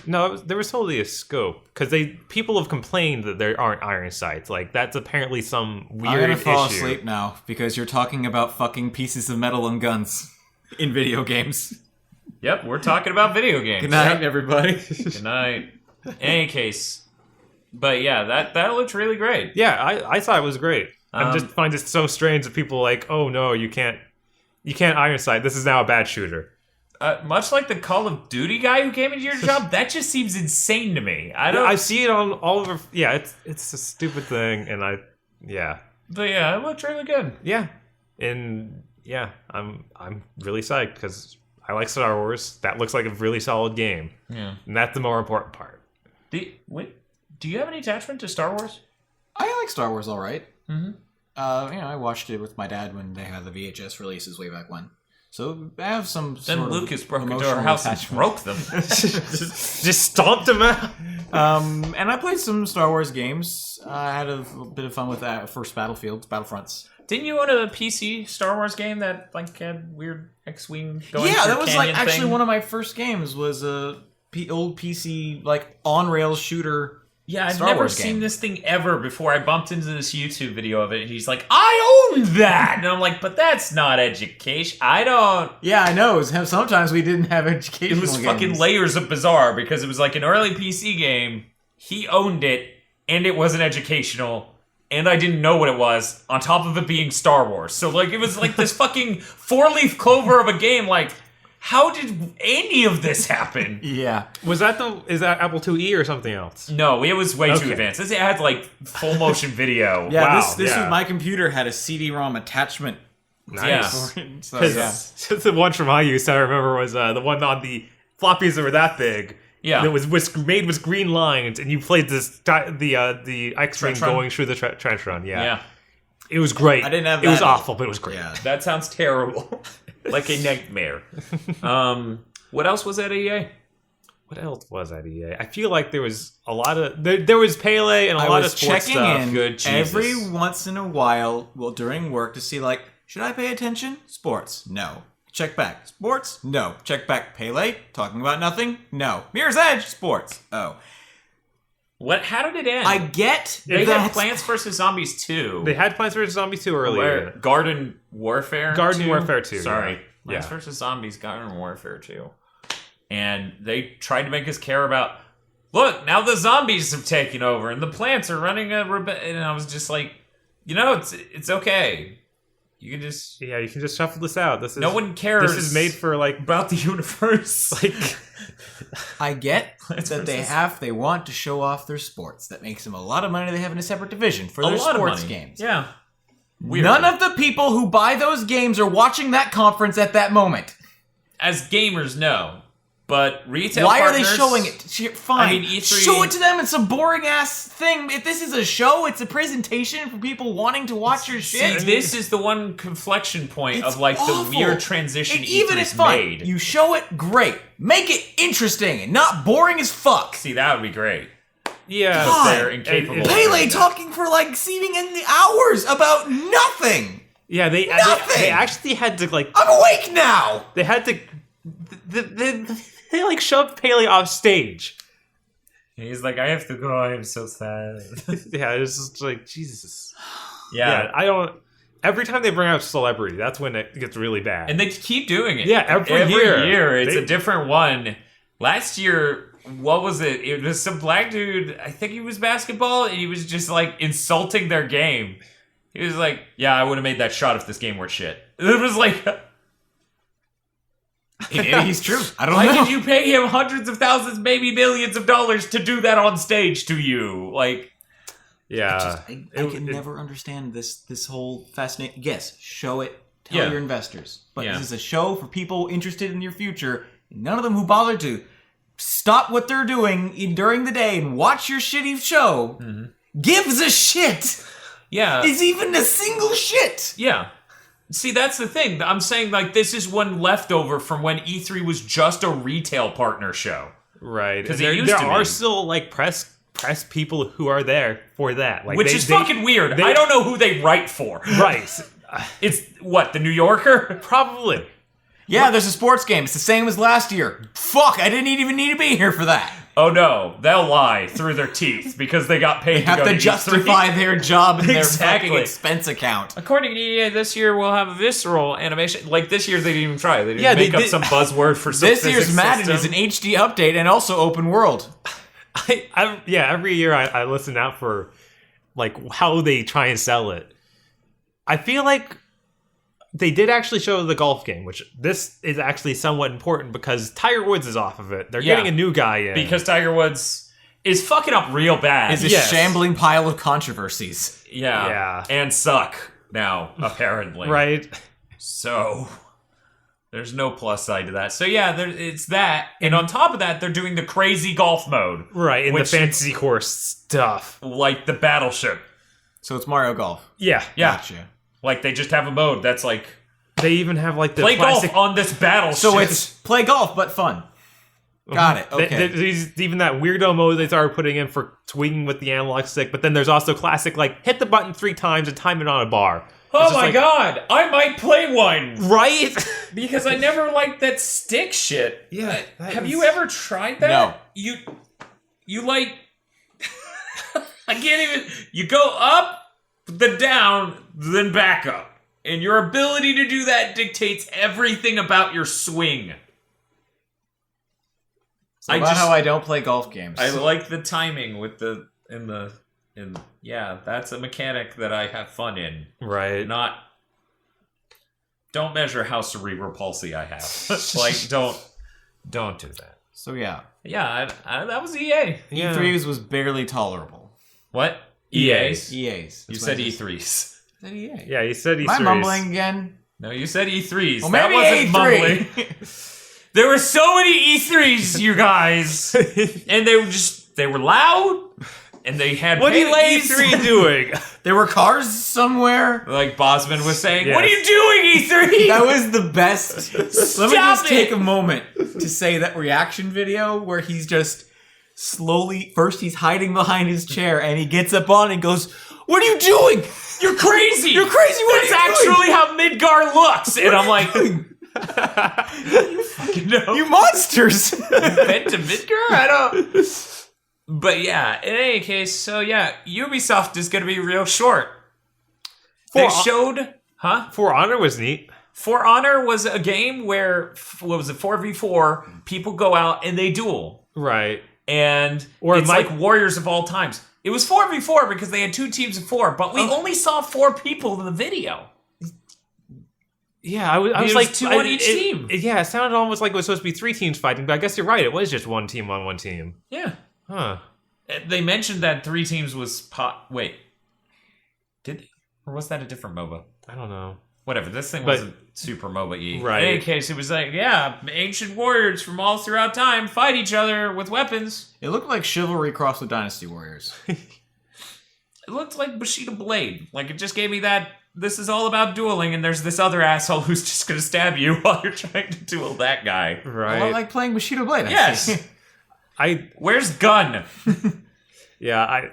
No, there was totally a scope because people have complained that there aren't iron sights. Like that's apparently some I'm weird gonna fall issue. asleep now because you're talking about fucking pieces of metal and guns in video games. Yep, we're talking about video games. Good night, Yep. everybody. Good night. In any case. But yeah, that looked really great. Yeah, I thought it was great. I Um, just find it so strange that people are like, oh no, you can't iron sight. This is now a bad shooter. Much like the Call of Duty guy who came into your job, that just seems insane to me. I see it on all over. Yeah, it's a stupid thing, and But yeah, it looked really good. yeah, and yeah, I'm really psyched because I like Star Wars. That looks like a really solid game, Yeah. and that's the more important part. Do you have any attachment to Star Wars? I like Star Wars all right. Mm-hmm. I watched it with my dad when they had the VHS releases way back when. So I have some Then sort Lucas of broke into emotional our house and attachment. broke them. Just stomped him out. And I played some Star Wars games. I had a bit of fun with that first Battlefronts. Didn't you own a PC Star Wars game that like had weird X-wing going? Yeah, through that was canyon like actually thing? one of my first games. Was a old PC like on rails shooter. Yeah, I've Star never Wars seen game. this thing ever before. I bumped into this YouTube video of it, and he's like, "I own that," and I'm like, "But that's not education. I don't." Yeah, I know. Sometimes we didn't have It educational was games. fucking layers of bizarre because it was like an early PC game. He owned it, and it wasn't educational, and I didn't know what it was. On top of it being Star Wars, so like it was like this fucking 4-leaf clover of a game. Like, how did any of this happen? Yeah. Is that Apple IIe or something else? No, it was way too Okay. advanced. It had like full motion video. Yeah, Wow, this yeah. was my computer had a CD-ROM attachment. Nice. Yeah. So, Because yeah. the one from I used, I remember, was the one on the floppies that were that big. Yeah. That was made with green lines, and you played the X-Wing Trench run? going through the trench run. Yeah. Yeah. It was great. I didn't have It was that. awful, but it was great. Yeah. That sounds terrible. Like a nightmare. What else was at EA? What else was at EA? I feel like there was a lot of... There was Pele and a I lot was of sports checking stuff. in Good Jesus. every once in a while, well, during work to see like, Should I pay attention? Sports. No. Check back. Sports? No. Check back. Pele? Talking about nothing? No. Mirror's Edge? Sports. Oh. How did it end? I get they that. had Plants vs. Zombies 2. They had Plants vs. Zombies 2 earlier. Garden Warfare Garden 2? Warfare 2. Sorry. Yeah. Plants vs. Zombies, Garden Warfare 2. And they tried to make us care about, look, now the zombies have taken over and the plants are running and I was just like, it's okay. You can just... Yeah, you can just shuffle this out. No one cares. This is made for, like... about the universe. Like... I get Plants that vs. they want to show off their sports. That makes them a lot of money. They have in a separate division for A their lot of sports money. games. Yeah. Weird. None of the people who buy those games are watching that conference at that moment. As gamers, no. But retail Why partners, are they showing it? Fine. I mean, E3 Show it to them. It's a boring ass thing. If this is a show, it's a presentation for people wanting to watch your shit. See, this is the one conflection point It's of like awful. the weird transition And even E3's if fine, made. you show it, great. Make it interesting and not boring as fuck. See, that would be great. Yeah. God. They're incapable. of Pele doing that. talking for like seeming in the hours about nothing. Yeah, they Nothing! actually had to, like... I'm awake now. They had to... They like, shoved Pele off stage. He's like, I have to go. I am so sad. Yeah, it's just like, Jesus. Yeah. I don't... Every time they bring out celebrity, that's when it gets really bad. And they keep doing it. Yeah, every year. It's They- a different one. Last year, what was it? It was some black dude, I think he was basketball, and he was just like insulting their game. He was like, yeah, I would have made that shot if this game were shit. It was like... He's true. I don't Why know. did you pay him hundreds of thousands, maybe millions of dollars to do that on stage to you? Like, yeah. I can never understand this whole fascinating. Yes, show it. Tell Yeah. your investors. But Yeah. this is a show for people interested in your future. None of them who bother to stop what they're doing during the day and watch your shitty show gives a shit. yeah, Is even a single shit. yeah. See, that's the thing. I'm saying, like, this is one leftover from when E3 was just a retail partner show. Right. 'Cause And it used there to are be. still, like, press people who are there for that. Like, Which they- is they- fucking weird. they- I don't know who they write for. Right. It's, what, the New Yorker? Probably. Yeah, there's a sports game. It's the same as last year. Fuck, I didn't even need to be here for that. Oh no, they'll lie through their teeth because they got paid They have to go to to justify E3. their job in their Exactly. fucking expense account. According to EA, this year we'll have a visceral animation. Like, this year they didn't even try. They didn't Yeah, they make up did- some buzzword for some This year's physics Madden is system. an HD update and also open world. Every year I listen out for, like, how they try and sell it. I feel like they did actually show the golf game, which this is actually somewhat important because Tiger Woods is off of it. They're Yeah. getting a new guy in. Because Tiger Woods is fucking up real bad. Is a Yes. shambling pile of controversies. yeah. Yeah. And suck now, apparently. right? So there's no plus side to that. So yeah, it's that. And on top of that, they're doing the crazy golf mode. Right, in Which- the fantasy course stuff. Like the battleship. So it's Mario Golf. Yeah. Yeah. Gotcha. Like they just have a mode that's like, They even have, like, the play classic... golf on this battleship. So it's play golf, but fun. Got it. Okay. There's even that weirdo mode they started putting in for swinging with the analog stick, but then there's also classic, like, hit the button 3 times and time it on a bar. oh just my like- god, I might play one. Right? Because I never liked that stick shit. Yeah, that Have is- you ever tried that? No. You like I can't even you go up, then down, then back up. And your ability to do that dictates everything about your swing. So about how I don't play golf games. I like the timing with yeah, that's a mechanic that I have fun in. Right. Don't measure how cerebral palsy I have. Like, don't do that. So yeah, Yeah, that was EA. Yeah. E3's was barely tolerable. What? EA's. EA's. You That's said what I just- E3s. I said EA. Yeah, you said E3s. Am I mumbling again? No, you said E3s. Well, that maybe wasn't E3. mumbling. There were so many E3s, you guys. And they were loud. And they had What are peleys. E3 doing? There were cars somewhere. Like Bosman was saying, Yes. what are you doing, E3? That was the best. Let me Stop just it. take a moment to say that reaction video where he's just slowly, first he's hiding behind his chair and he gets up on and goes, What are you doing? You're crazy! You're crazy! What That's are you actually how Midgar looks! And I'm like, no. You monsters! Been to Midgar? I don't... But yeah, in any case, so yeah, Ubisoft is going to be real short. They showed... Huh? For Honor was neat. For Honor was a game where, what was it, 4v4, people go out and they duel. Right. And Or it's like Warriors of all times. It was 4v4 because they had 2 teams of 4, but we only saw 4 people in the video. Yeah, I was was like 2 on each team. Yeah, it sounded almost like it was supposed to be 3 teams fighting, but I guess you're right. It was just 1 team on 1 team. Yeah. Huh. They mentioned that 3 teams was Wait. Did they? Or was that a different MOBA? I don't know. Whatever, this thing wasn't super MOBA-y. Right. In any case, it was like, yeah, ancient warriors from all throughout time fight each other with weapons. It looked like Chivalry crossed with Dynasty Warriors. It looked like Bushido Blade. Like, it just gave me that, this is all about dueling, and there's this other asshole who's just gonna stab you while you're trying to duel that guy. Right. I like playing Bushido Blade. Yes! Where's Gun? Yeah,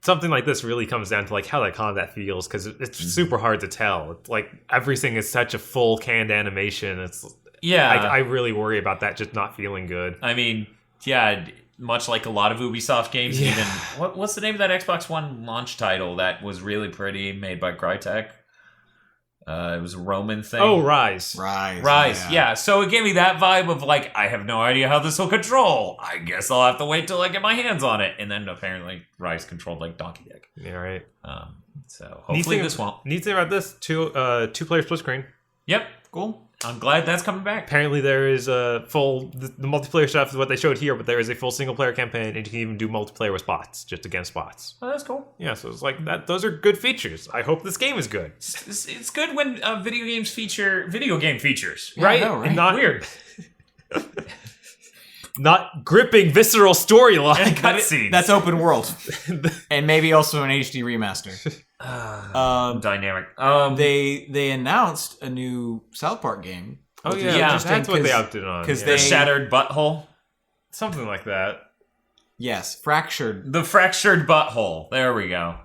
something like this really comes down to like how that combat feels, because it's super hard to tell. It's like everything is such a full canned animation. It's I really worry about that just not feeling good. I mean, yeah, much like a lot of Ubisoft games, even what's the name of that Xbox One launch title that was really pretty, made by Crytek? It was a Roman thing. Oh, Rise. Rise, yeah. So it gave me that vibe of like, I have no idea how this will control. I guess I'll have to wait till I get my hands on it. And then apparently Rise controlled like Donkey Dick. Yeah, right. So hopefully this won't. Neat thing about this, two player split screen. Yep, cool. I'm glad that's coming back. Apparently there is a full, the multiplayer stuff is what they showed here, but there is a full single player campaign, and you can even do multiplayer with bots, just against bots. Oh, that's cool. Yeah, so it's like that. Those are good features. I hope this game is good. It's good when video games feature video game features, Yeah, right? I know, right? And not weird. Not gripping, visceral storyline. Cutscenes. That's open world. And maybe also an HD remaster. Dynamic. They announced a new South Park game. Oh which yeah, is interesting that's what they 'cause- opted on. 'cause Yeah. The they- Shattered Butthole. Something like that. Yes, Fractured. The Fractured Butthole. There we go.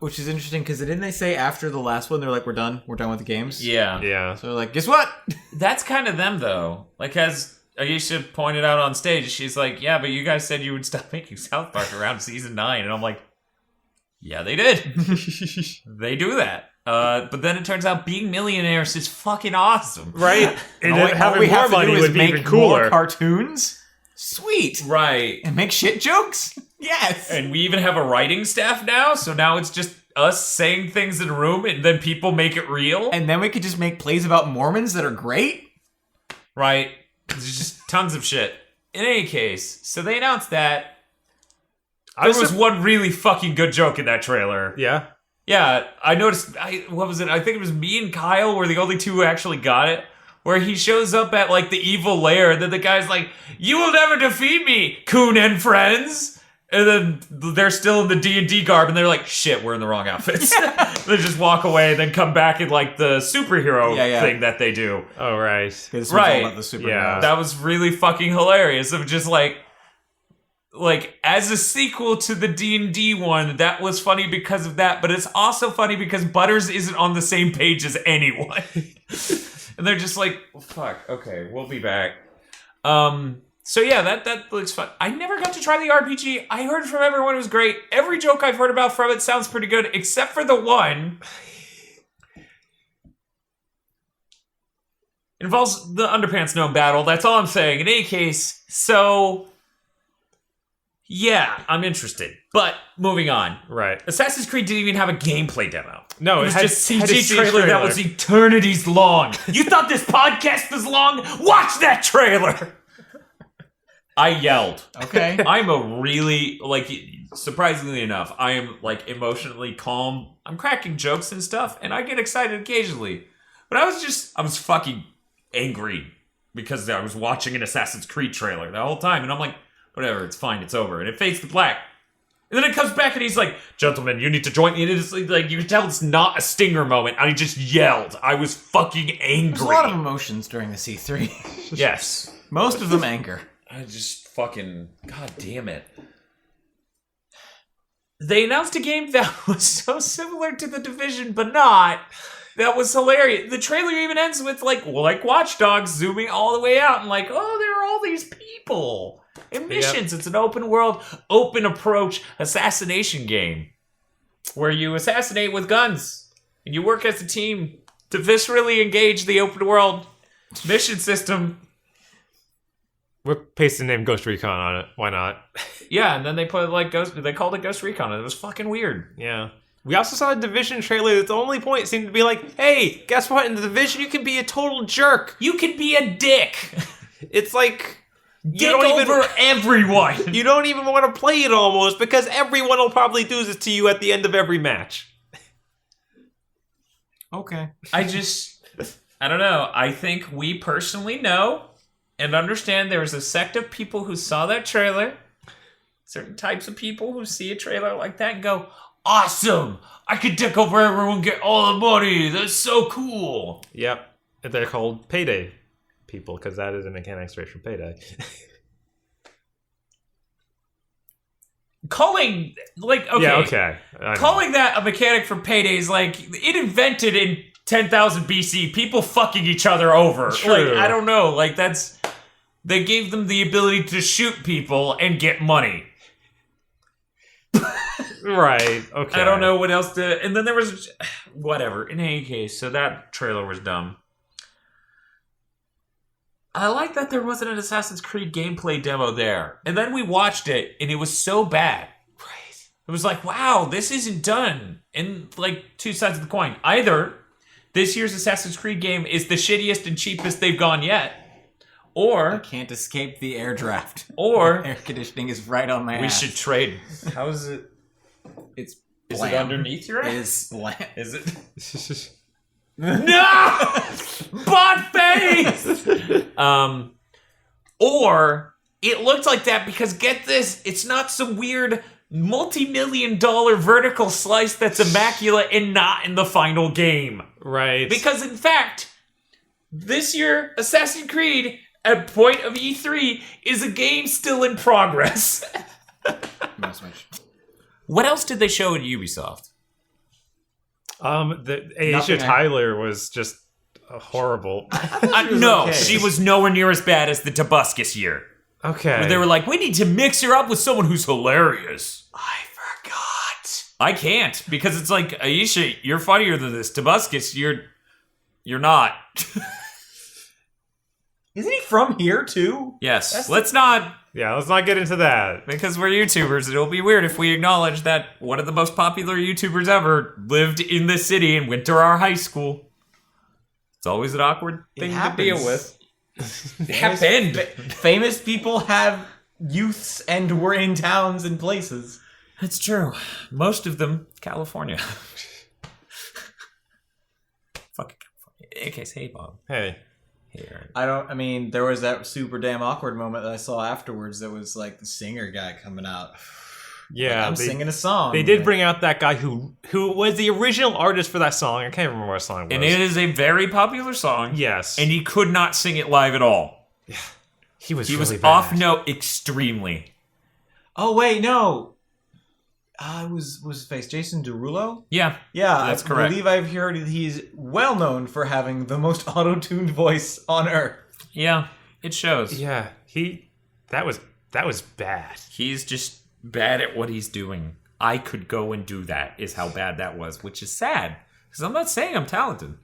Which is interesting because didn't they say after the last one they're like we're done with the games? Yeah. Yeah. So they're like, guess what? That's kind of them, though. Like, as Aisha pointed out on stage, she's like, yeah, but you guys said you would stop making South Park around season 9. And I'm like, yeah, they did. They do that. But then it turns out being millionaires is fucking awesome. Right? And All having we more have to money do is would be make even cooler. more cartoons. Sweet. Right. And make shit jokes. Yes. And we even have a writing staff now, so now it's just us saying things in a room and then people make it real. And then we could just make plays about Mormons that are great. Right. There's just tons of shit. In any case, so they announced that. There was one really fucking good joke in that trailer. Yeah. Yeah, I noticed, what was it? I think it was me and Kyle were the only two who actually got it. Where he shows up at, like, the evil lair, and then the guy's like, you will never defeat me, Coon and friends! And then they're still in the D&D garb, and they're like, shit, we're in the wrong outfits. They just walk away and then come back in, like, the superhero thing that they do. Oh, right. This Right. all about the superheroes. Yeah. That was really fucking hilarious, of just, like, as a sequel to the D&D one, that was funny because of that, but it's also funny because Butters isn't on the same page as anyone. And they're just like, well, fuck, okay, we'll be back. So yeah, that looks fun. I never got to try the RPG. I heard from everyone it was great. Every joke I've heard about from it sounds pretty good, except for the one. It involves the Underpants Gnome battle, that's all I'm saying. In any case, so... yeah, I'm interested. But, moving on. Right. Assassin's Creed didn't even have a gameplay demo. No, it was had just a CG trailer that was eternities long. You thought this podcast was long? Watch that trailer! I yelled. Okay. I'm a really, surprisingly enough, I am, emotionally calm. I'm cracking jokes and stuff, and I get excited occasionally. But I was fucking angry because I was watching an Assassin's Creed trailer the whole time, and I'm like, whatever, it's fine, it's over. And it fades to black. And then it comes back and he's like, gentlemen, you need to join me. And it's like, you can tell it's not a stinger moment. I just yelled. I was fucking angry. There's a lot of emotions during the C3. Yes. Most of them anger. I just fucking, god damn it. they announced a game that was so similar to The Division, but not. That was hilarious. The trailer even ends with, like Watch Dogs, zooming all the way out and like, oh, there are all these people and missions. It's an open world, open approach assassination game where you assassinate with guns and you work as a team to viscerally engage the open world mission system. We're pasting the name Ghost Recon on it. Why not? Yeah, and then they put they called it Ghost Recon, and it was fucking weird. Yeah. We also saw a Division trailer that's the only point seemed to be like, hey, guess what? In the Division, you can be a total jerk. You can be a dick. It's like... Dick over everyone. You don't even want to play it almost because everyone will probably do this to you at the end of every match. Okay. I don't know. I think we personally know and understand there was a sect of people who saw that trailer, certain types of people who see a trailer like that and go, awesome! I could dick over everyone, get all the money. That's so cool. Yep. They're called payday people because that is a mechanic straight from Payday. Calling, like, okay. Yeah, okay. Calling that a mechanic from Payday is like, it invented in 10,000 BC, people fucking each other over. True. Like, I don't know. Like, they gave them the ability to shoot people and get money. Right, okay. I don't know what else to... And then there was... Whatever. In any case, so that trailer was dumb. I like that there wasn't an Assassin's Creed gameplay demo there. And then we watched it, and it was so bad. Right. It was like, wow, this isn't done. And, like, two sides of the coin. Either this year's Assassin's Creed game is the shittiest and cheapest they've gone yet, I or can't escape the air draft. Or- air conditioning is right on my we ass. should trade. How is it? It's Is blam. it underneath your It ass? is blam. Is it? No! Bot face! Or it looked like that because, get this, it's not some weird multi-million-dollar vertical slice that's immaculate and not in the final game. Right. Because, in fact, this year, Assassin's Creed, at point of E3, is a game still in progress. No switch. What else did they show at Ubisoft? The Aisha Nothing Tyler was just horrible. No, okay. she was nowhere near as bad as the Tobuscus year. Okay. Where they were like, we need to mix her up with someone who's hilarious. I forgot. I can't, because it's like, Aisha, you're funnier than this. Tobuscus, you're not. Isn't he from here too? Yes, let's not, Yeah, let's not get into that. because we're YouTubers. It'll be weird if we acknowledge that one of the most popular YouTubers ever lived in this city and went to our high school. It's always an awkward thing to deal with. It happened. Famous people have youths and were in towns and places. It's true. Most of them, California. Fucking California. In case, hey, Bob. Hey. Hey, Aaron. I mean, there was that super damn awkward moment that I saw afterwards that was like the singer guy coming out. Yeah, Like, I'm singing a song. They did bring out that guy who was the original artist for that song. I can't remember what song it was. And it is a very popular song. Yes. And he could not sing it live at all. he was He really was bad. off note extremely. Oh wait, no. It was his face Jason Derulo? Yeah. Yeah, That's I correct. believe I've heard he's well known for having the most auto-tuned voice on earth. Yeah. It shows. Yeah, that was bad. He's just bad at what he's doing. I could go and do that, is how bad that was, which is sad. Because I'm not saying I'm talented.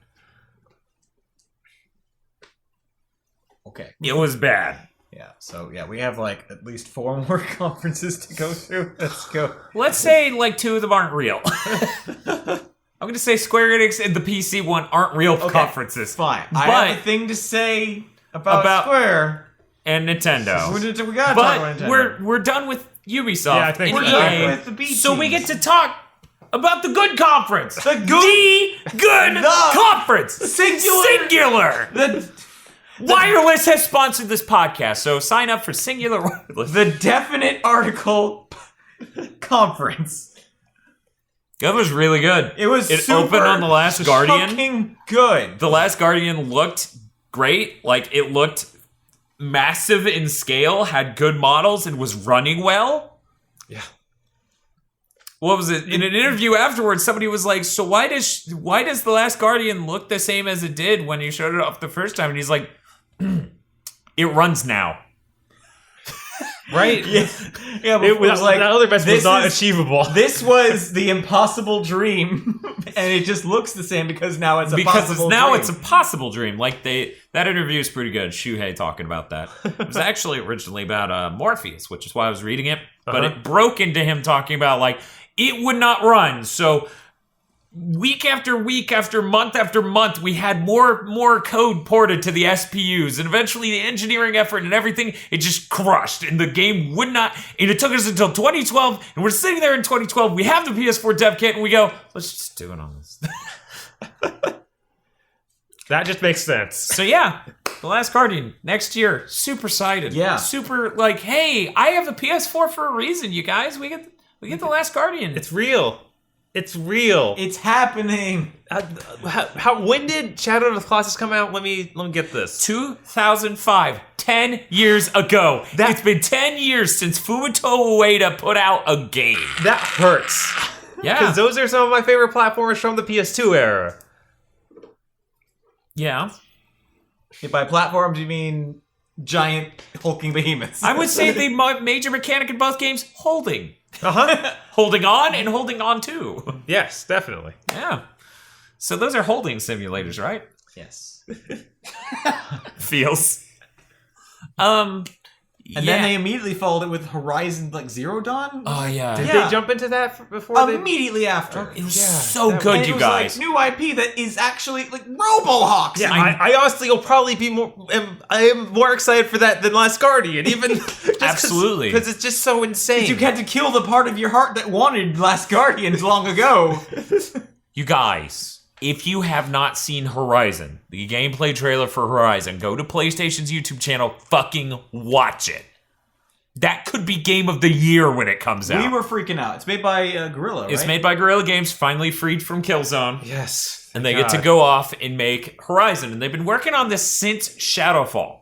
Okay. It was bad. Yeah, so yeah, we have like at least 4 more conferences to go through. Let's go. Let's say like 2 of them aren't real. I'm going to say Square Enix and the PC one aren't real conferences. Fine. I But- have a thing to say about Square. And Nintendo. We gotta talk about But Nintendo. we're done with Ubisoft. Yeah, I think and we're done EA, with the B so we teams. get to talk about the good conference. The good conference. Singular. Singular. Wireless has sponsored this podcast, so sign up for Singular Wireless. The definite article conference. That was really good. It was It super opened on The Last Guardian. fucking good. The Last Guardian looked great. Like, it looked massive in scale, had good models, and was running well. Yeah. what was it? In an interview afterwards, somebody was like, "So why does The Last Guardian look the same as it did when you showed it off the first time?" And he's like, "It runs now." Right? Yeah, but it was like the other best was not achievable. This was the impossible dream, and it just looks the same because now it's a possible dream. It's a possible dream. Like that interview is pretty good. Shuhei talking about that. It was actually originally about Morpheus, which is why I was reading it, but it broke into him talking about like it would not run. So week after week after month, we had more code ported to the SPUs, and eventually the engineering effort and everything, it just crushed, and the game would not, and it took us until 2012, and we're sitting there in 2012, we have the PS4 dev kit, and we go, let's just do it on this. That just makes sense. So yeah, The Last Guardian, next year, super excited. Yeah. Super, like, hey, I have a PS4 for a reason, you guys, we get The Last Guardian. It's real. It's real. It's happening. When did Shadow of the Colossus come out? Let me get this. 2005, 10 years ago. It's been 10 years since Fumito Ueda put out a game. That hurts. Yeah. Because those are some of my favorite platformers from the PS2 era. Yeah. By platforms, you mean giant hulking behemoths. I would say the major mechanic in both games, holding. Uh-huh. Holding on and holding on too. Yes, definitely. Yeah. So those are holding simulators, right? Yes. Feels. And then they immediately followed it with Horizon Zero Dawn. Oh yeah. Did Yeah. they jump into that before they... Immediately after. It was so good, And it you was guys. new IP that is actually RoboHawks. Yeah, I honestly will probably be I am more excited for that than Last Guardian, even Absolutely. because it's just so insane. You had to kill the part of your heart that wanted Last Guardians long ago. You guys, if you have not seen Horizon, the gameplay trailer for Horizon, go to PlayStation's YouTube channel, fucking watch it. That could be Game of the Year when it comes out. We were freaking out. It's made by Guerrilla, right? It's made by Guerrilla Games, finally freed from Killzone. Yes, And they get to go off and make Horizon. And they've been working on this since Shadowfall.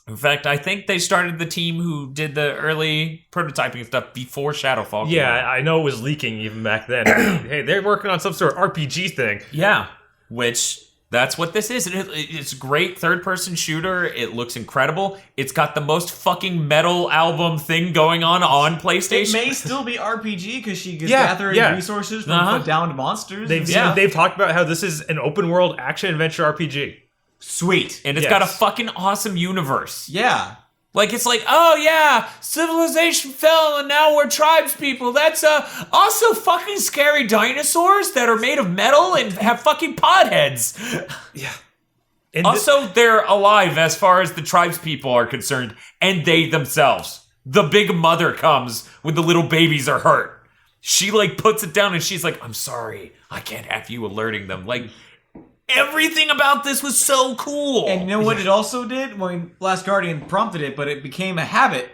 In fact, I think they started the team who did the early prototyping stuff before Shadowfall came Yeah, out. I know it was leaking even back then. Hey, they're working on some sort of RPG thing. Yeah, which that's what this is. And it's a great third-person shooter. It looks incredible. It's got the most fucking metal album thing going on PlayStation. It may still be RPG because she is Yeah, gathering yeah. resources from downed monsters. They've talked about how this is an open world action adventure RPG. Sweet. And it's got a fucking awesome universe. Yeah. Like, it's like, oh yeah, civilization fell and now we're tribes people. That's also fucking scary dinosaurs that are made of metal and have fucking pod heads. Yeah. And Also, they're alive as far as the tribes people are concerned, and they themselves. The big mother comes when the little babies are hurt. She, puts it down and she's like, I'm sorry, I can't have you alerting them. Everything about this was so cool. And you know what it also did? When Last Guardian prompted it, but it became a habit.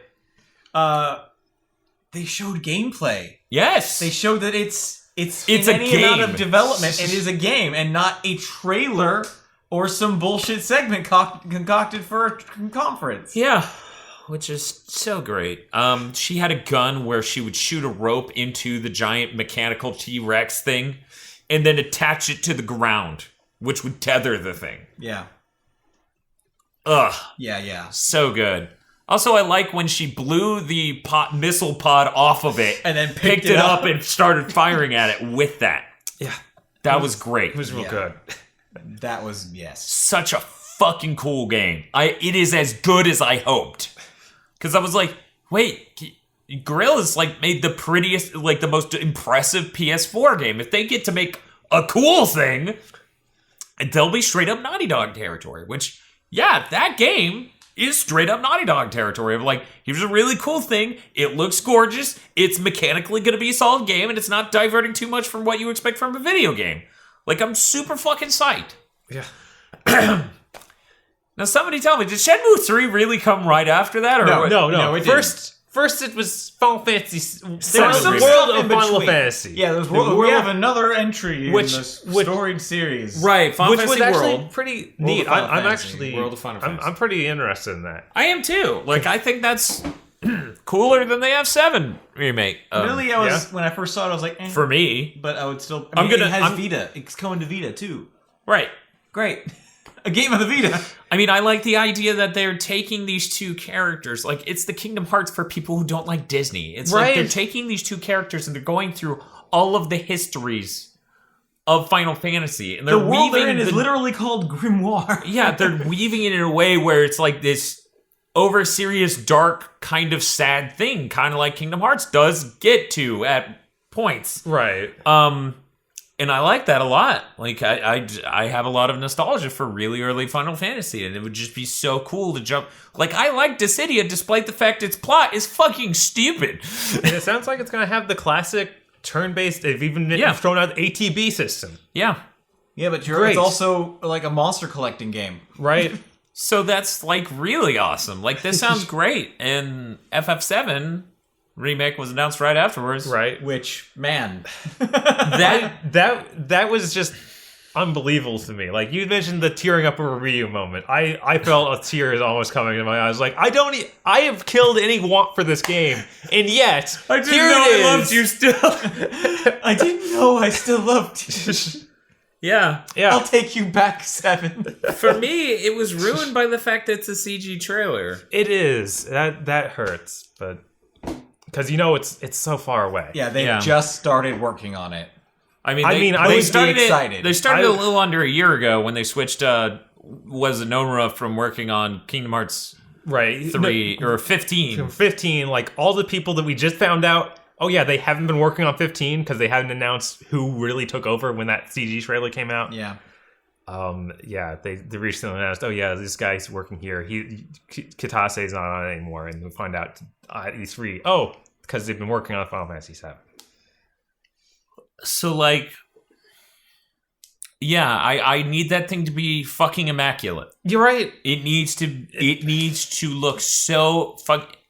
They showed gameplay. Yes. They showed that it's a any amount game. of development. It is a game and not a trailer or some bullshit segment concocted for a conference. Yeah. Which is so great. She had a gun where she would shoot a rope into the giant mechanical T-Rex thing and then attach it to the ground, which would tether the thing. Yeah. Ugh. Yeah. So good. Also, I like when she blew the missile pod off of it And then picked it up and started firing at it with that. Yeah. That was great. It was real Yeah. good. That was, yes. Such a fucking cool game. It is as good as I hoped. Because I was like, wait, Guerrilla's made the prettiest, the most impressive PS4 game. If they get to make a cool thing, they'll be straight up Naughty Dog territory. Which, yeah, that game is straight up Naughty Dog territory. Of here's a really cool thing. It looks gorgeous. It's mechanically going to be a solid game, and it's not diverting too much from what you expect from a video game. I'm super fucking psyched. Yeah. Now, somebody tell me, did Shenmue 3 really come right after that? Or what? No. it didn't. First it was Final Fantasy. There was The some world stuff of in Final between. Fantasy. Yeah, there's we have another entry Which- in the storied series. Right, Final Which was Fantasy actually World. pretty World neat. of Final I'm Fantasy. actually World of Final Fantasy. I'm pretty interested in that. I am too. I think that's cooler than the F7 remake. Really, when I first saw it, I was like, for me, but I would still. It has Vita. It's coming to Vita too. right. Great, a game of the Vita. I mean, I like the idea that they're taking these two characters. Like, it's the Kingdom Hearts for people who don't like Disney. It's like they're taking these two characters and they're going through all of the histories of Final Fantasy, and they're the world weaving they're in is literally called Grimoire. Yeah, they're weaving it in a way where it's like this over serious, dark, kind of sad thing, kind of like Kingdom Hearts does get to at points. Right. And I like that a lot. Like, I have a lot of nostalgia for really early Final Fantasy, and it would just be so cool to jump. Like, I like Dissidia, despite the fact its plot is fucking stupid. And it sounds like it's going to have the classic turn-based, they've even thrown out the ATB system. Yeah. Yeah, but it's also like a monster collecting game. Right. So that's, like, really awesome. Like, this sounds great. And FF7 remake was announced right afterwards. Right. Which, man. That was just unbelievable to me. Like, you mentioned the tearing up of a Ryu moment. I felt a tear is almost coming in my eyes. Like, I have killed any want for this game, and yet I didn't know I loved you still. I didn't know I still loved you. Yeah. I'll take you back, 7. For me, it was ruined by the fact that it's a CG trailer. It is. That hurts, but because it's so far away. Yeah, they just started working on it. They started excited. They started a little under a year ago when they switched. Was Nomura from working on Kingdom Hearts 3 or 15? From 15, like all the people that we just found out. Oh yeah, they haven't been working on 15 because they haven't announced who really took over when that CG trailer came out. Yeah. They recently announced. Oh yeah, this guy's working here. Kitase's not on it anymore, and we find out he's free. Oh, because they've been working on Final Fantasy 7. So, like, yeah, I need that thing to be fucking immaculate. You're right. It needs to look so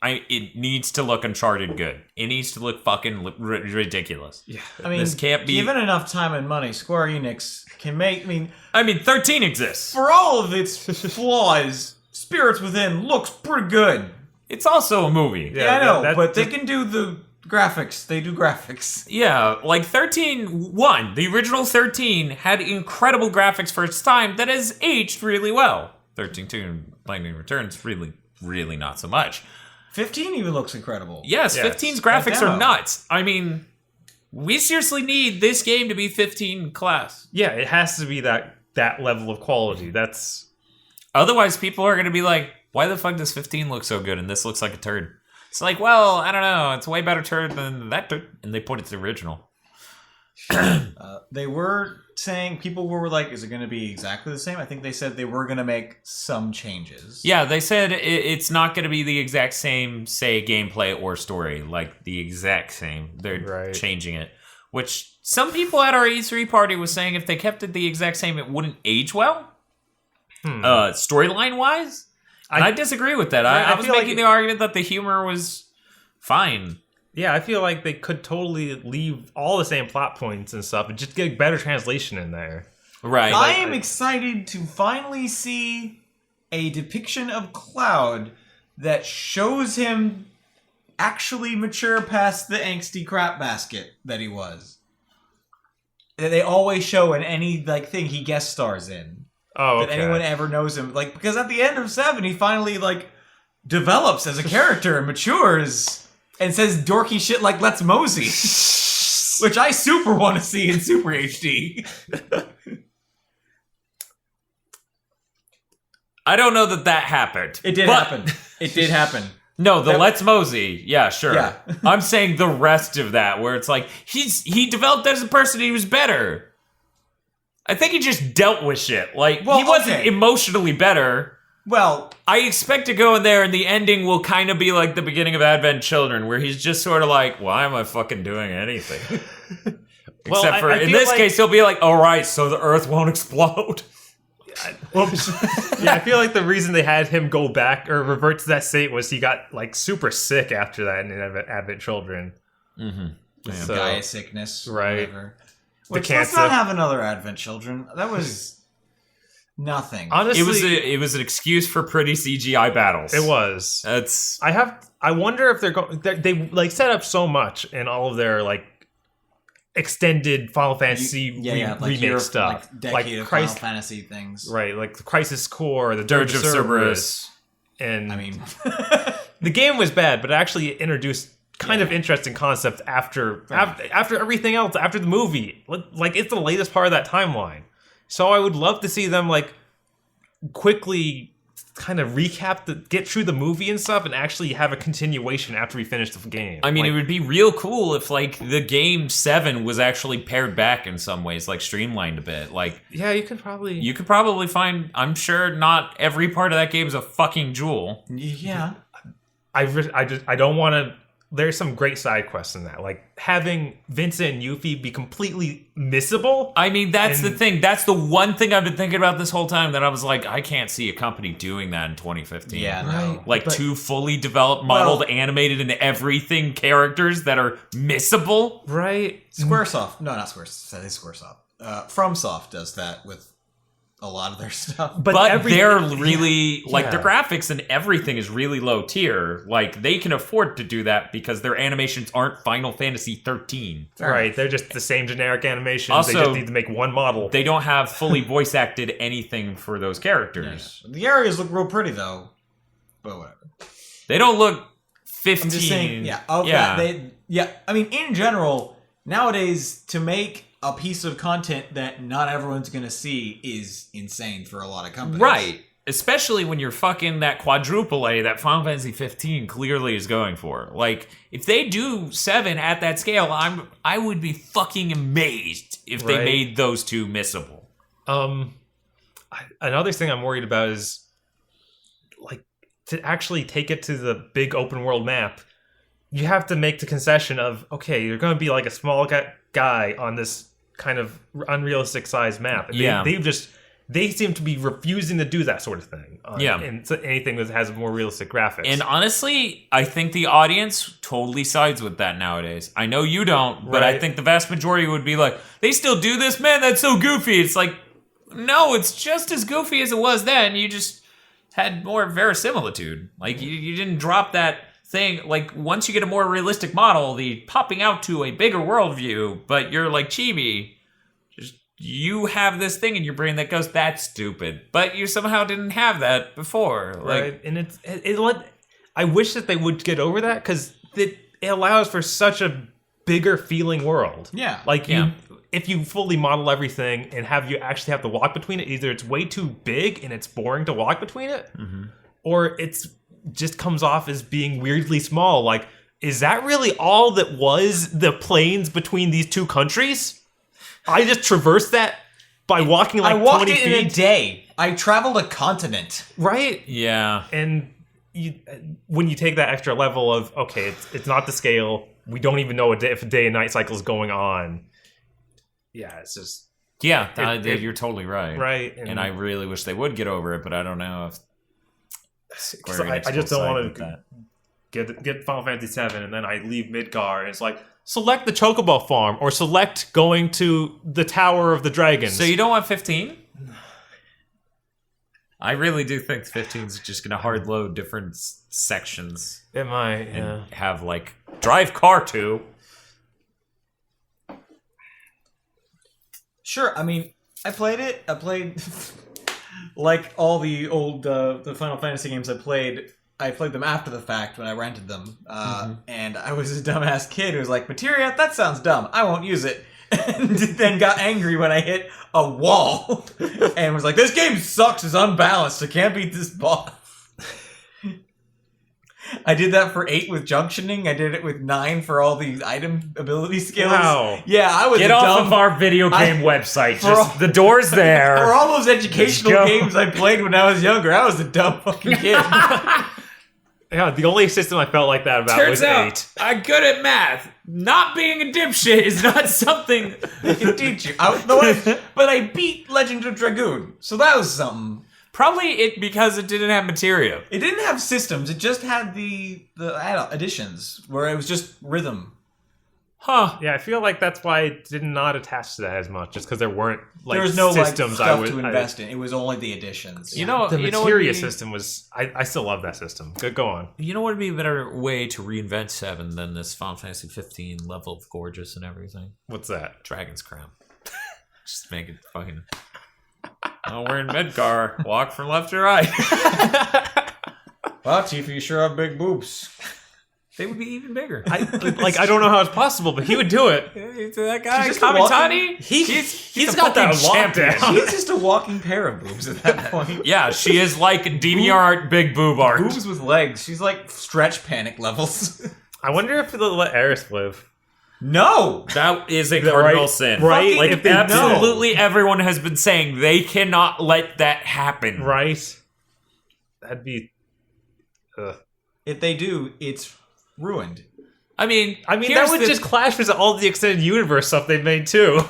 it needs to look Uncharted good. It needs to look fucking ridiculous. Yeah. I mean, this can't be. Given enough time and money, Square Enix can make. I mean, 13 exists. For all of its flaws, Spirits Within looks pretty good. It's also a movie. Yeah, I know, but they can do the graphics. They do graphics. Yeah, like 13-1. The original 13 had incredible graphics for its time that has aged really well. 13-2 Lightning Returns really, really not so much. 15 even looks incredible. Yes, 15's graphics are nuts. I mean, we seriously need this game to be 15 class. Yeah, it has to be that level of quality. That's otherwise people are going to be like, why the fuck does 15 look so good and this looks like a turd? It's like, well, I don't know. It's a way better turd than that turd. And they put it to the original. They were saying, people were like, is it going to be exactly the same? I think they said they were going to make some changes. Yeah, they said it's not going to be the exact same, say, gameplay or story. Like, the exact same. They're changing it. Which some people at our E3 party was saying if they kept it the exact same, it wouldn't age well. Storyline-wise. And I disagree with that. I was making the argument that the humor was fine. Yeah, I feel like they could totally leave all the same plot points and stuff and just get better translation in there. Right. I am excited to finally see a depiction of Cloud that shows him actually mature past the angsty crap basket that he was. That they always show in any thing he guest stars in. Oh, okay. That anyone ever knows him. Because at the end of 7, he finally develops as a character and matures. And says dorky shit like "Let's mosey," which I super want to see in Super HD. I don't know that happened. It did happen. It did happen. No, Let's Mosey. Yeah, sure. Yeah. I'm saying the rest of that, where it's like he developed as a person. He was better. I think he just dealt with shit. He wasn't emotionally better. Well, I expect to go in there and the ending will kind of be like the beginning of Advent Children, where he's just sort of like, why am I fucking doing anything? Except for, in this case, he'll be like, all right, so the Earth won't explode. I feel like the reason they had him go back or revert to that state was he got super sick after that in Advent Children. Mm-hmm. So, Gaia sickness. Right. Whatever. Let's not have another Advent Children. That was... Nothing. Honestly, It was an excuse for pretty CGI battles. it was. That's I wonder if they're going. They like set up so much in all of their like extended Final Fantasy remake stuff, like decade of Final Christ, Fantasy things. right? Like the Crisis Core, the Dirge Dirge of Cerberus. and I mean, the game was bad, but it actually introduced kind of interesting concepts after everything else, after the movie. Like it's the latest part of that timeline. So I would love to see them like quickly kind of get through the movie and stuff and actually have a continuation after we finish the game. I mean, like, it would be real cool if like the game 7 was actually pared back in some ways, like streamlined a bit. Like yeah, you could probably find, I'm sure not every part of that game is a fucking jewel. yeah. I don't want to. There's some great side quests in that, like having Vincent and Yuffie be completely missable. I mean, that's the thing. That's the one thing I've been thinking about this whole time that I was like, I can't see a company doing that in 2015. Yeah, no. Right. Like two fully developed, modeled, animated, and everything characters that are missable. Right. Squaresoft. No, not Squaresoft. That is Squaresoft. FromSoft does that with a lot of their stuff. But they're really, like, yeah. their graphics and everything is really low tier. Like, they can afford to do that because their animations aren't Final Fantasy 13. Right. They're just the same generic animations. Also, they just need to make one model. They don't have fully voice acted anything for those characters. Yeah. The areas look real pretty, though. But whatever. They don't look 15. I'm just saying, yeah. Okay, I mean, in general, nowadays, to make a piece of content that not everyone's gonna see is insane for a lot of companies. Right. Especially when you're fucking that quadruple A that Final Fantasy 15 clearly is going for. Like, if they do 7 at that scale, I would be amazed if they Right. made those two missable. Another thing I'm worried about is like to actually take it to the big open world map. You have to make the concession of, okay, you're going to be like a small guy on this kind of unrealistic size map. And Yeah. they seem to be refusing to do that sort of thing. And anything that has more realistic graphics. And honestly, I think the audience totally sides with that nowadays. I know you don't, but I Right. think the vast majority would be like, they still do this? Man, that's so goofy. It's like, no, it's just as goofy as it was then. You just had more verisimilitude. Like, you didn't drop that thing. Like, once you get a more realistic model, the popping out to a bigger worldview, but you're like chibi, just you have this thing in your brain that goes, that's stupid. But you somehow didn't have that before. Like, right. And I wish that they would get over that because it allows for such a bigger feeling world. Yeah. Like if you fully model everything and you actually have to walk between it, either it's way too big and it's boring to walk between it, or it's just comes off as being weirdly small. Like, is that really all that was the planes between these two countries? I just traversed that by walking like I walked 20 it feet. in a day. I traveled a continent. Right? yeah. And when you take that extra level of, okay, it's not the scale. We don't even know if a day and night cycle is going on. Yeah, it's just... Yeah, you're totally right. Right. And I really wish they would get over it, but I don't know if Square Enix I just will don't side want with to that. get Final Fantasy 7 and then I leave Midgar and it's like, select the Chocobo farm or select going to the Tower of the Dragons. So you don't want 15? I really do think 15 is just going to hard load different sections It might, and have like drive car to. Sure, I mean, I played it. I played like all the old the Final Fantasy games I played them after the fact when I rented them. And I was a dumbass kid who was like, "Materia, that sounds dumb. I won't use it." And then got angry when I hit a wall and was like, "This game sucks. It's unbalanced. I can't beat this boss." I did that for 8 with junctioning. I did it with 9 for all the item ability skills. Wow. Yeah, I was Get a off dumb... of our video game website. for Just all- the door's there. For all those educational Let's go. games I played when I was younger, I was a dumb fucking kid. Yeah, the only system I felt like that about Turns was out 8. I'm good at math. Not being a dipshit is not something. They can teach you. But I beat Legend of Dragoon, so that was something. Probably it because it didn't have materia. It didn't have systems. It just had the additions where it was just rhythm. Huh. Yeah, I feel like that's why I did not attach to that as much, just because there weren't like There was no systems like, I stuff would to invest in. It was only the additions. You know, The you know what materia would be- system was. I still love that system. Go on. You know what would be a better way to reinvent 7 than this Final Fantasy 15 level of gorgeous and everything? What's that? Dragon's Crown. Just make it fucking. Oh, we're in Midgar. Walk from left to right. Wow, Tifa, you sure have big boobs. They would be even bigger. I don't know how it's possible, but he would do it. That guy, She's just a walking- Kamitani, He's a got that fucking champion. lockdown. She's just a walking pair of boobs at that point. Yeah, she is like DeviantArt big boob art. Boobs with legs. She's like stretch panic levels. I wonder if they'll let Aerith live. No! That is a That cardinal right? sin. Right? Like, If they absolutely everyone has been saying they cannot let that happen. Right? That'd be. If they do, it's ruined. I mean, that here's would the- just clash with all the extended universe stuff they've made too.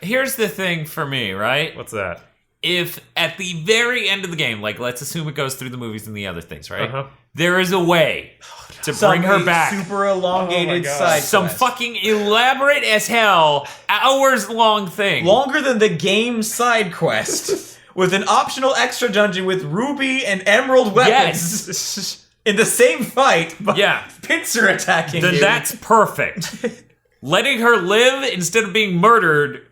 Here's the thing for me, right? What's that? If at the very end of the game, like let's assume it goes through the movies and the other things, right? Uh-huh. There is a way to bring her back. Super elongated Oh my God. side Some quest. fucking elaborate as hell, hours long thing. Longer than the game side quest. With an optional extra dungeon with ruby and emerald weapons. Yes. In the same fight, but Yeah. pincer attacking Then you. that's perfect. Letting her live instead of being murdered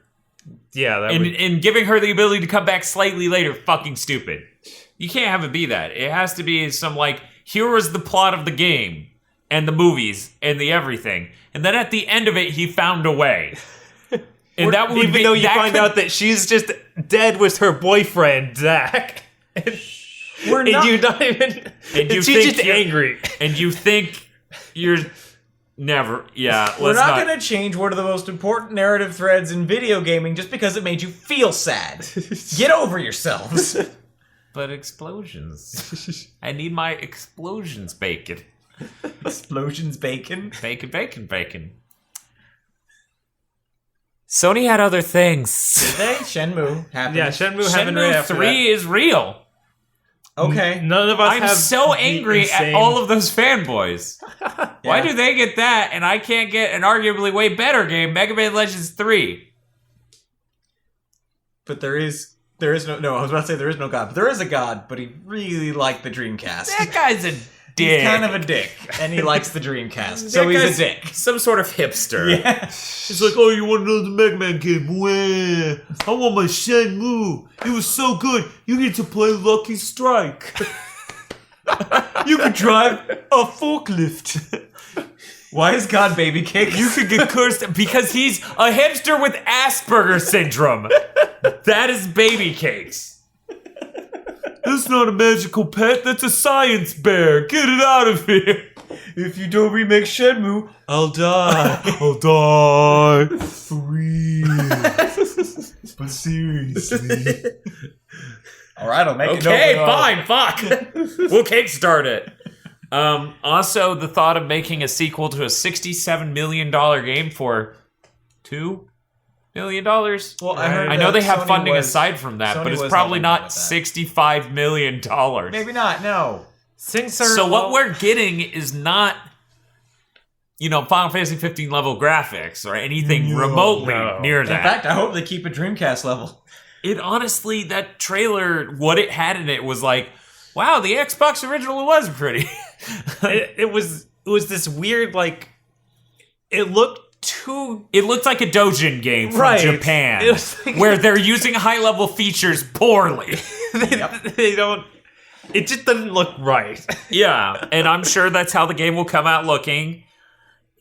Yeah, that and, would. and giving her the ability to come back slightly later, fucking stupid. You can't have it be that. It has to be some like, here was the plot of the game and the movies and the everything. And then at the end of it, he found a way. And that would Even be, though you that find could- out that she's just dead with her boyfriend, Zach. We're And not- you're not even. And you she's think just you're- angry. and you think you're never, yeah, We're let's not not. gonna change one of the most important narrative threads in video gaming just because it made you feel sad. Get over yourselves. But explosions. I need my explosions bacon. Explosions bacon. Bacon, bacon, bacon. Sony had other things. They Shenmue happened. Yeah, Shenmue happened right Shenmue after 3 is real. Okay. None of us I'm have so the angry at insane- all of those fanboys. Why Yeah. do they get that and I can't get an arguably way better game, Mega Man Legends 3? But there is no I was about to say there is no god, but there is a god, but he really liked the Dreamcast. That guy's a dick. He's kind of a dick, and he likes the Dreamcast, That so he's guy's a dick. Some sort of hipster. Yeah. It's like, oh, you want another Mega Man game? Wah. I want my Shenmue. It was so good. You need to play Lucky Strike. You could drive a forklift. Why is God baby cake? You could get cursed because he's a hipster with Asperger's syndrome. That is baby cakes. That's not a magical pet. That's a science bear. Get it out of here. If you don't remake Shenmue, I'll die. I'll die. For real. But seriously. Alright, I'll make it. Okay, fine, fuck. We'll kickstart it. Also, the thought of making a sequel to a $67 million game for $2 million. Well, I know they have Sony funding was- aside from that, Sony but it's was probably helping not with that. $65 million. Maybe not, no. Things are So what all- we're getting is not, Final Fantasy 15 level graphics or anything remotely no. near In that. fact, I hope they keep a Dreamcast level. It honestly, that trailer, what it had in it was like, wow, the Xbox original was pretty. it was this weird like. It looked too. It looked like a Dojin game from Right. Japan, It was like- where they're using high-level features poorly. They don't. It just doesn't look right. Yeah, and I'm sure that's how the game will come out looking.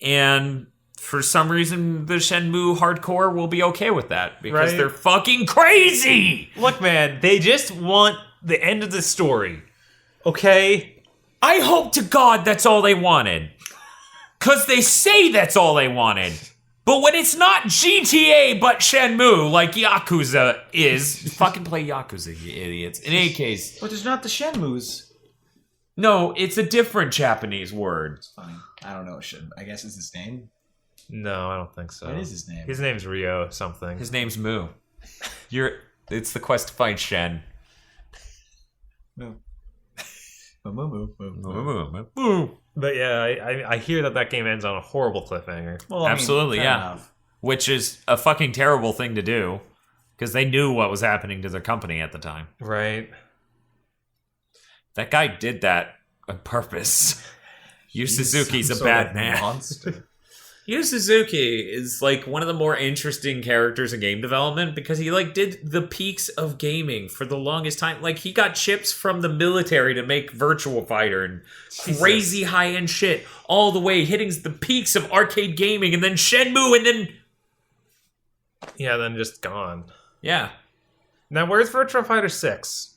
And for some reason, the Shenmue hardcore will be okay with that because Right. they're fucking crazy. Look, man, they just want the end of the story. Okay? I hope to God that's all they wanted. Because they say that's all they wanted. But when it's not GTA but Shenmue, like Yakuza is, fucking play Yakuza, you idiots. In any case, But there's not the Shenmues. no, it's a different Japanese word. Fine. I don't know. I guess it's his name. No, I don't think so. What is his name? His name's Ryo something. His name's Moo. It's the quest to find Shen. No. But yeah, I hear that game ends on a horrible cliffhanger. Well, I mean, Absolutely, fair yeah. enough. Which is a fucking terrible thing to do, because they knew what was happening to their company at the time. Right. That guy did that on purpose. Yu Suzuki's a Some bad sort of man. monster. Yu Suzuki is like one of the more interesting characters in game development because he like did the peaks of gaming for the longest time. Like he got chips from the military to make Virtua Fighter and crazy high-end shit all the way hitting the peaks of arcade gaming and then Shenmue and then Yeah, then just gone. yeah. Now, where's Virtua Fighter 6?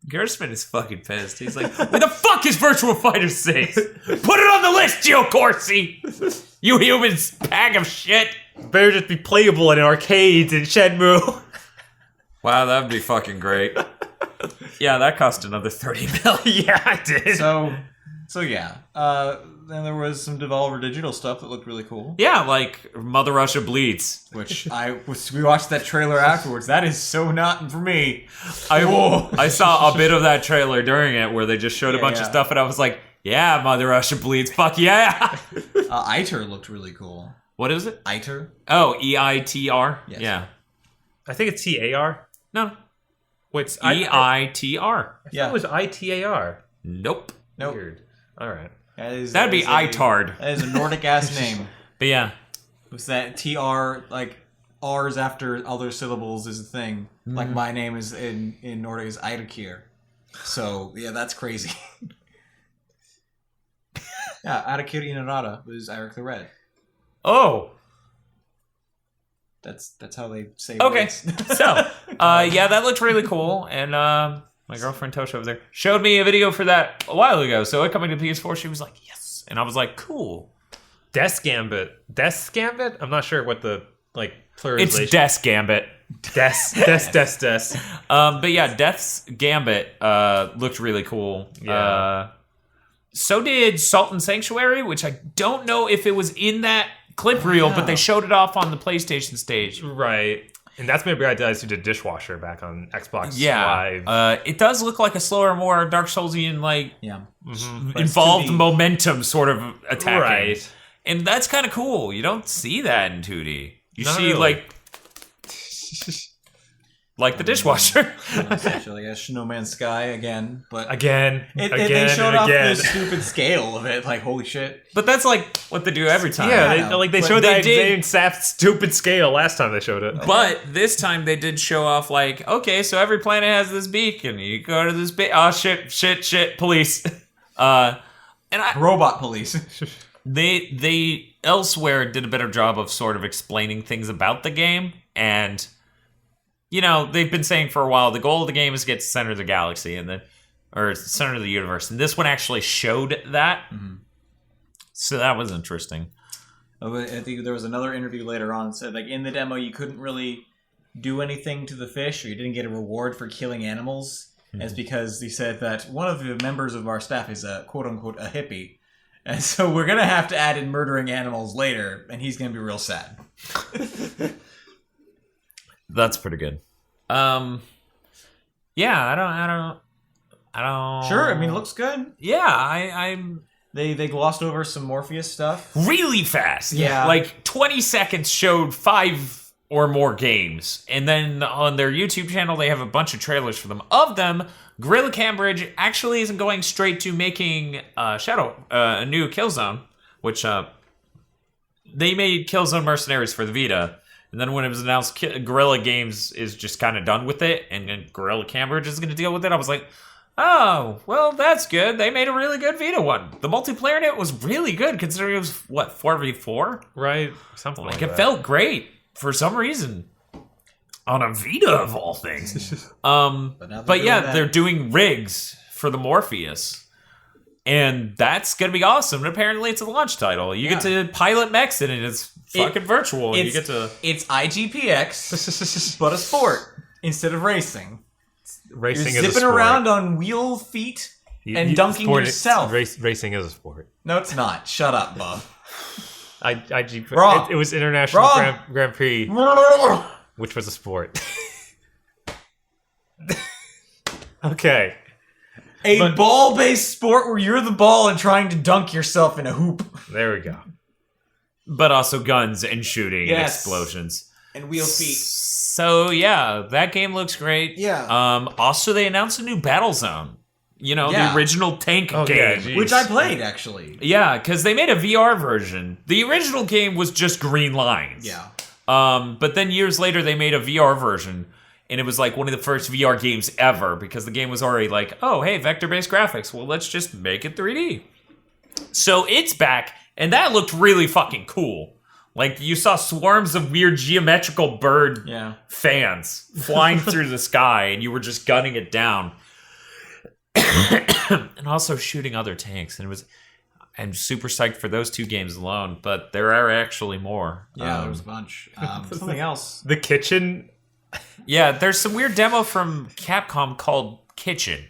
Gersman is fucking pissed. He's like, where the fuck is Virtua Fighter 6? Put it on the list, Gio Corsi! You humans bag of shit! Better just be playable in arcades and Shenmue. Wow, that'd be fucking great. Yeah, that cost another 30 mil. Yeah, I did. So yeah. Then there was some Devolver Digital stuff that looked really cool. Yeah, like Mother Russia Bleeds. Which we watched that trailer afterwards. That is so not for me. I saw a bit of that trailer during it where they just showed a bunch of yeah. stuff and I was like, yeah, Mother Russia Bleeds, fuck yeah! ITER looked really cool. What is it? ITER? Oh, EITR? Yes. Yeah. I think it's TAR. No. What's EITR. Yeah. It was ITAR. Nope. Nope. Weird. All right. That'd be ITARD. That is a Nordic ass name. But yeah. Was that TR, like R's after other syllables is a thing. Like my name is in Nordic is Eidakir. So yeah, that's crazy. Yeah, Eidakir Inarada was Eric the Red. Oh. That's how they say Okay. words. So, yeah, that looked really cool. And my girlfriend Tosha over there showed me a video for that a while ago. So it coming to PS4, she was like, yes. And I was like, cool. Death Gambit. Death Gambit? I'm not sure what the, like, pluralization... It's Death Gambit. Death. But yeah, Death's Gambit looked really cool. Yeah. So did Salt and Sanctuary, which I don't know if it was in that clip reel, but they showed it off on the PlayStation stage. Right. And that's maybe I guys who did Dishwasher back on Xbox Yeah. Live. It does look like a slower, more Dark Soulsian, like, Yeah. involved 2D. momentum sort of attacking. Right. And that's kind of cool. You don't see that in 2D. You Not see, really. like the Dishwasher. Essentially, I guess No Man's Sky again, but Again. they again. showed and off again. the stupid scale of it. Like, holy shit! But that's like what they do every time. Yeah, I they, know, like they but showed they that did- same saft stupid scale last time they showed it. But this time they did show off like, okay, so every planet has this beacon. You go to this oh shit, police. And Robot police. they elsewhere did a better job of sort of explaining things about the game. And you know, they've been saying for a while the goal of the game is to get to the center of the galaxy or center of the universe. And this one actually showed that. Mm-hmm. So that was interesting. I think there was another interview later on that said, like, in the demo you couldn't really do anything to the fish, or you didn't get a reward for killing animals. Mm-hmm. It's because he said that one of the members of our staff is a quote-unquote a hippie. And so we're going to have to add in murdering animals later, and he's going to be real sad. That's pretty good. Yeah, I don't. Sure, I mean, it looks good. Yeah, I'm They glossed over some Morpheus stuff. really fast. Yeah. Like 20 seconds showed 5 or more games. And then on their YouTube channel, they have a bunch of trailers for them. Of them, Guerrilla Cambridge actually isn't going straight to making a new Killzone, which they made Killzone Mercenaries for the Vita. And then when it was announced Guerrilla Games is just kind of done with it, and then Guerrilla Cambridge is going to deal with it, I was like, oh, well, that's good. They made a really good Vita one. The multiplayer in it was really good, considering it was, 4v4? Right? Something like Like, it that. felt great for some reason. On a Vita, of all things. But yeah, they're doing rigs for the Morpheus. And that's going to be awesome. And apparently it's a launch title. You get to pilot mechs in it. It's fucking virtual. And you get to... It's IGPX, but a sport instead of racing. Racing You're is a zipping sport. around on wheel feet and dunking sport- yourself. Racing is a sport. No, it's not. Shut up, Bob. Wrong. It was International Wrong. Grand Prix, which was a sport. Okay. A ball-based sport where you're the ball and trying to dunk yourself in a hoop. There we go. But also guns and shooting and Yes. explosions. And wheel feet. So yeah, that game looks great. Yeah. Also, they announced a new Battlezone. You know, Yeah. the original tank Oh, game. yeah, geez. Which I played, actually. Yeah, because they made a VR version. The original game was just green lines. Yeah. But then years later, they made a VR version, and it was like one of the first VR games ever because the game was already like, oh, hey, vector-based graphics. Well, let's just make it 3D. So it's back, and that looked really fucking cool. Like, you saw swarms of weird geometrical bird Yeah. fans flying through the sky, and you were just gunning it down. And also shooting other tanks, and I'm super psyched for those two games alone, but there are actually more. Yeah, there was a bunch. Something else. The kitchen. Yeah, there's some weird demo from Capcom called Kitchen.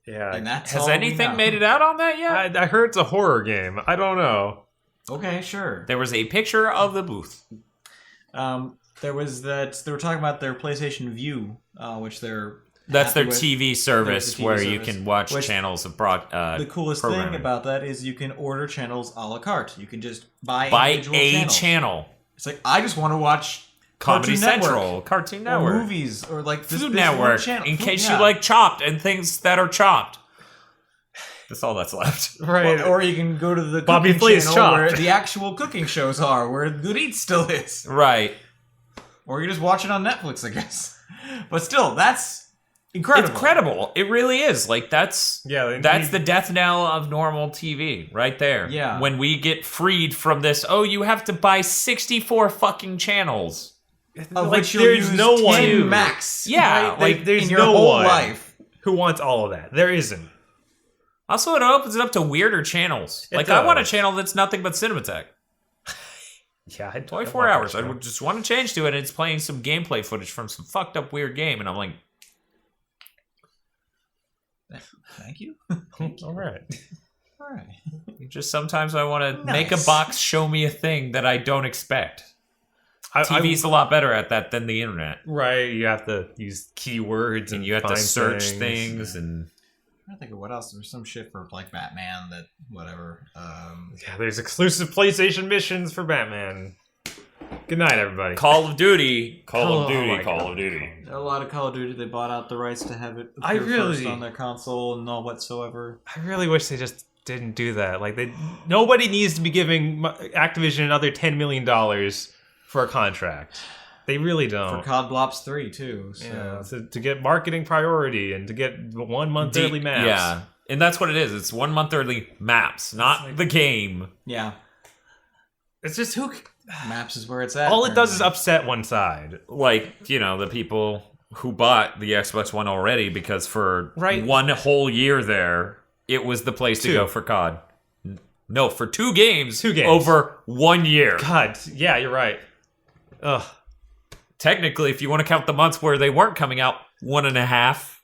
Yeah. And that's Has all we anything know. made it out on that yet? I heard it's a horror game. I don't know. Okay, sure. There was a picture of the booth. There was that they were talking about their PlayStation View, which they're That's their happy with. TV service The TV where you service. can watch Which- channels of The coolest thing programming. about that is you can order channels a la carte. You can just buy a individual channels. channel. It's like I just want to watch Comedy Cartoon Network, Central, Cartoon or Network, movies, or like this Food one Network, channel. in Food- case yeah. you like Chopped and things that are chopped. That's all that's left. Right. Or you can go to the Bobby cooking Flay's channel where Chopped. the actual cooking shows are, where Good Eats still is. Right. Or you just watch it on Netflix, I guess. But still, that's incredible. It's incredible. It really is. Like that's the death knell of normal TV right there. Yeah. When we get freed from this, oh, you have to buy 64 fucking channels. Of like, which you'll there's use no 10 one max. Yeah, Right? like there's in your no whole one life. who wants all of that. There isn't. Also, it opens it up to weirder channels. It Like I want a does. channel that's nothing but Cinematech. Yeah, I 24 hours. I would just want to change to it, and it's playing some gameplay footage from some fucked up weird game, and I'm like, Thank you. All right. All right. just sometimes I want to make a Nice. box show me a thing that I don't expect. TV's a lot better at that than the internet. Right. You have to use keywords And you have to find search things and I don't think of what else. There was some shit for like Batman that whatever. yeah, there's exclusive PlayStation missions for Batman. Good night, everybody. Call of Duty. Oh Call of Duty. my Call God. of Duty. A lot of Call of Duty. They bought out the rights to have it I appear first really- on their console and all whatsoever. I really wish they just didn't do that. Like nobody needs to be giving Activision another $10 million for a contract. They really For don't. COD Blops 3 too. So. Yeah, to get marketing priority and to get 1 month early maps. Yeah. And that's what it is. It's 1 month early maps, not the game. Yeah. It's just who. Maps is where it's at. All it does is apparently. upset one side. Like, you know, the people who bought the Xbox One already because for Right. 1 whole year there, it was the place to 2. go for COD. No, for 2 games. 2 games. Over 1 year. God, yeah, you're right. Ugh. Technically, if you want to count the months where they weren't coming out, 1.5.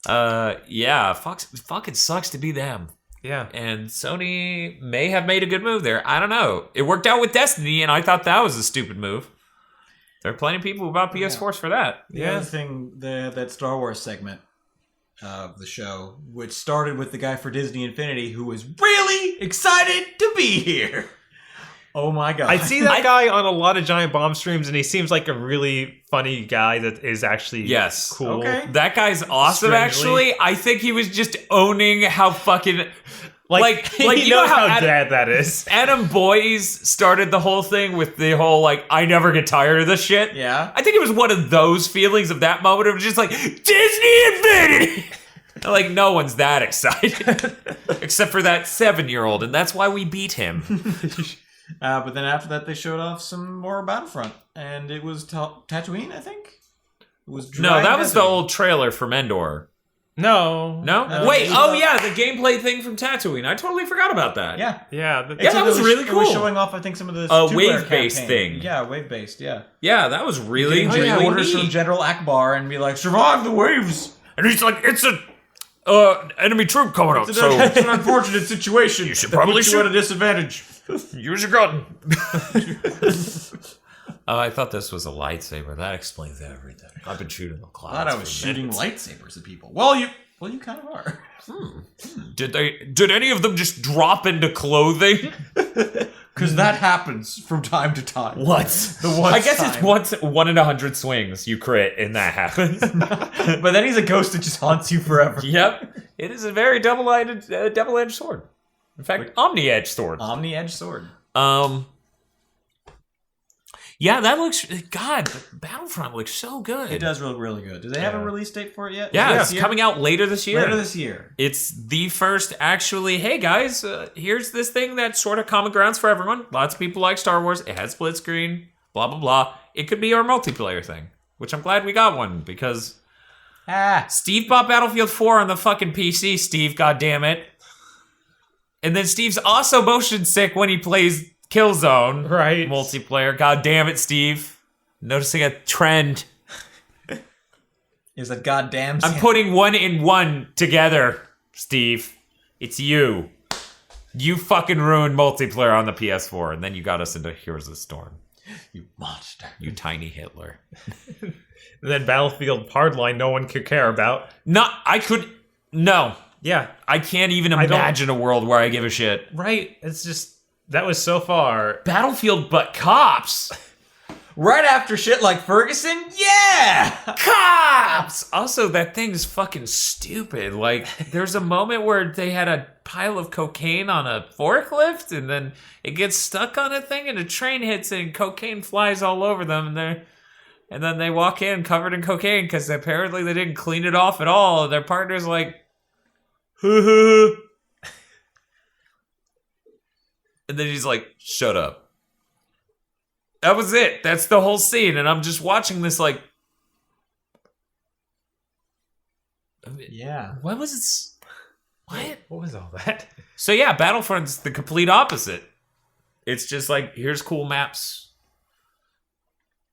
Yeah, fucking sucks to be them. Yeah. And Sony may have made a good move there. I don't know. It worked out with Destiny, and I thought that was a stupid move. There are plenty of people who bought PS4s for that. The other thing, that Star Wars segment of the show, which started with the guy for Disney Infinity who was really excited to be here. Oh my god. I see that guy on a lot of Giant Bomb streams, and he seems like a really funny guy that is actually Yes. cool. Okay. That guy's awesome, Strangely. actually. I think he was just owning how fucking... Like he you know knows how how bad that is. Adam Boyes started the whole thing with the whole, like, I never get tired of this shit? Yeah. I think it was one of those feelings of that moment of just like, Disney Infinity! Like, no one's that excited. Except for that 7-year-old, and that's why we beat him. But then after that, they showed off some more Battlefront, and it was Tatooine, I think. It was No, dry that was the desert. old trailer from Endor. No. No? No, Wait, it was oh the- yeah, the gameplay thing from Tatooine. I totally forgot about that. Yeah. Yeah. Yeah, that Except was it really It was cool. showing off, I think, some of the Wave-based two-player thing. campaign. Yeah, wave-based. Yeah. Yeah, that was really, Getting really orders neat. from General Akbar and be like, survive the waves. And he's like, it's a enemy troop coming up, It's so an unfortunate situation. You should that probably puts you shoot. at a disadvantage. use your gun. Oh, I thought this was a lightsaber. That explains everything. I've been shooting the I clouds. thought I was for shooting minutes. lightsabers at people. Well, you kind of are. Did any of them just drop into clothing? Because that happens from time to time. What? The one I guess time. it's 1 in 100 swings you crit, and that happens. But then he's a ghost that just haunts you forever. Yep, it is a very double-edged sword. In fact, omni-edged sword. Omni-edged sword. Yeah, that looks. God, Battlefront looks so good. It does look really good. Do they have a release date for it yet? Yeah, Is it it's this year? coming out later this year. Later this year. It's the first actually, hey guys, here's this thing that's sort of common grounds for everyone. Lots of people like Star Wars. It has split screen, blah, blah, blah. It could be our multiplayer thing, which I'm glad we got one because Steve bought Battlefield 4 on the fucking PC, Steve, goddammit. And then Steve's also motion sick when he plays Killzone Right. multiplayer. God damn it, Steve. Noticing a trend. Is that goddamn? I'm putting 1 in 1 together, Steve. It's you. You fucking ruined multiplayer on the PS4, and then you got us into Heroes of the Storm. you monster. You tiny Hitler. And then Battlefield Hardline, no one could care about. No. Yeah, I can't even I don't- imagine a world where I give a shit. right. It's just that was so far. Battlefield but cops. Right after shit like Ferguson? Yeah! Cops! Also, that thing's fucking stupid. Like, there's a moment where they had a pile of cocaine on a forklift, and then it gets stuck on a thing, and a train hits it, and cocaine flies all over them, and then they walk in covered in cocaine, because apparently they didn't clean it off at all, and their partner's like, and then he's like, shut up. That was it. That's the whole scene. And I'm just watching this like... Yeah. What was it? What? What was all that? So yeah, Battlefront's the complete opposite. It's just like, here's cool maps.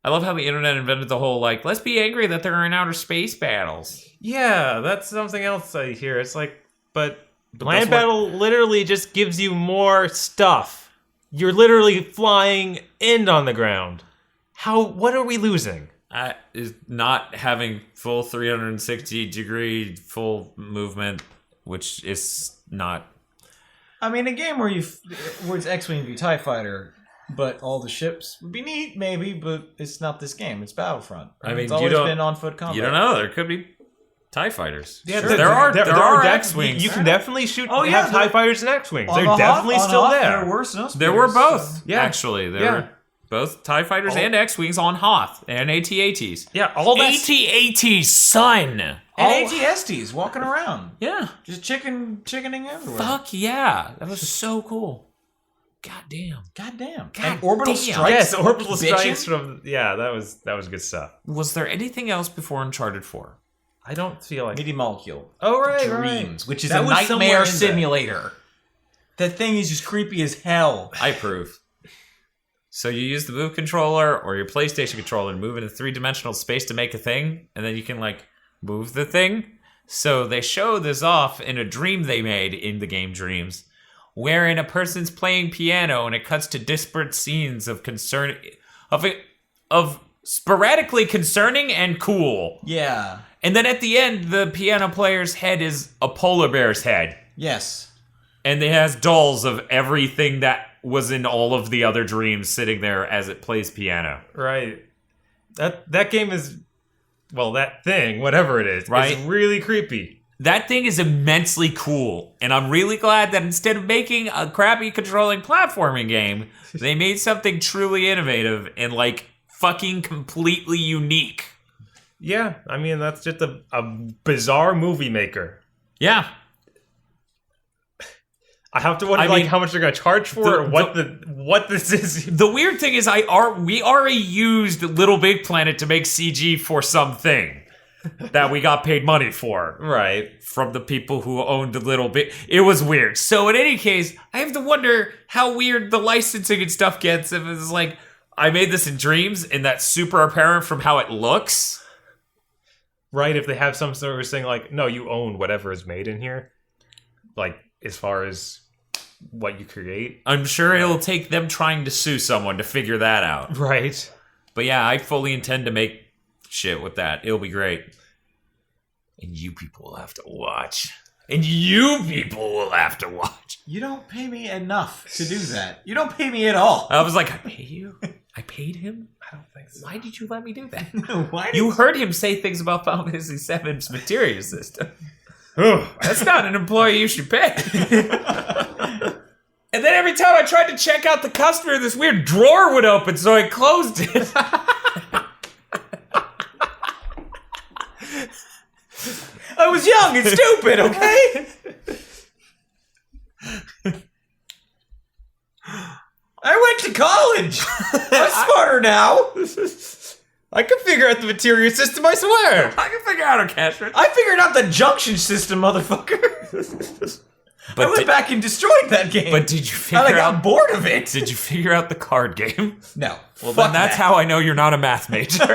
I love how the internet invented the whole like, let's be angry that there are in outer space battles. Yeah, that's something else I hear. It's like, but that's land what- battle literally just gives you more stuff. You're literally flying and on the ground. What are we losing? Is not having full 360-degree full movement, which is not... I mean, a game where where it's X-Wing v TIE Fighter, but all the ships would be neat, maybe, but it's not this game. It's Battlefront. I mean, it's you always don't- been on-foot combat. You don't know. There could be TIE fighters. Yeah, Sure. There are X-Wings. You can definitely shoot. Oh, yeah, have TIE fighters and X-wings. On They're the Hoth- definitely on still Hoth, there. There were snow There were spears, both, so- Yeah. actually. There Yeah. were both TIE fighters and X-Wings on Hoth and AT-ATs. Yeah, all that. AT-ATs, son! And All- ATSTs walking around. Yeah. Just chickening everywhere. Fuck yeah. That was so cool. God damn. Goddamn. God And orbital damn. strikes. Yes, orbital bitching. strikes from. Yeah, that was good stuff. Was there anything else before Uncharted 4? I don't feel like. Media Molecule. Oh right, Dreams, which is That a was somewhere nightmare in there. simulator. That thing is just creepy as hell. I approve. So you use the Move controller or your PlayStation controller and move in a three-dimensional space to make a thing, and then you can, like, move the thing. So they show this off in a dream they made in the game Dreams, wherein a person's playing piano and it cuts to disparate scenes of sporadically concerning and cool. Yeah. And then at the end, the piano player's head is a polar bear's head. Yes. And it has dolls of everything that was in all of the other dreams sitting there as it plays piano. Right. That game is, well, that thing, whatever it is Right. really creepy. That thing is immensely cool. And I'm really glad that instead of making a crappy controlling platforming game, they made something truly innovative and, like, fucking completely unique. Yeah, I mean that's just a bizarre movie maker. Yeah. I have to wonder I like mean, how much they're gonna charge for it, or what this is. The weird thing is we already used Little Big Planet to make CG for something that we got paid money for. Right. From the people who owned a Little Bit. It was weird. So in any case, I have to wonder how weird the licensing and stuff gets if it's like, I made this in Dreams and that's super apparent from how it looks. Right, if they have some sort of thing like, no, you own whatever is made in here. Like, as far as what you create. I'm sure it'll take them trying to sue someone to figure that out. Right. But yeah, I fully intend to make shit with that. It'll be great. And you people will have to watch. And you people will have to watch. You don't pay me enough to do that. You don't pay me at all. I was like, I pay you? I paid him? I don't think so. Why did you let me do that? Why? You heard him say things about Final Fantasy VII's materia system. That's not an employee you should pay. And then every time I tried to check out the customer, this weird drawer would open, so I closed it. I was young and stupid, okay? I went to college. I'm smarter now. I can figure out the materia system, I swear. I can figure out a cash register. I figured out the junction system, motherfucker. But I went back and destroyed that game. But did you figure I got out? bored of it. Did you figure out the card game? No. Well, then that's how I know you're not a math major.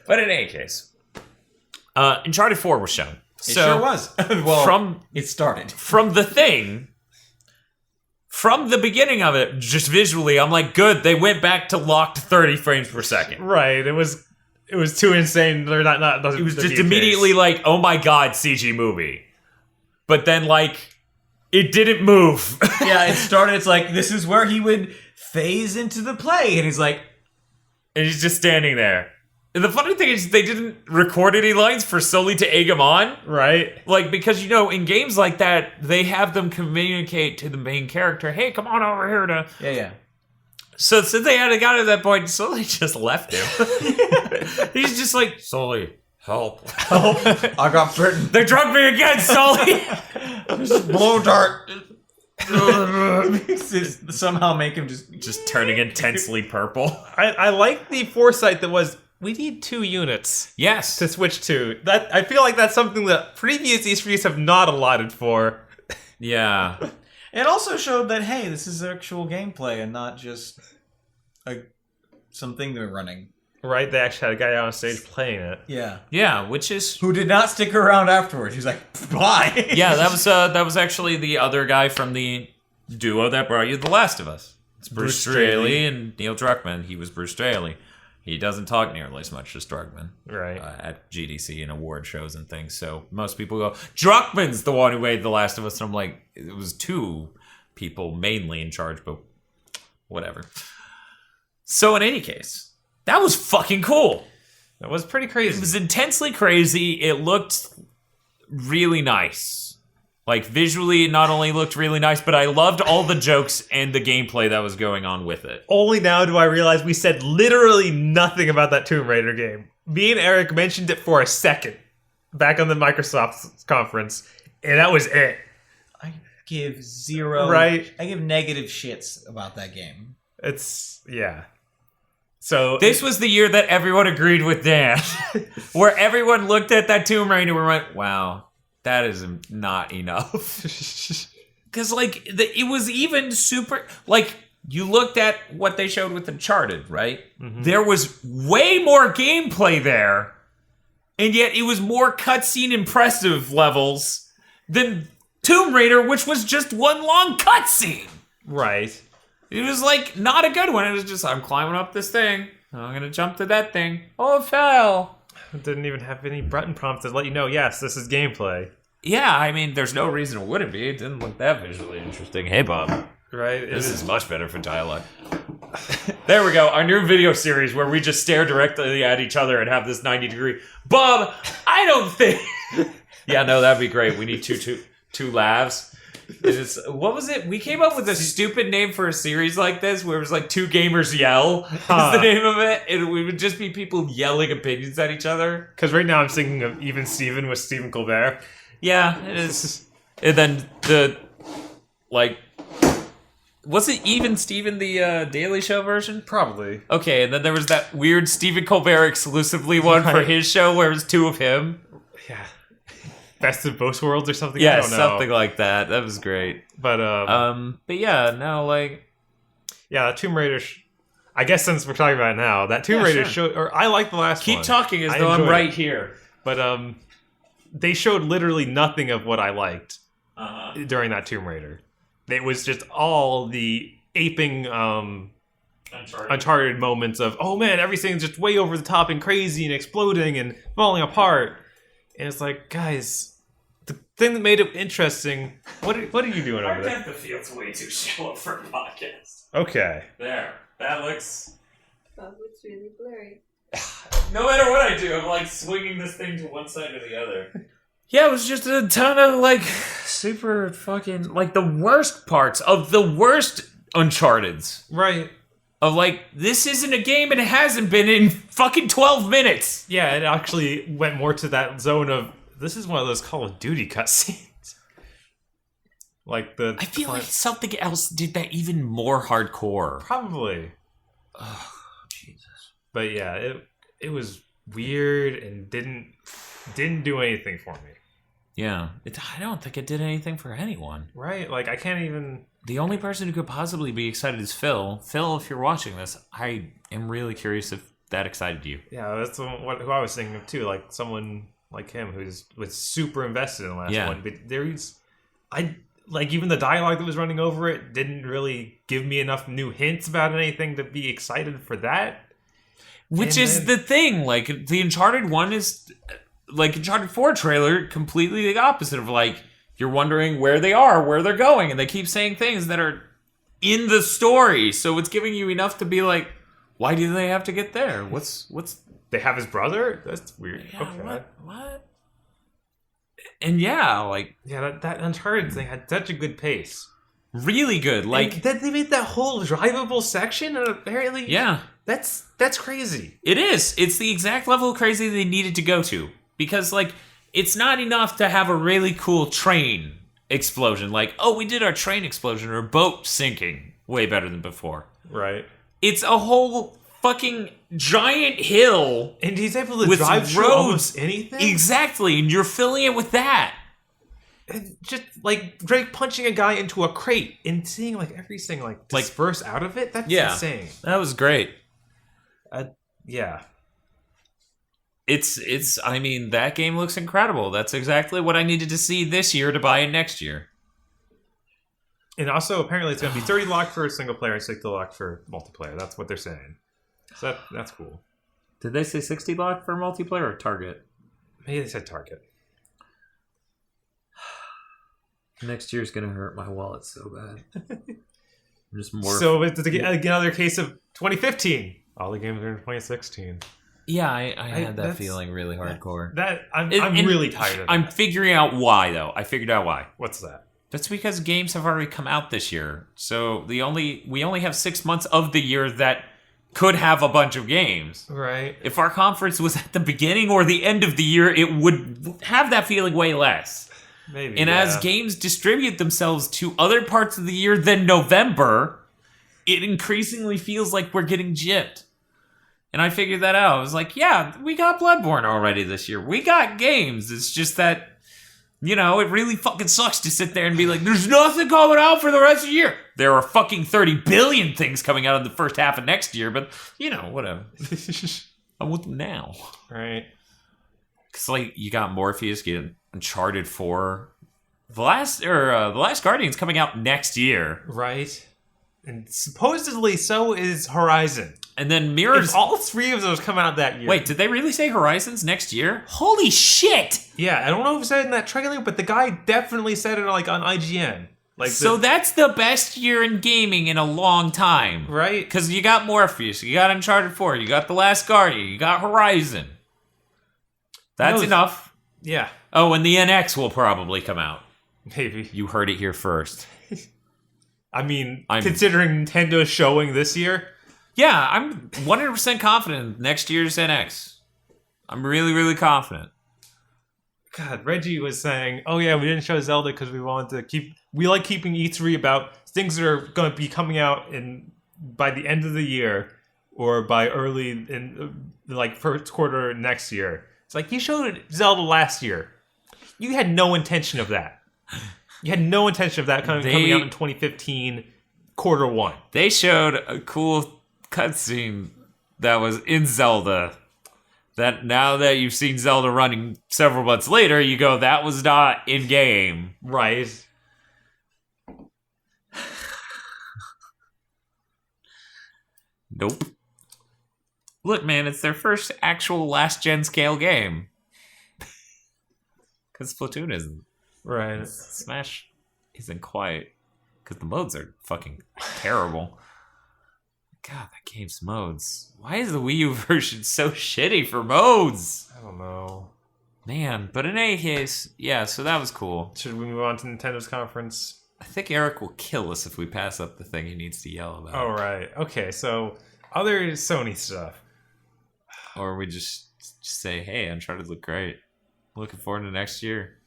But in any case, Uncharted 4 was shown. It sure was. Well, it started. From the thing, from the beginning of it, just visually, I'm like, good. They went back to locked 30 frames per second. Right. It was too insane. They're not. It was just immediately like, oh my god, CG movie. But then, like, it didn't move. Yeah, it started. It's like, this is where he would phase into the play. And he's like... And he's just standing there. And the funny thing is, they didn't record any lines for Sully to egg him on. Right. Like, because, you know, in games like that, they have them communicate to the main character, hey, come on over here to... Yeah. So since they hadn't got to that point, Sully just left him. He's just like, Sully... Help. I got bitten. They drugged me again, Sully! Blow dart. Somehow make him just turning intensely purple. I like the foresight that was, we need 2 units Yes. to switch to. That I feel like that's something that previous E3s have not allotted for. Yeah. It also showed that, hey, this is actual gameplay and not just something they're running. Right? They actually had a guy out on stage playing it. Yeah. Yeah, which is... Who did not stick around afterwards. He's like, bye. Yeah, that was actually the other guy from the duo that brought you The Last of Us. It's Bruce Straley and Neil Druckmann. He was Bruce Straley. He doesn't talk nearly as much as Druckmann. Right. At GDC and award shows and things. So most people go, Druckmann's the one who made The Last of Us. And I'm like, it was 2 people mainly in charge, but whatever. So in any case... That was fucking cool. That was pretty crazy. It was intensely crazy. It looked really nice. Like, visually, it not only looked really nice, but I loved all the jokes and the gameplay that was going on with it. Only now do I realize we said literally nothing about that Tomb Raider game. Me and Eric mentioned it for a second back on the Microsoft conference, and that was it. I give zero... Right. I give negative shits about that game. Yeah. So this was the year that everyone agreed with Dan, where everyone looked at that Tomb Raider and went, "Wow, that is not enough." Because like it was even super. Like you looked at what they showed with Uncharted, right? Mm-hmm. There was way more gameplay there, and yet it was more cutscene impressive levels than Tomb Raider, which was just one long cutscene. Right. It was like not a good one. It was just, I'm climbing up this thing. I'm going to jump to that thing. Oh, it fell. It didn't even have any button prompts to let you know, yes, this is gameplay. Yeah, I mean, there's no reason it wouldn't be. It didn't look that visually interesting. Hey, Bob. Right? This is much better for dialogue. There we go. Our new video series where we just stare directly at each other and have this 90-degree. Bob, I don't think... Yeah, no, that'd be great. We need two laughs. What was it? We came up with a stupid name for a series like this where it was like 2 gamers yell is the name of it. And we would just be people yelling opinions at each other. Because right now I'm thinking of Even Steven with Stephen Colbert. Yeah, it is. And then was it Even Steven the Daily Show version? Probably. Okay, and then there was that weird Stephen Colbert exclusively one for his show where it was 2 of him. Yeah. Best of Both Worlds or something? Yeah, I don't know. something like that. That was great. But yeah, no, like... Yeah, Tomb Raider... I guess since we're talking about it now, that Tomb Raider show... Or I like the last one. Keep talking as though I'm right here. But they showed literally nothing of what I liked during that Tomb Raider. It was just all the aping Uncharted moments of, oh man, everything's just way over the top and crazy and exploding and falling apart. And it's like, guys, the thing that made it interesting, what are you doing over there? The field's way too shallow for a podcast. Okay. There. That looks... That looks really blurry. No matter what I do, I'm like swinging this thing to one side or the other. Yeah, it was just a ton of like super fucking like the worst parts of the worst Uncharted's. Right. Of like, this isn't a game and it hasn't been in fucking 12 minutes. Yeah, it actually went more to that zone of, this is one of those Call of Duty cutscenes. Like the... I feel like something else did that even more hardcore. Probably. Oh, Jesus. But yeah, it was weird and didn't do anything for me. Yeah. I don't think it did anything for anyone. Right? Like, I can't even... The only person who could possibly be excited is Phil. Phil, if you're watching this, I am really curious if that excited you. Yeah, that's who I was thinking of too. Like someone like him was super invested in the last one. But even the dialogue that was running over it didn't really give me enough new hints about anything to be excited for that. Which is the thing. Like, the Uncharted 1 is... Like, Uncharted 4 trailer, completely the opposite of, like... You're wondering where they are, where they're going, and they keep saying things that are in the story. So it's giving you enough to be like, why do they have to get there? What's They have his brother? That's weird. yeah, Okay. what? And yeah, like Yeah, that Uncharted thing had such a good pace. really good. Like and then they made that whole drivable section, and apparently, yeah, that's crazy. it is. It's the exact level of crazy they needed to go to because like. It's not enough to have a really cool train explosion. Like, oh, we did our train explosion or boat sinking way better than before. Right. It's a whole fucking giant hill. And he's able to with drive through almost anything? Exactly, and you're filling it with that. And just, like, Drake punching a guy into a crate and seeing, like, everything, like, disperse out of it? That's insane. That was great. Yeah. It's I mean, that game looks incredible. That's exactly what I needed to see this year to buy it next year. And also, apparently, it's going to be 30 locked for single player and 60 locked for multiplayer. That's what they're saying. So that's cool. Did they say 60 lock for multiplayer or target? Maybe they said target. Next year's going to hurt my wallet so bad. I'm just more... So it's another case of 2015. All the games are in 2016. Yeah, I had that feeling really hardcore. I'm really tired of that. I'm figuring out why, though. I figured out why. What's that? That's because games have already come out this year. So we only have 6 months of the year that could have a bunch of games. Right. If our conference was at the beginning or the end of the year, it would have that feeling way less. Maybe. And as games distribute themselves to other parts of the year than November, it increasingly feels like we're getting gypped. And I figured that out. I was like, yeah, we got Bloodborne already this year. We got games. It's just that, you know, it really fucking sucks to sit there and be like, there's nothing coming out for the rest of the year. There are fucking 30 billion things coming out in the first half of next year, but, you know, whatever. I want them now. Right. Because, like, you got Morpheus, you get Uncharted 4. The Last Guardian's coming out next year. Right. And supposedly so is Horizon. And then Mirror's... If all three of those come out that year. Wait, did they really say Horizon's next year? Holy shit! Yeah, I don't know if it said it in that trailer, but the guy definitely said it like on IGN. Like so that's the best year in gaming in a long time. Right? Because you got Morpheus, you got Uncharted 4, you got The Last Guardian, you got Horizon. That's enough. Yeah. Oh, and the NX will probably come out. Maybe. You heard it here first. I mean, considering Nintendo's showing this year... Yeah, I'm 100% confident next year's NX. I'm really, really confident. God, Reggie was saying, oh yeah, we didn't show Zelda because we wanted to we like keeping E3 about things that are going to be coming out by the end of the year or by early in like first quarter next year. It's like, you showed Zelda last year. You had no intention of that. You had no intention of that coming out in 2015, quarter one. They showed a cool cutscene that was in Zelda that now that you've seen Zelda running several months later, you go, that was not in game. Right. Nope. Look, man, it's their first actual last-gen scale game. Because Splatoon isn't. Right. Smash isn't quite. Because the modes are fucking terrible. God, that game's modes. Why is the Wii U version so shitty for modes? I don't know. Man, but in any case, yeah, so that was cool. Should we move on to Nintendo's conference? I think Eric will kill us if we pass up the thing he needs to yell about. All right. Okay, so other Sony stuff. Or we just say, hey, Uncharted looked great. Looking forward to next year.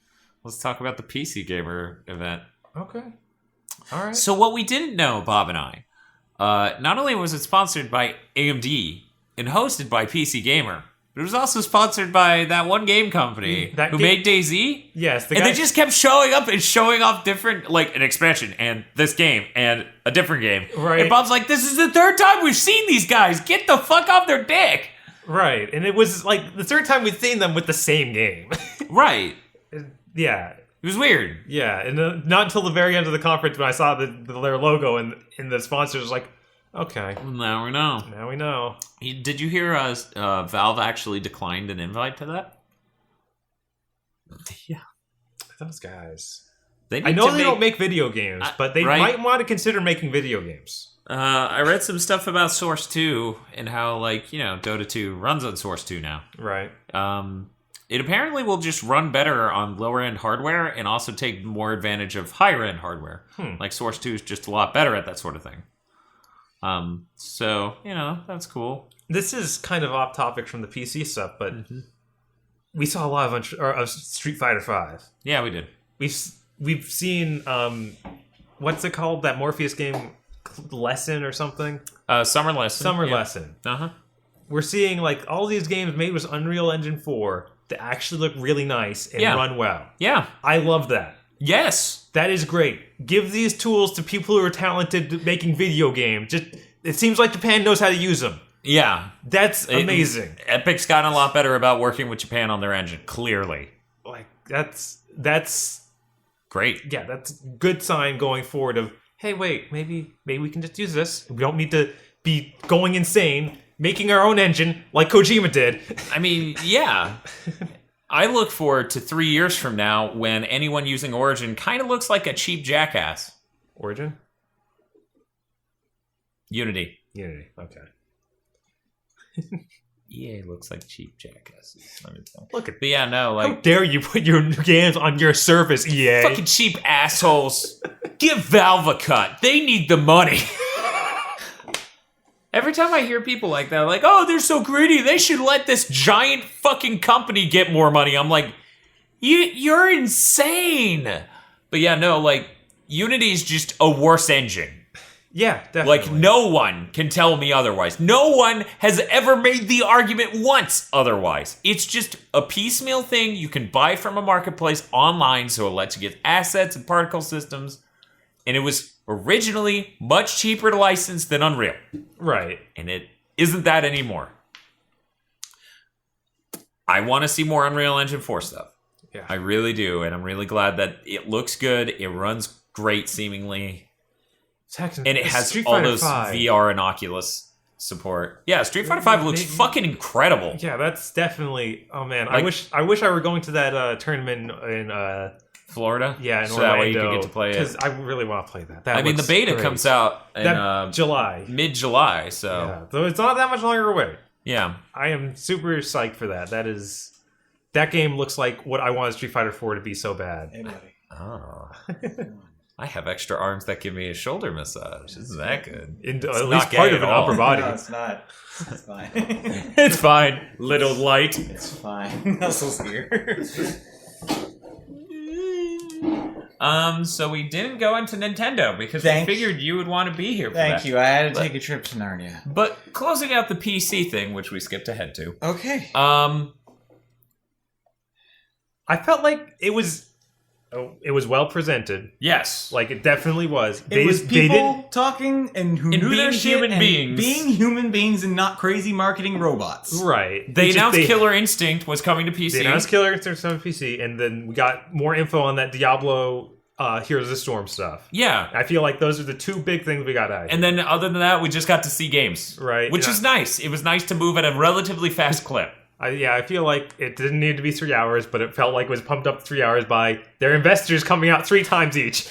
Let's talk about the PC Gamer event. Okay. All right. So what we didn't know, Bob and I, not only was it sponsored by AMD and hosted by PC Gamer, but it was also sponsored by that one game company who made DayZ. Yes, and they just kept showing up and showing off different, like, an expansion and this game and a different game. Right. And Bob's like, this is the third time we've seen these guys. Get the fuck off their dick. Right, and it was like the third time we'd seen them with the same game. Right. Yeah. It was weird. Yeah, and not until the very end of the conference when I saw their logo and the sponsors was like, okay. Now we know. Now we know. Did you hear Valve actually declined an invite to that? Yeah. Those guys. I know they don't make video games, but they right? might want to consider making video games. I read some stuff about Source 2 and how, like, you know, Dota 2 runs on Source 2 now. Right. It apparently will just run better on lower-end hardware and also take more advantage of higher-end hardware. Like, Source 2 is just a lot better at that sort of thing. So, you know, that's cool. This is kind of off topic from the PC stuff, but we saw a lot of Street Fighter V. Yeah, we did. We've seen, what's it called? That Morpheus game, Lesson or something? Summer Lesson. Lesson. Uh-huh. We're seeing, like, all these games made with Unreal Engine 4 that actually look really nice and run well. Yeah. I love that. Yes. That is great. Give these tools to people who are talented at making video games. It seems like Japan knows how to use them. Yeah. That's amazing. Epic's gotten a lot better about working with Japan on their engine, clearly. Like, that's great. Yeah, that's a good sign going forward of, hey, wait, maybe we can just use this. We don't need to be going insane, making our own engine like Kojima did. I mean, yeah. I look forward to 3 years from now when anyone using Origin kind of looks like a cheap jackass. Origin? Unity. Okay. EA looks like cheap jackasses. Look at But yeah, no, how like, dare you put your games on your service, EA? fucking cheap assholes. Give Valve a cut. They need the money. Every time I hear people like that, like, oh, they're so greedy, they should let this giant fucking company get more money. I'm like, you're insane. But yeah, no, like, Unity's just a worse engine. Yeah, definitely. Like, no one can tell me otherwise. No one has ever made the argument once otherwise. It's just a piecemeal thing you can buy from a marketplace online, so it lets you get assets and particle systems. And it was originally much cheaper to license than Unreal. Right. And it isn't that anymore. I want to see more Unreal Engine 4 stuff. Yeah. I really do, and I'm really glad that it looks good. It runs great, seemingly. And it has all those VR and Oculus support. Yeah, Street Fighter V looks fucking incredible. Yeah, that's definitely... Oh, man. Like, I wish I were going to that tournament in... Florida? Yeah, in so Orlando. That way you can get to play it. Because I really want to play that. I mean, the beta great. comes out in July. Mid-July, so... Yeah, so it's not that much longer away. Yeah. I am super psyched for that. That game looks like what I wanted Street Fighter 4 to be so bad. Hey, buddy. Oh. I have extra arms that give me a shoulder massage. Isn't that good? At not least gay part at of an all. upper body. No, it's not. It's fine. It's fine, little light. It's fine. Nuzzle's here. So we didn't go into Nintendo because we figured you would want to be here for Thank that. you. I had to take a trip to Narnia. But closing out the PC thing, which we skipped ahead to. Okay. I felt like it was well presented. Yes. Like, it definitely was. It was people talking and who and knew their being shit human and beings. being human beings and not crazy marketing robots. Right. They announced Killer Instinct was coming to PC. They announced Killer Instinct on PC, and then we got more info on that Diablo Heroes of the Storm stuff. Yeah. I feel like those are the two big things we got out of And then other than that, we just got to see games. Right. Which is nice. It was nice to move at a relatively fast clip. I feel like it didn't need to be 3 hours, but it felt like it was pumped up 3 hours by their investors coming out 3 times each.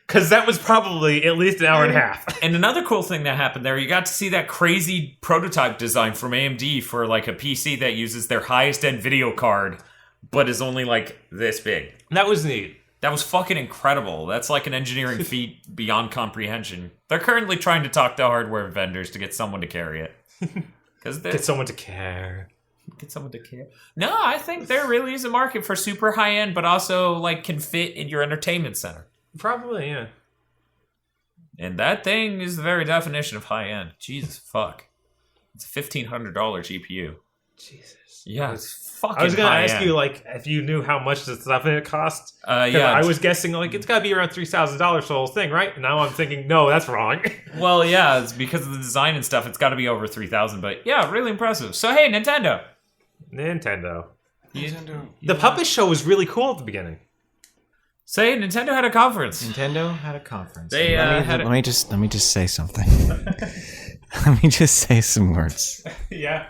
Because that was probably at least an hour and a half. And another cool thing that happened there, you got to see that crazy prototype design from AMD for like a PC that uses their highest end video card, but is only like this big. That was neat. That was fucking incredible. That's like an engineering feat beyond comprehension. They're currently trying to talk to hardware vendors to get someone to carry it. Get someone to care. Get someone to care. No, I think there really is a market for super high end, but also like can fit in your entertainment center. Probably, yeah. And that thing is the very definition of high end. Jesus fuck. It's a $1,500 GPU. Jesus. Yeah, it's fucking I was going to high ask end. you, like, if you knew how much the stuff in it cost. Yeah. I was guessing, like, it's got to be around $3,000 for the whole thing, right? And now I'm thinking, no, that's wrong. Well, yeah, it's because of the design and stuff. It's got to be over 3,000. But yeah, really impressive. So hey, Nintendo. Nintendo. The puppet show was really cool at the beginning. Say Nintendo had a conference. Nintendo had a conference. They had let me just say something. Let me just say some words. Yeah.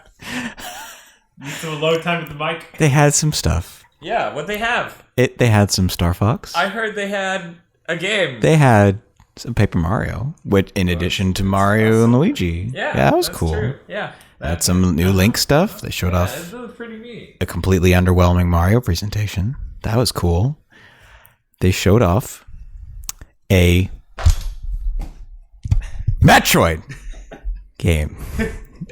Need some load time with the mic. They had some stuff. Yeah, what they have? They had some Star Fox. I heard they had a game. They had some Paper Mario, which in addition to Mario and Luigi. Yeah, that was that's cool. True. Yeah. They had some new Link stuff. They showed off That was pretty neat. a completely underwhelming Mario presentation. That was cool. They showed off a Metroid game.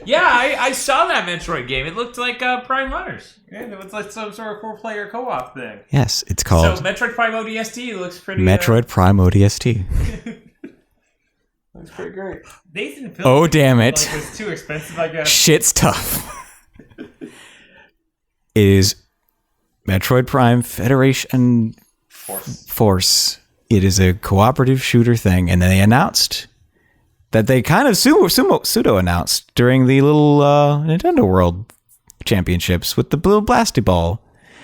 Yeah, I saw that Metroid game. It looked like Prime Hunters. Yeah, it was like some sort of 4-player co-op thing. Yes, it's called So Metroid Prime ODST looks pretty. Metroid Prime ODST. Looks pretty great. Nathan Oh, damn it. Like, was too expensive, I guess. Shit's tough. It is Metroid Prime Federation Force. It is a cooperative shooter thing, and then they announced that they kind of pseudo announced during the little Nintendo World Championships with the little blasty ball.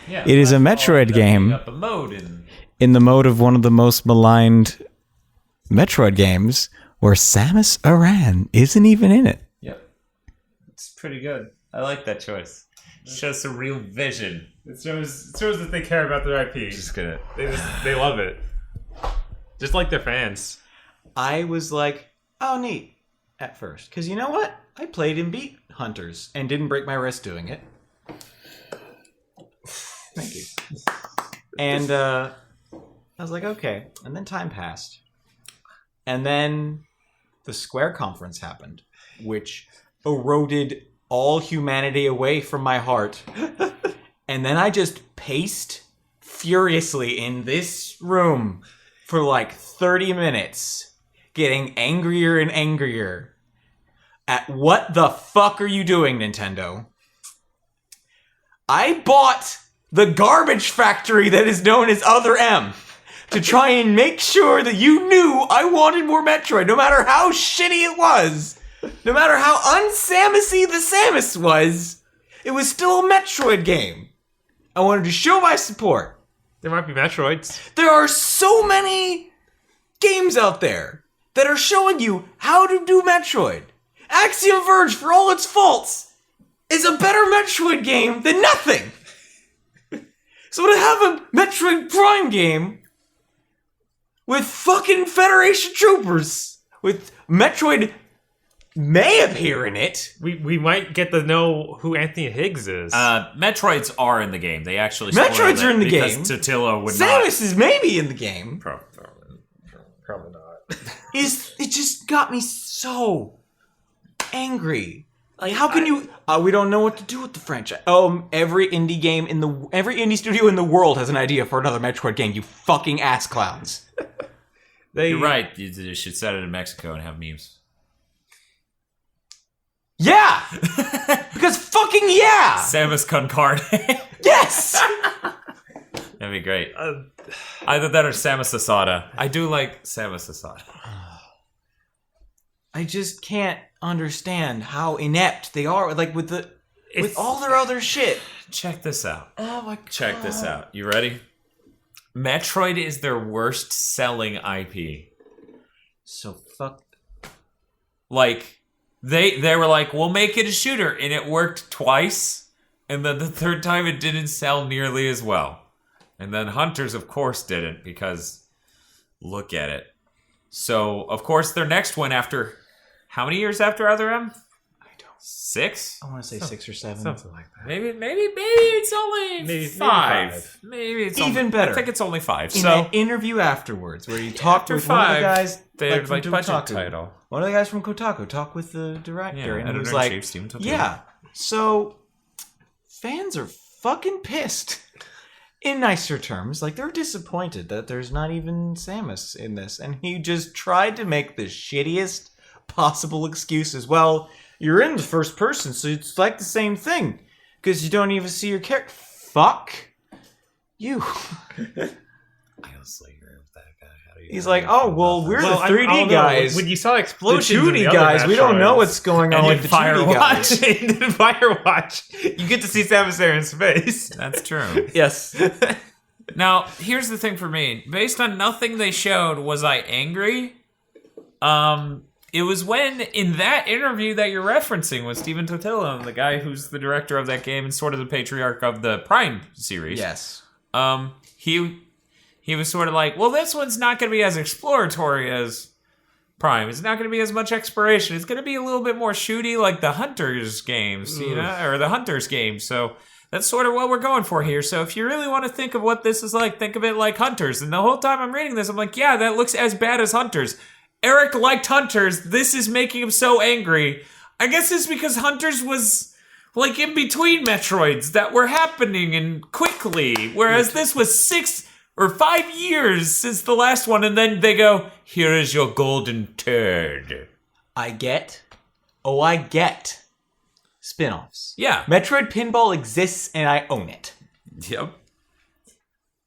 Yeah, It is a that's all Metroid ended up game. being up a mode In the mode of one of the most maligned Metroid games, where Samus Aran isn't even in it. Yep. It's pretty good. I like that choice. It shows some real vision. It shows that they care about their IP. Just gonna. They love it. Just like their fans. I was like, oh, neat, at first. Because you know what? I played and beat Hunters and didn't break my wrist doing it. Thank you. And I was like, okay. And then time passed. And then the Square conference happened, which eroded all humanity away from my heart. And then I just paced furiously in this room for like 30 minutes, getting angrier and angrier at what the fuck are you doing, Nintendo? I bought the garbage factory that is known as Other M to try and make sure that you knew I wanted more Metroid, no matter how shitty it was. No matter how un-Samusy the Samus was, it was still a Metroid game. I wanted to show my support. There might be Metroids. There are so many games out there that are showing you how to do Metroid. Axiom Verge, for all its faults, is a better Metroid game than nothing. So to have a Metroid Prime game with fucking Federation troopers, with Metroid may appear in it. We might get to know who Anthony Higgs is. Metroids are in the game. They actually. Metroids spoiled are in the it because game. Totilo would not. Samus is maybe in the game. Probably not. It just got me so angry. Like, how can you? We don't know what to do with the franchise. Every indie studio in the world has an idea for another Metroid game. You fucking ass clowns. You're right. You should set it in Mexico and have memes. Yeah, because fucking yeah. Samus con carne. Yes. That'd be great. Either that or Samus Asada. I do like Samus Asada. I just can't understand how inept they are. Like with all their other shit. Check this out. Oh my god. Check this out. You ready? Metroid is their worst selling IP. So fuck. Like, they were like, we'll make it a shooter, and it worked twice, and then the third time it didn't sell nearly as well. And then Hunters, of course, didn't, because look at it. So, of course, their next one after, how many years after Other M? I don't. 6? I want to say 6 or 7. Something like that. Maybe it's only 5. Maybe it's Even only, better. I think it's only 5. In So an interview afterwards, where you talked after with one of the 5, guys, they're from like budget Kotaku. title. One of the guys from Kotaku talked with the director, and he was editor-in-chief, like, Steven Totino. "Yeah, so fans are fucking pissed." In nicer terms, like they're disappointed that there's not even Samus in this, and he just tried to make the shittiest possible excuse as well. You're in the first person, so it's like the same thing because you don't even see your character. Fuck you. I honestly agree with that guy. How do you He's like, oh well, we're the I 3D don't know. guys. When you saw The explosions, in 2D other guys, we don't know Metroids, what's going on And with in the 2D guys. Firewatch. In Firewatch, you get to see Samus Aran's face. That's true. Yes. Now, here's the thing for me. Based on nothing they showed, was I angry? It was when, in that interview that you're referencing with Steven Totilo, the guy who's the director of that game and sort of the patriarch of the Prime series. Yes. He was sort of like, well, this one's not going to be as exploratory as Prime. It's not going to be as much exploration. It's going to be a little bit more shooty like the Hunters games, you know, or the Hunters games. So that's sort of what we're going for here. So if you really want to think of what this is like, think of it like Hunters. And the whole time I'm reading this, I'm like, yeah, that looks as bad as Hunters. Eric liked Hunters. This is making him so angry. I guess it's because Hunters was like in between Metroids that were happening and quickly, whereas this was 6 or 5 years since the last one, and then they go, here is your golden turd. I get spin-offs. Yeah. Metroid Pinball exists and I own it. Yep.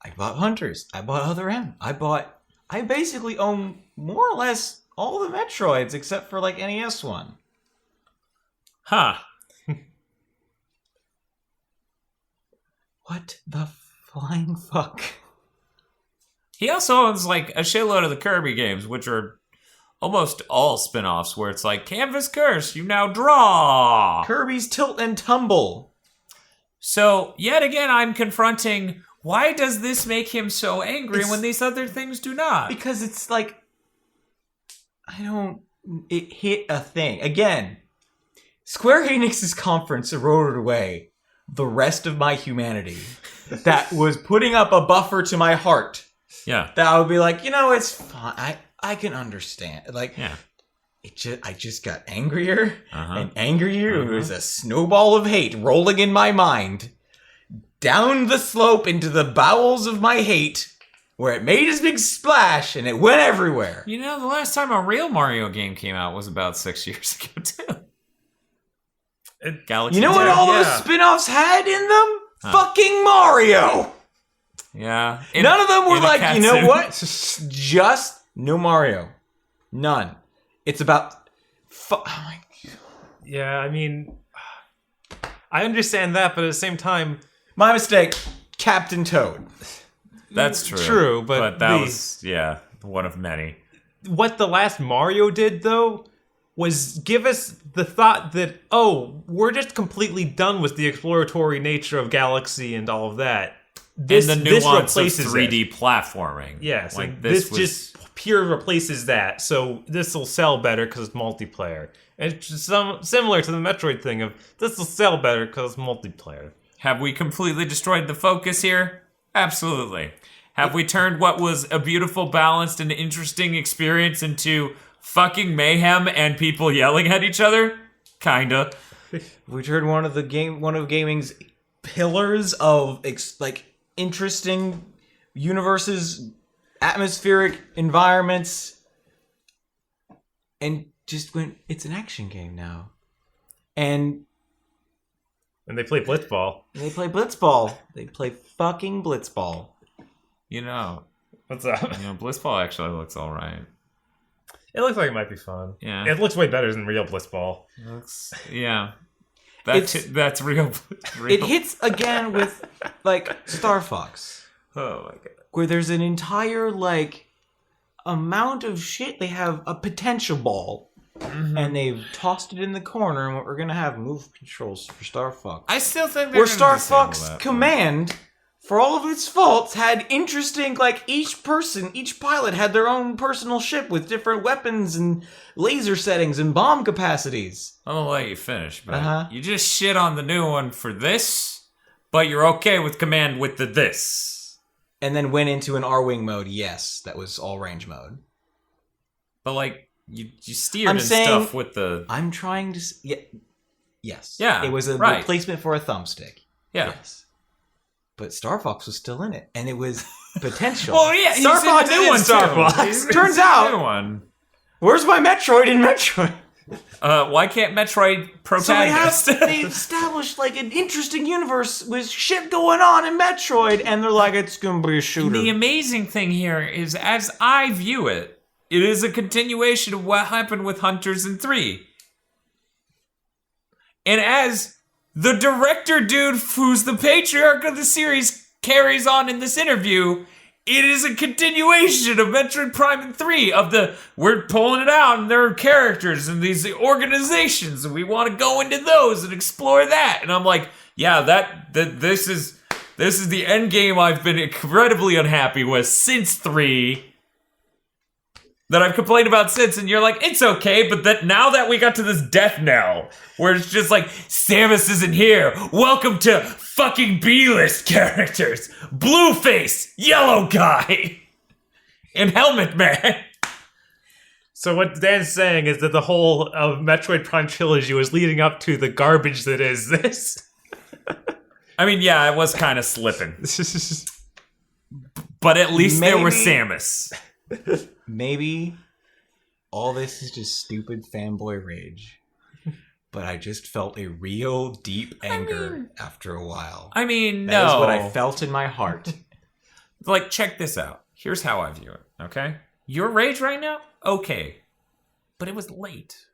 I bought Hunters. I bought Other M. I basically own more or less all the Metroids except for like NES one. Huh. What the flying fuck? He also owns like a shitload of the Kirby games, which are almost all spin-offs where it's like, Canvas Curse, you now draw. Kirby's Tilt and Tumble. So, yet again, I'm confronting, why does this make him so angry when these other things do not? Because it's like, it hit a thing. Again, Square Enix's conference eroded away the rest of my humanity that was putting up a buffer to my heart. Yeah. That I would be like, it's fine. I can understand. Like, Yeah. I just got angrier Uh-huh. and angrier. It was a snowball of hate rolling in my mind down the slope into the bowels of my hate, where it made this big splash and it went everywhere. You know, the last time a real Mario game came out was about 6 years ago, too. Galaxy You know what 2. all those spin-offs had in them? Fucking Mario! Yeah. None of them were in a like, you know catsuit. what? Just no Mario. None. It's about... oh my God. Yeah, I mean, I understand that, but at the same time, My mistake. Captain Toad. That's true. True, but that the- was, one of many. what the last Mario did, though, was give us the thought that, oh, we're just completely done with the exploratory nature of Galaxy and all of that. This, and the this nuance of replaces 3D it. platforming. Yes, like and this, this was, just pure replaces that. So this will sell better because it's multiplayer. And it's just similar to the Metroid thing of this will sell better because it's multiplayer. Have we completely destroyed the focus here? Absolutely. Have we turned what was a beautiful, balanced, and interesting experience into fucking mayhem and people yelling at each other? Kinda. We turned one of gaming's pillars of interesting universes, atmospheric environments, and just went, it's an action game now. And And they play Blitzball. they play Blitzball. They play fucking Blitzball. You know, What's up? Blitzball actually looks alright. It looks like it might be fun. Yeah. It looks way better than real Blitzball. Yeah. It's- That's real. It hits again with, Star Fox. Oh my god. where there's an entire like amount of shit. They have a potential ball, and they've tossed it in the corner, and what we're gonna have move controls for Star Fox. I still think they're Where gonna Star disable Fox that. Command, for all of its faults, had interesting, like, each pilot had their own personal ship with different weapons and laser settings and bomb capacities. I'll let you finish, but Uh-huh. you just shit on the new one for this, but you're okay with Command with the this. And then went into an R-Wing mode, yes, that was all-range mode. But, like, you steered I'm and saying- stuff with the... I'm trying to... Yes. Yeah, It was a right. replacement for a thumbstick. Yeah. Yes. But Star Fox was still in it, and it was potential. Well, yeah, Star he's in Fox the new is one, Star too. Fox. He's Turns in the out, new one. where's my Metroid in Metroid? Why can't Metroid So protagonist? they've established like an interesting universe with shit going on in Metroid, and they're like, it's gonna be a shooter. The amazing thing here is, as I view it, it is a continuation of what happened with Hunters in 3. And as the director dude who's the patriarch of the series carries on in this interview, it is a continuation of Metroid Prime and 3 of we're pulling it out and there are characters and these organizations and we want to go into those and explore that. And I'm like, yeah, this is the end game I've been incredibly unhappy with since 3. That I've complained about since, and you're like, it's okay, but that now that we got to this death knell, where it's just like, Samus isn't here, welcome to fucking B-list characters, Blueface, Yellow Guy, and Helmet Man. So what Dan's saying is that the whole of Metroid Prime trilogy was leading up to the garbage that is this. I mean, yeah, it was kind of slipping, but at least there was Maybe- Samus. Maybe all this is just stupid fanboy rage, but I just felt a real deep anger after a while. I mean, That is no. what I felt in my heart. Like, check this out. Here's how I view it, okay? Your rage right now? Okay. But it was late.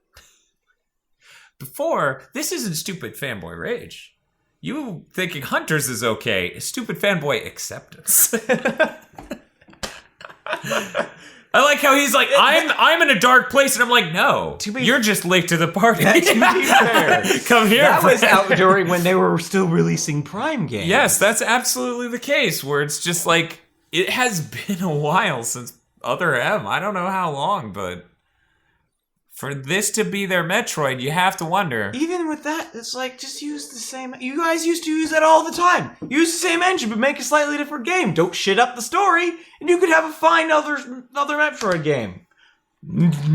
Before, this isn't stupid fanboy rage. You thinking Hunters is okay is stupid fanboy acceptance. I like how he's like, I'm in a dark place, and I'm like, no, you're just late to the party. To be fair, Come here. that was friend. out during when they were still releasing Prime games. Yes, that's absolutely the case, where it's just like, it has been a while since Other M. I don't know how long, but for this to be their Metroid, you have to wonder. Even with that, it's like, just use the same... You guys used to use that all the time. Use the same engine, but make a slightly different game. Don't shit up the story, and you could have a fine other Metroid game.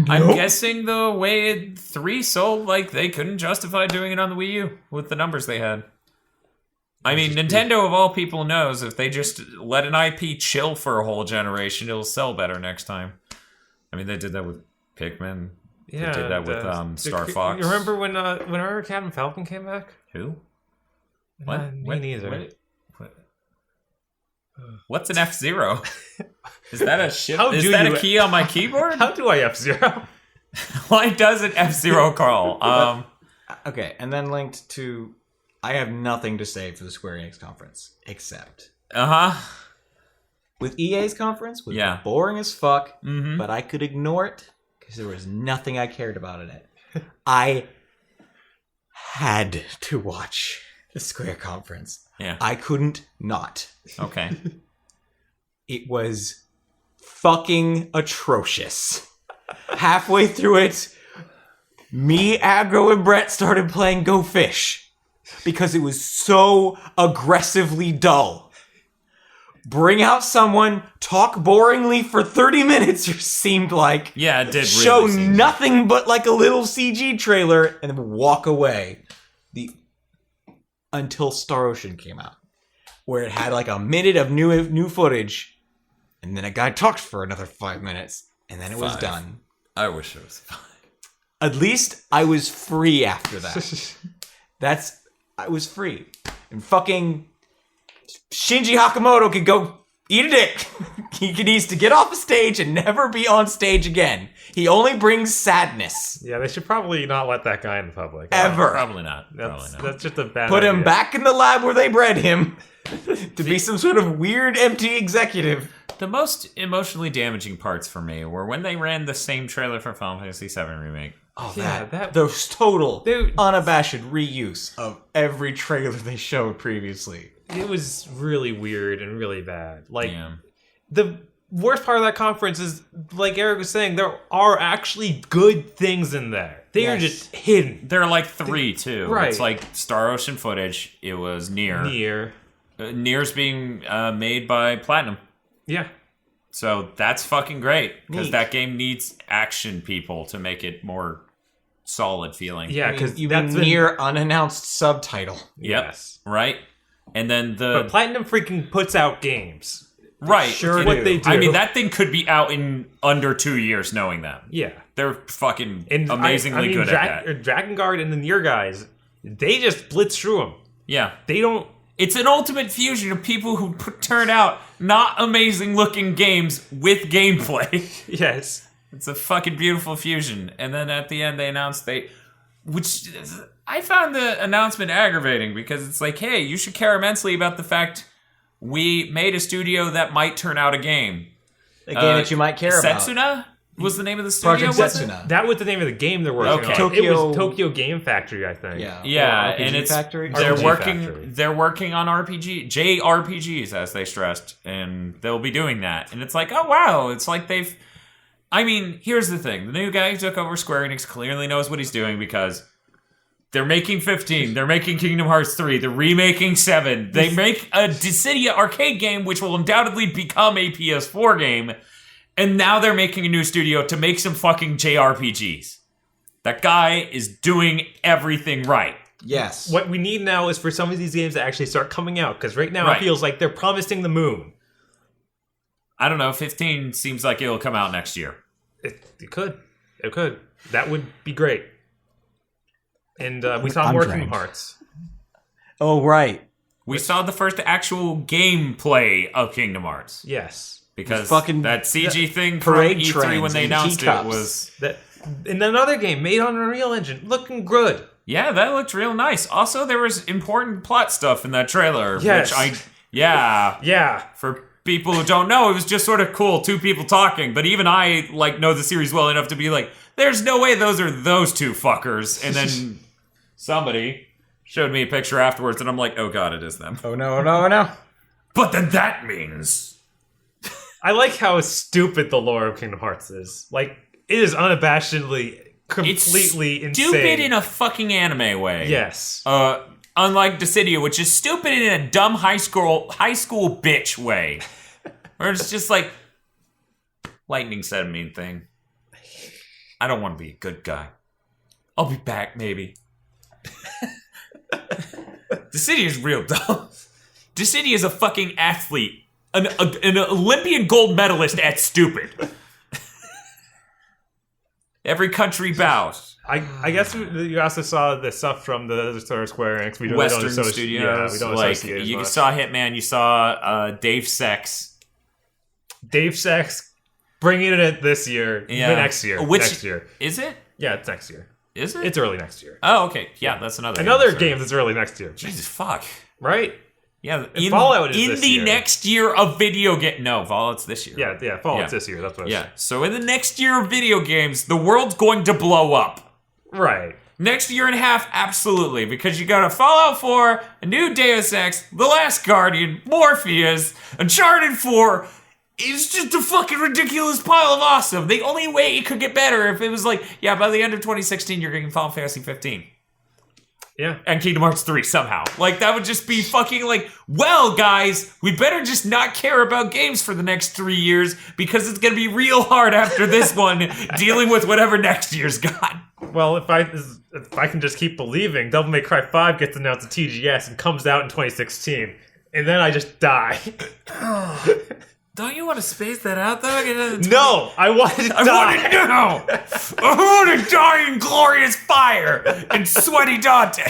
I'm guessing the way 3 sold, like, they couldn't justify doing it on the Wii U with the numbers they had. I mean, Nintendo of all people knows if they just let an IP chill for a whole generation, it'll sell better next time. I mean, they did that with Pikmin. Yeah, they did that with Star Fox. You remember when Captain Falcon came back? Who? What? Me neither. What's an F-Zero? Is that a ship? How Is do that you- a key on my keyboard? How do I F-Zero? Why does an F-Zero call? Okay, and then linked to... I have nothing to say for the Square Enix conference, except... With EA's conference, was Yeah. boring as fuck, Mhm. but I could ignore it because there was nothing I cared about in it. I had to watch the Square conference. Yeah. I couldn't not. Okay. It was fucking atrocious. Halfway through it, me, Aggro, and Brett started playing Go Fish because it was so aggressively dull. Bring out someone, talk boringly for 30 minutes, it seemed like. Yeah, it did really Show seem- nothing but like a little CG trailer and then walk away. Until Star Ocean came out, where it had like a minute of new footage, and then a guy talked for another 5 minutes, and then it was 5. done. I wish it was 5. At least I was free after that. I was free. And fucking Shinji Hakamoto could go eat a dick. He needs to get off the stage and never be on stage again. He only brings sadness. Yeah, they should probably not let that guy in the public. Ever. Probably not. That's just a bad Put him idea. back in the lab where they bred him to be some sort of weird, empty executive. The most emotionally damaging parts for me were when they ran the same trailer for Final Fantasy VII Remake. Oh, Yeah, that that- those total, Dude. unabashed reuse of every trailer they showed previously. It was really weird and really bad. Like, Yeah. the worst part of that conference is, like Eric was saying, there are actually good things in there. They are Yes. just hidden. There are like 3 too. Right. It's like Star Ocean footage. It was Nier. Near. Nier's being made by Platinum. Yeah. So that's fucking great. Because Neat. that game needs action people to make it more solid feeling. Yeah, because you that's mean near unannounced subtitle. Yep. Yes. Right? And then But Platinum freaking puts out games. right. sure And What they do. I mean, that thing could be out in under 2 years knowing them. Yeah. They're fucking And amazingly I mean, good at that. Dragon Guard and the Nier guys, they just blitz through them. Yeah. They don't. It's an ultimate fusion of people who turn out not amazing looking games with gameplay. Yes. It's a fucking beautiful fusion. And then at the end they announced which I found the announcement aggravating because it's like, hey, you should care immensely about the fact we made a studio that might turn out a game. A game that you might care about. Setsuna was the name of the studio, Project was it? Setsuna. That was the name of the game they're working Okay. on. It Tokyo- was Tokyo Game Factory, I think. Yeah. Yeah, Or RPG and it's Factory? they're RPG working Factory. they're working on JRPGs as they stressed, and they'll be doing that. And it's like, oh wow, it's like I mean, here's the thing. The new guy who took over Square Enix clearly knows what he's doing because they're making 15, they're making Kingdom Hearts 3, they're remaking 7, they make a Dissidia arcade game which will undoubtedly become a PS4 game, and now they're making a new studio to make some fucking JRPGs. That guy is doing everything right. Yes. What we need now is for some of these games to actually start coming out, because right now Right. it feels like they're promising the moon. I don't know, 15 seems like it'll come out next year. It could. It could. That would be great. And we saw I'm more drained. Kingdom Hearts. Oh, right. We saw the first actual gameplay of Kingdom Hearts. Yes. Because Fucking- that CG thing parade from E3 trains when they and announced it teacups. was... And another game made on Unreal Engine, looking good. Yeah, that looked real nice. Also, there was important plot stuff in that trailer. Yes. Which yeah. Yeah. For people who don't know, it was just sort of cool, 2 people talking. But even I, know the series well enough to be like, there's no way those are those 2 fuckers. And then somebody showed me a picture afterwards, and I'm like, oh god, it is them. Oh, no, no, no. But then that means... I like how stupid the lore of Kingdom Hearts is. Like, it is unabashedly, completely it's insane. stupid in a fucking anime way. Yes. Unlike Dissidia, which is stupid in a dumb high school bitch way. Where it's just like, Lightning said a mean thing. I don't want to be a good guy. I'll be back, maybe. Dissidia is real dumb. Dissidia is a fucking athlete. An Olympian gold medalist at stupid. Every country bows. I guess you also saw the stuff from the Square Enix. We Western don't associate- Studios. Yeah, we don't like associate as you much. saw Hitman, you saw Dave Sex. Dave Sex bringing it this year. Yeah. Next year. Which next year. is it? Yeah, it's next year. Is it? It's early next year. Oh, okay. Yeah, that's another Another sorry. game that's early next year. Jesus fuck. Right? Yeah, Fallout is in this the year. next year of video game. No, Fallout's this year. Yeah, Fallout's Yeah. this year. That's what Yeah. So in the next year of video games, the world's going to blow up. Right. Next year and a half, absolutely, because you got a Fallout 4, a new Deus Ex, The Last Guardian, Morpheus, Uncharted 4. It's just a fucking ridiculous pile of awesome. The only way it could get better if it was like, yeah, by the end of 2016, you're getting Final Fantasy 15. Yeah. And Kingdom Hearts 3 somehow. Like, that would just be fucking like, well, guys, we better just not care about games for the next 3 years because it's going to be real hard after this one dealing with whatever next year's got. Well, if I can just keep believing, Devil May Cry 5 gets announced at TGS and comes out in 2016. And then I just die. Don't you want to space that out, though? No! I want to I die! want to know! I want to die in glorious fire and sweaty Dante!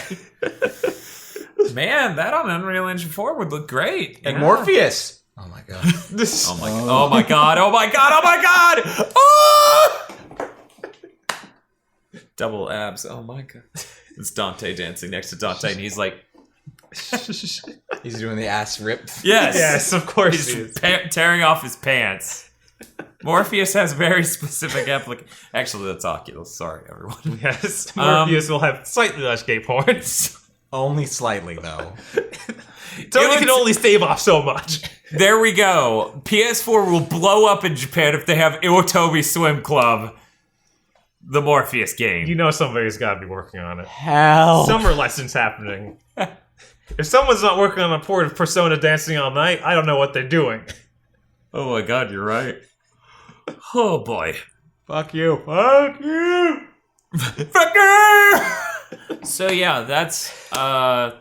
Man, that on Unreal Engine 4 would look great. And Yeah. Morpheus. Oh my god. Oh my god. Oh my god. Oh my god. Oh my god. Oh! Double abs. Oh my god. It's Dante dancing next to Dante, and he's like, He's doing the ass rip. yes. Yes, of course he is. Tearing off his pants. Morpheus has very specific application. Actually, that's Oculus. Sorry, everyone. Yes, Morpheus will have slightly less gay porns. Only slightly, though. Tony can only stave off so much. There we go. PS4 will blow up in Japan if they have Iwatobi Swim Club, the Morpheus game. You know somebody's got to be working on it. Hell. Summer lessons happening. If someone's not working on a port of Persona Dancing All Night, I don't know what they're doing. Oh my god, you're right. Oh boy. Fuck you. Fuck you! Fuck you! So yeah, that's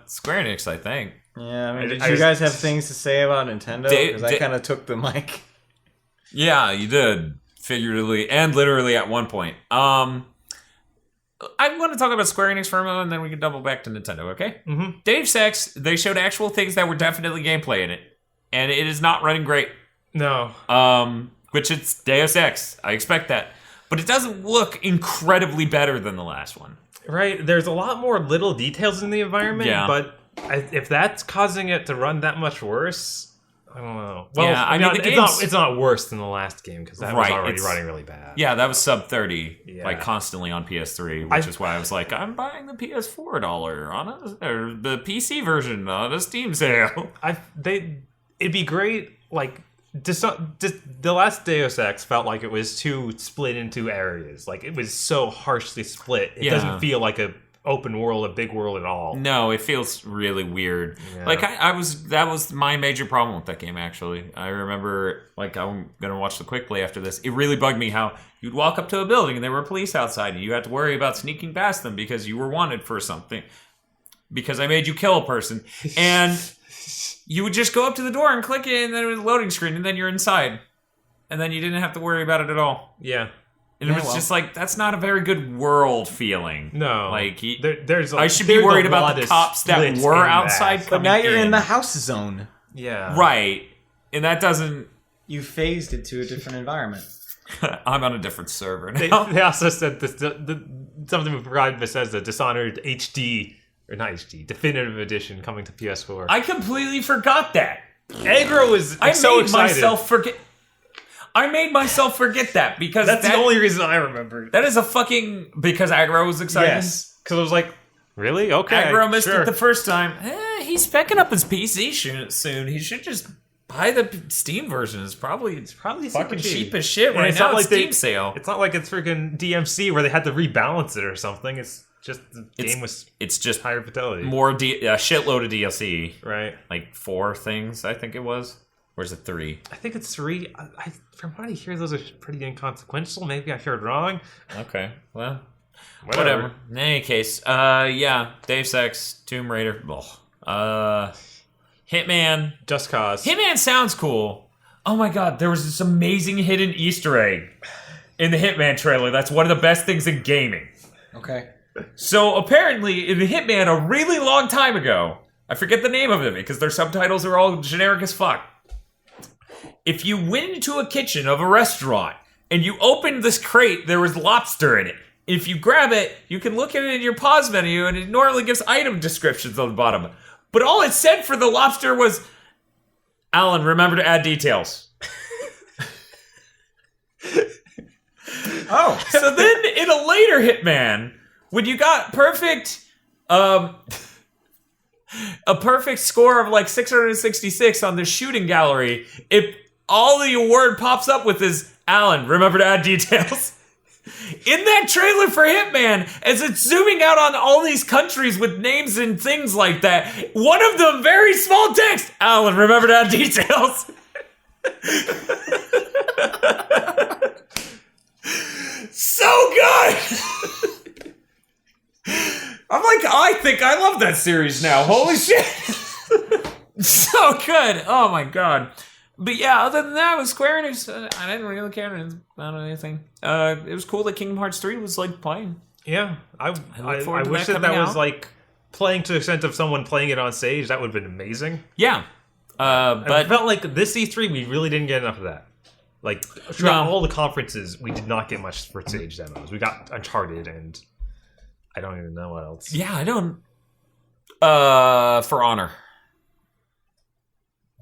Square Enix, I think. Yeah, I mean, did I you just- guys have things to say about Nintendo? Because I kind of took the mic. Yeah, you did. Figuratively and literally at one point. I want to talk about Square Enix for a moment, and then we can double back to Nintendo, okay? Mm-hmm. Deus Ex, they showed actual things that were definitely gameplay in it. And it is not running great. No. Which it's Deus Ex. I expect that. But it doesn't look incredibly better than the last one. Right, there's a lot more little details in the environment, Yeah. but if that's causing it to run that much worse, I don't know. Well, Yeah, I mean, the it's not worse than the last game, because that was Right, already it's- running really bad. Yeah, that was sub 30, Yeah. like constantly on PS3, which is why I was like, I'm buying the PS4 on or the PC version on a Steam sale. It'd be great, like, the last Deus Ex felt like it was too split into areas. Like, it was so harshly split. It Yeah. doesn't feel like a open world, a big world at all. No, it feels really weird. Yeah. Like that was my major problem with that game. Actually, I remember, like, I'm gonna watch the quick play after this. It really bugged me how you'd walk up to a building and there were police outside, and you had to worry about sneaking past them because you were wanted for something. Because I made you kill a person, and you would just go up to the door and click it, and then it was a loading screen, and then you're inside, and then you didn't have to worry about it at all. Yeah. And it was just like, that's not a very good world feeling. No. Like, I should be worried about the cops that were outside But coming now you're in in the house zone. Yeah. Right. And that doesn't... You phased it to a different environment. I'm on a different server They now. also said something we forgot in Bethesda, Dishonored HD, or not HD, Definitive Edition coming to PS4. I completely forgot that. Aggro was I so made excited. myself forget... I made myself forget that because That's the only reason I remember. That is a fucking... Because Aggro was excited? Yes. Because I was like, really? Okay. Aggro missed sure. it the first time. He's picking up his PC soon. He should just buy the Steam version. It's probably Probably fucking super cheap as shit And right it's now. not like Steam sale. It's not like it's freaking DMC where they had to rebalance it or something. It's just the game was It's just higher fidelity. more a shitload of DLC. Right. Like 4 things, I think it was. Or is it 3? I think it's 3. From what I hear, those are pretty inconsequential. Maybe I heard wrong. Okay, well, whatever. In any case, yeah, Deus Ex, Tomb Raider, Hitman. Just Cause. Hitman sounds cool. Oh my god, there was this amazing hidden Easter egg in the Hitman trailer. That's one of the best things in gaming. Okay. So apparently, in the Hitman a really long time ago, I forget the name of it because their subtitles are all generic as fuck. If you went into a kitchen of a restaurant and you opened this crate, there was lobster in it. If you grab it, you can look at it in your pause menu, and it normally gives item descriptions on the bottom. But all it said for the lobster was, Alan, remember to add details. Oh. So then in a later Hitman, when you got a perfect score of like 666 on the shooting gallery, all the award pops up with is, Alan, remember to add details. In that trailer for Hitman, as it's zooming out on all these countries with names and things like that, one of them, very small text, Alan, remember to add details. So good! I'm like, I think I love that series now. Holy shit! So good. Oh my god. But yeah, other than that, with Square Enix, I didn't really care about anything. It was cool that Kingdom Hearts 3 was like playing. Yeah. I look forward to wish that that coming was out. like playing to the extent of someone playing it on stage. That would have been amazing. Yeah. I But felt like this E3 we really didn't get enough of that. Like throughout all the conferences, we did not get much for stage demos. We got Uncharted, and I don't even know what else. yeah, I don't. For Honor.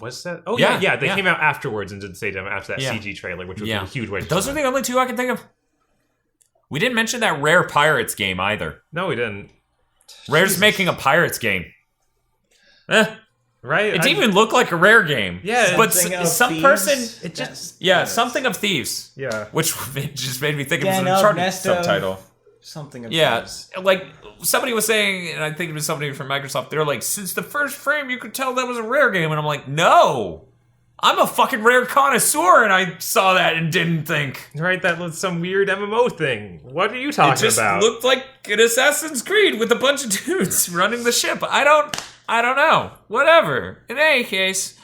Was that? Oh Yeah, yeah. They yeah. came out afterwards and did the stage demo after that Yeah. CG trailer, which was Yeah. a huge waste. Those are the only two I can think of. We didn't mention that Rare Pirates game either. No, we didn't. Rare's Jesus. making a Pirates game. Right? It didn't even look like a Rare game. Yeah, but Something of some Thieves? person, It just something of Thieves, yeah. which it just made me think of Den an of Uncharted Nest of- subtitle. Something of Yeah, those. like somebody was saying, and I think it was somebody from Microsoft. They're like, since the first frame, you could tell that was a Rare game, and I'm like, no, I'm a fucking Rare connoisseur, and I saw that and didn't think. Right, that was some weird MMO thing. What are you talking It just about? looked like an Assassin's Creed with a bunch of dudes running the ship. I don't know. Whatever. In any case,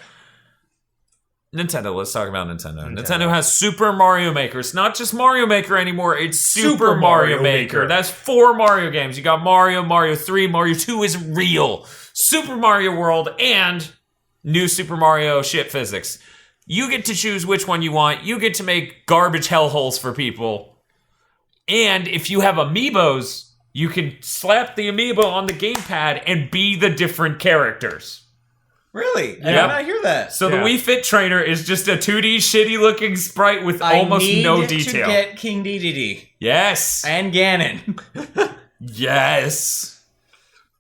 Nintendo. Let's talk about Nintendo. Nintendo has Super Mario Maker. It's not just Mario Maker anymore. It's Super Mario Maker. That's 4 Mario games. You got Mario, Mario 3, Mario 2 is real. Super Mario World, and new Super Mario ship physics. You get to choose which one you want. You get to make garbage hellholes for people. And if you have amiibos, you can slap the amiibo on the gamepad and be the different characters. Really? I did Yeah. not hear that. So Yeah. the Wii Fit Trainer is just a 2D shitty looking sprite with almost no detail. to get King Dedede Yes. and Ganon. Yes.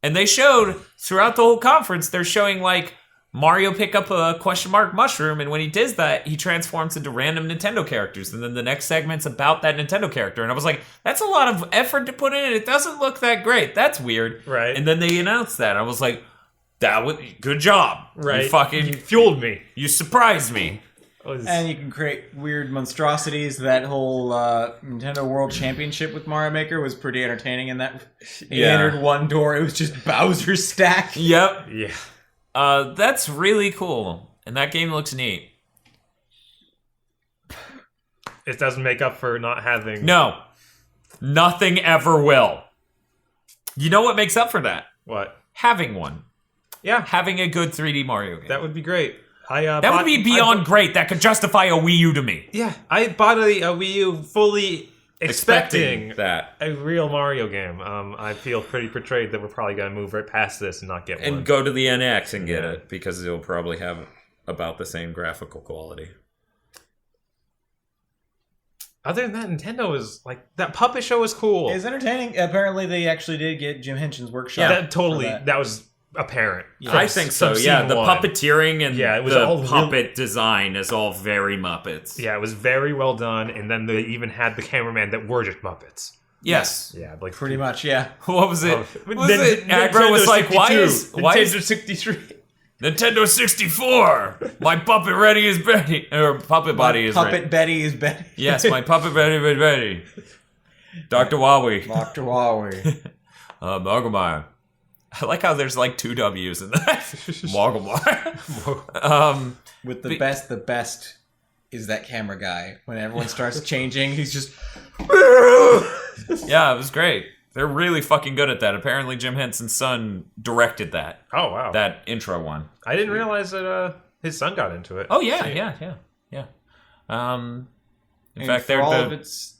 And they showed throughout the whole conference, they're showing like Mario pick up a question mark mushroom, and when he does that, he transforms into random Nintendo characters. And then the next segment's about that Nintendo character. And I was like, that's a lot of effort to put in, and it doesn't look that great. That's weird. Right. And then they announced that. I was like, that was good job. right. You fucking You fueled me. you surprised me. And you can create weird monstrosities. That whole Nintendo World Championship with Mario Maker was pretty entertaining. And that you Yeah. entered one door, it was just Bowser stack. Yep. Yeah. That's really cool. And that game looks neat. It doesn't make up for not having. No. Nothing ever will. You know what makes up for that? What? Having one. Yeah, Having a good 3D Mario game. that would be great. That would be beyond great. That could justify a Wii U to me. Yeah, I bought a Wii U fully expecting that. a real Mario game. I feel pretty betrayed that we're probably going to move right past this and not get one. And go to the NX and get it, because it'll probably have about the same graphical quality. Other than that, Nintendo is like that puppet show was cool. It's entertaining. Apparently, they actually did get Jim Henson's workshop. that totally for that. that was apparent. I think so, from yeah. scene The one. puppeteering and Yeah, it was the all puppet design is all very Muppets. Yeah, it was very well done, and then they even had the cameraman that were just Muppets. Yes. Yeah, like Pretty much, yeah. What was it? Oh, What was it? Aggro was like, why is Nintendo 63? Nintendo 64? My puppet ready is Betty. Or puppet body is Puppet ready. Betty is Betty. Yes, my puppet ready is ready. Dr. Wawi. Dr. Huawei. Mogomar. I like how there's like 2 W's in that. Mogomar. With the best is that camera guy. When everyone starts changing, he's just... Yeah, it was great. They're really fucking good at that. Apparently Jim Henson's son directed that. Oh wow, That intro one. I didn't realize that his son got into it. Oh yeah, yeah. In And fact, for they're all the of its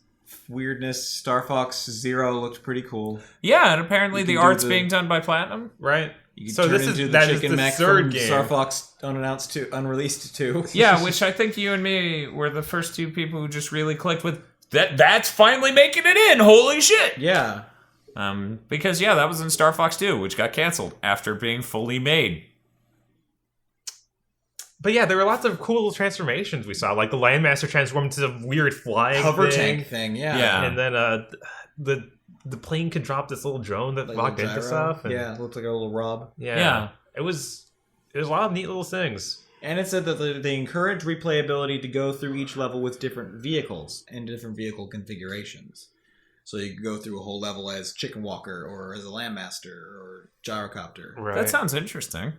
weirdness, Star Fox Zero looked pretty cool. yeah, and apparently You the can do art's the- being done by Platinum. Right. You can So turn this into is the that is chicken the mech third from game. Star Fox unannounced to unreleased 2. Yeah, which I think you and me were the first 2 people who just really clicked with that's finally making it in. Holy shit. Yeah. Because yeah, that was in Star Fox 2, which got canceled after being fully made. But yeah, there were lots of cool transformations we saw. Like the Landmaster transformed into a weird flying Hover thing. tank thing, yeah. Yeah. And then the plane could drop this little drone that Like walked little into gyro. stuff. And Yeah, it looked like a little Rob. yeah. It was a lot of neat little things. And it said that they encourage replayability to go through each level with different vehicles and different vehicle configurations. So you can go through a whole level as Chicken Walker or as a Landmaster or Gyrocopter. Right. That sounds interesting.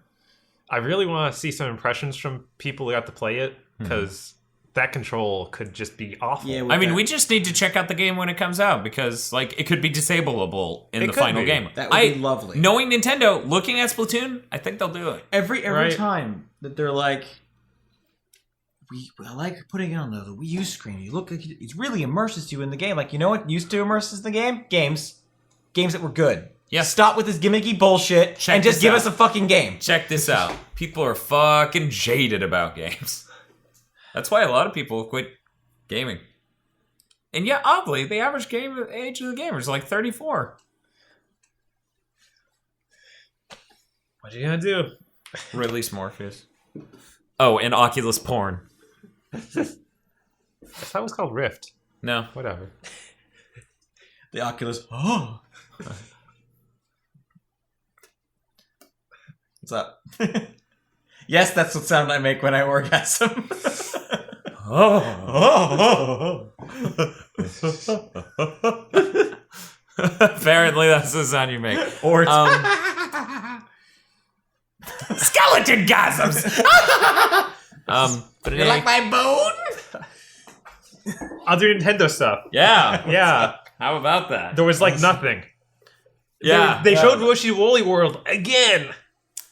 I really want to see some impressions from people who got to play it because that control could just be awful. Yeah, I mean, we just need to check out the game when it comes out because, like, it could be disableable in It the could final be. game. That would be lovely. Knowing Nintendo, looking at Splatoon, I think they'll do it. Every Right. time that they're like, I like putting it on the Wii U screen. You look like it really immerses you in the game. Like, you know what used to immerse us in the game? Games that were good. Yeah. Stop with this gimmicky bullshit Check and just this give out. us a fucking game. Check this out. People are fucking jaded about games. That's why a lot of people quit gaming. And yeah, oddly, the average age of the gamer is like 34. What are you gonna do? Release Morpheus. Oh, and Oculus porn. I thought it was called Rift. No. Whatever. The Oculus. Oh. What's up? Yes, that's what sound I make when I orgasm. Apparently, that's the sound you make. Or Skeleton gasms. But you like my bone? Other Nintendo stuff. yeah. Yeah. How about that? There was like nothing. Yeah. They showed Woolly Woolly World again.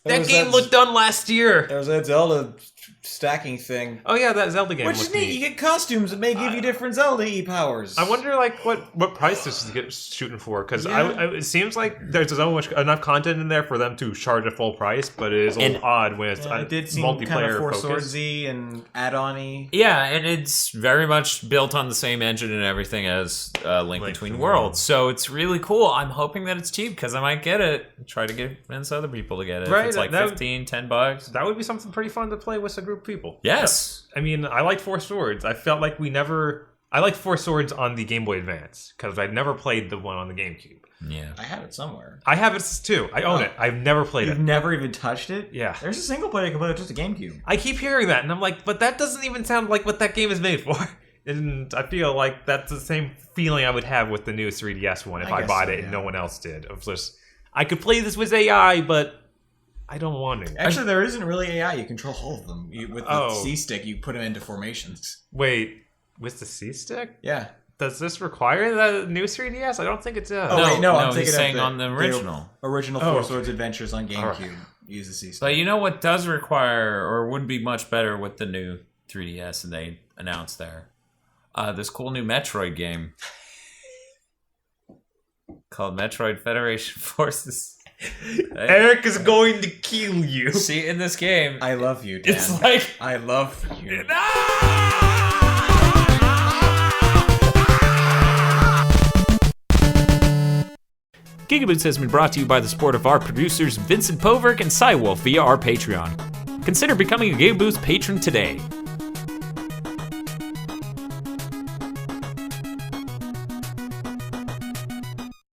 That was game that- looked done last year. There was that Zelda stacking thing. Oh yeah, that Zelda game. Which is looked neat. You get costumes that may give you different Zelda powers. I wonder, like, what price this is shooting for? Because Yeah. it seems like there's so much enough content in there for them to charge a full price, but it is a little odd when it's Yeah, it did seem multiplayer kind of Four focused. Swordsy and add-on-y. Yeah, and it's very much built on the same engine and everything as Link Between Worlds. So it's really cool. I'm hoping that it's cheap because I might get it. Try to convince other people to get it. Right, If it's like that- 15, $10. That would be something pretty fun to play with a group of people. Yes. I mean, I liked Four Swords. I felt like I liked Four Swords on the Game Boy Advance because I'd never played the one on the GameCube. Yeah. I have it somewhere. I have it too. I own it. I've never played You've it. never even touched it? Yeah. There's a single player you can play with just a GameCube. I keep hearing that, and I'm like, but that doesn't even sound like what that game is made for. And I feel like that's the same feeling I would have with the new 3DS one if I I guess bought so, it and yeah. no one else did. Of just, I could play this with AI, but I don't want to. Actually, there isn't really AI. You control all of them. With the Oh. C-stick, you put them into formations. Wait, with the C stick? Yeah. Does this require the new 3DS? I don't think it does. Oh, wait, no, I'm he's thinking of saying the- on the original. Original Oh. Four Swords Adventures on GameCube. Alright. Use the C-stick. But you know what does require, or would be much better with the new 3DS, and they announced there? This cool new Metroid game called Metroid Federation Forces. Eric is going to kill you. See, in this game, I love you, Dan. it's like... I love you. GigaBoots has been brought to you by the support of our producers Vincent Poverk and Cywolf via our Patreon. Consider becoming a GigaBoots patron today.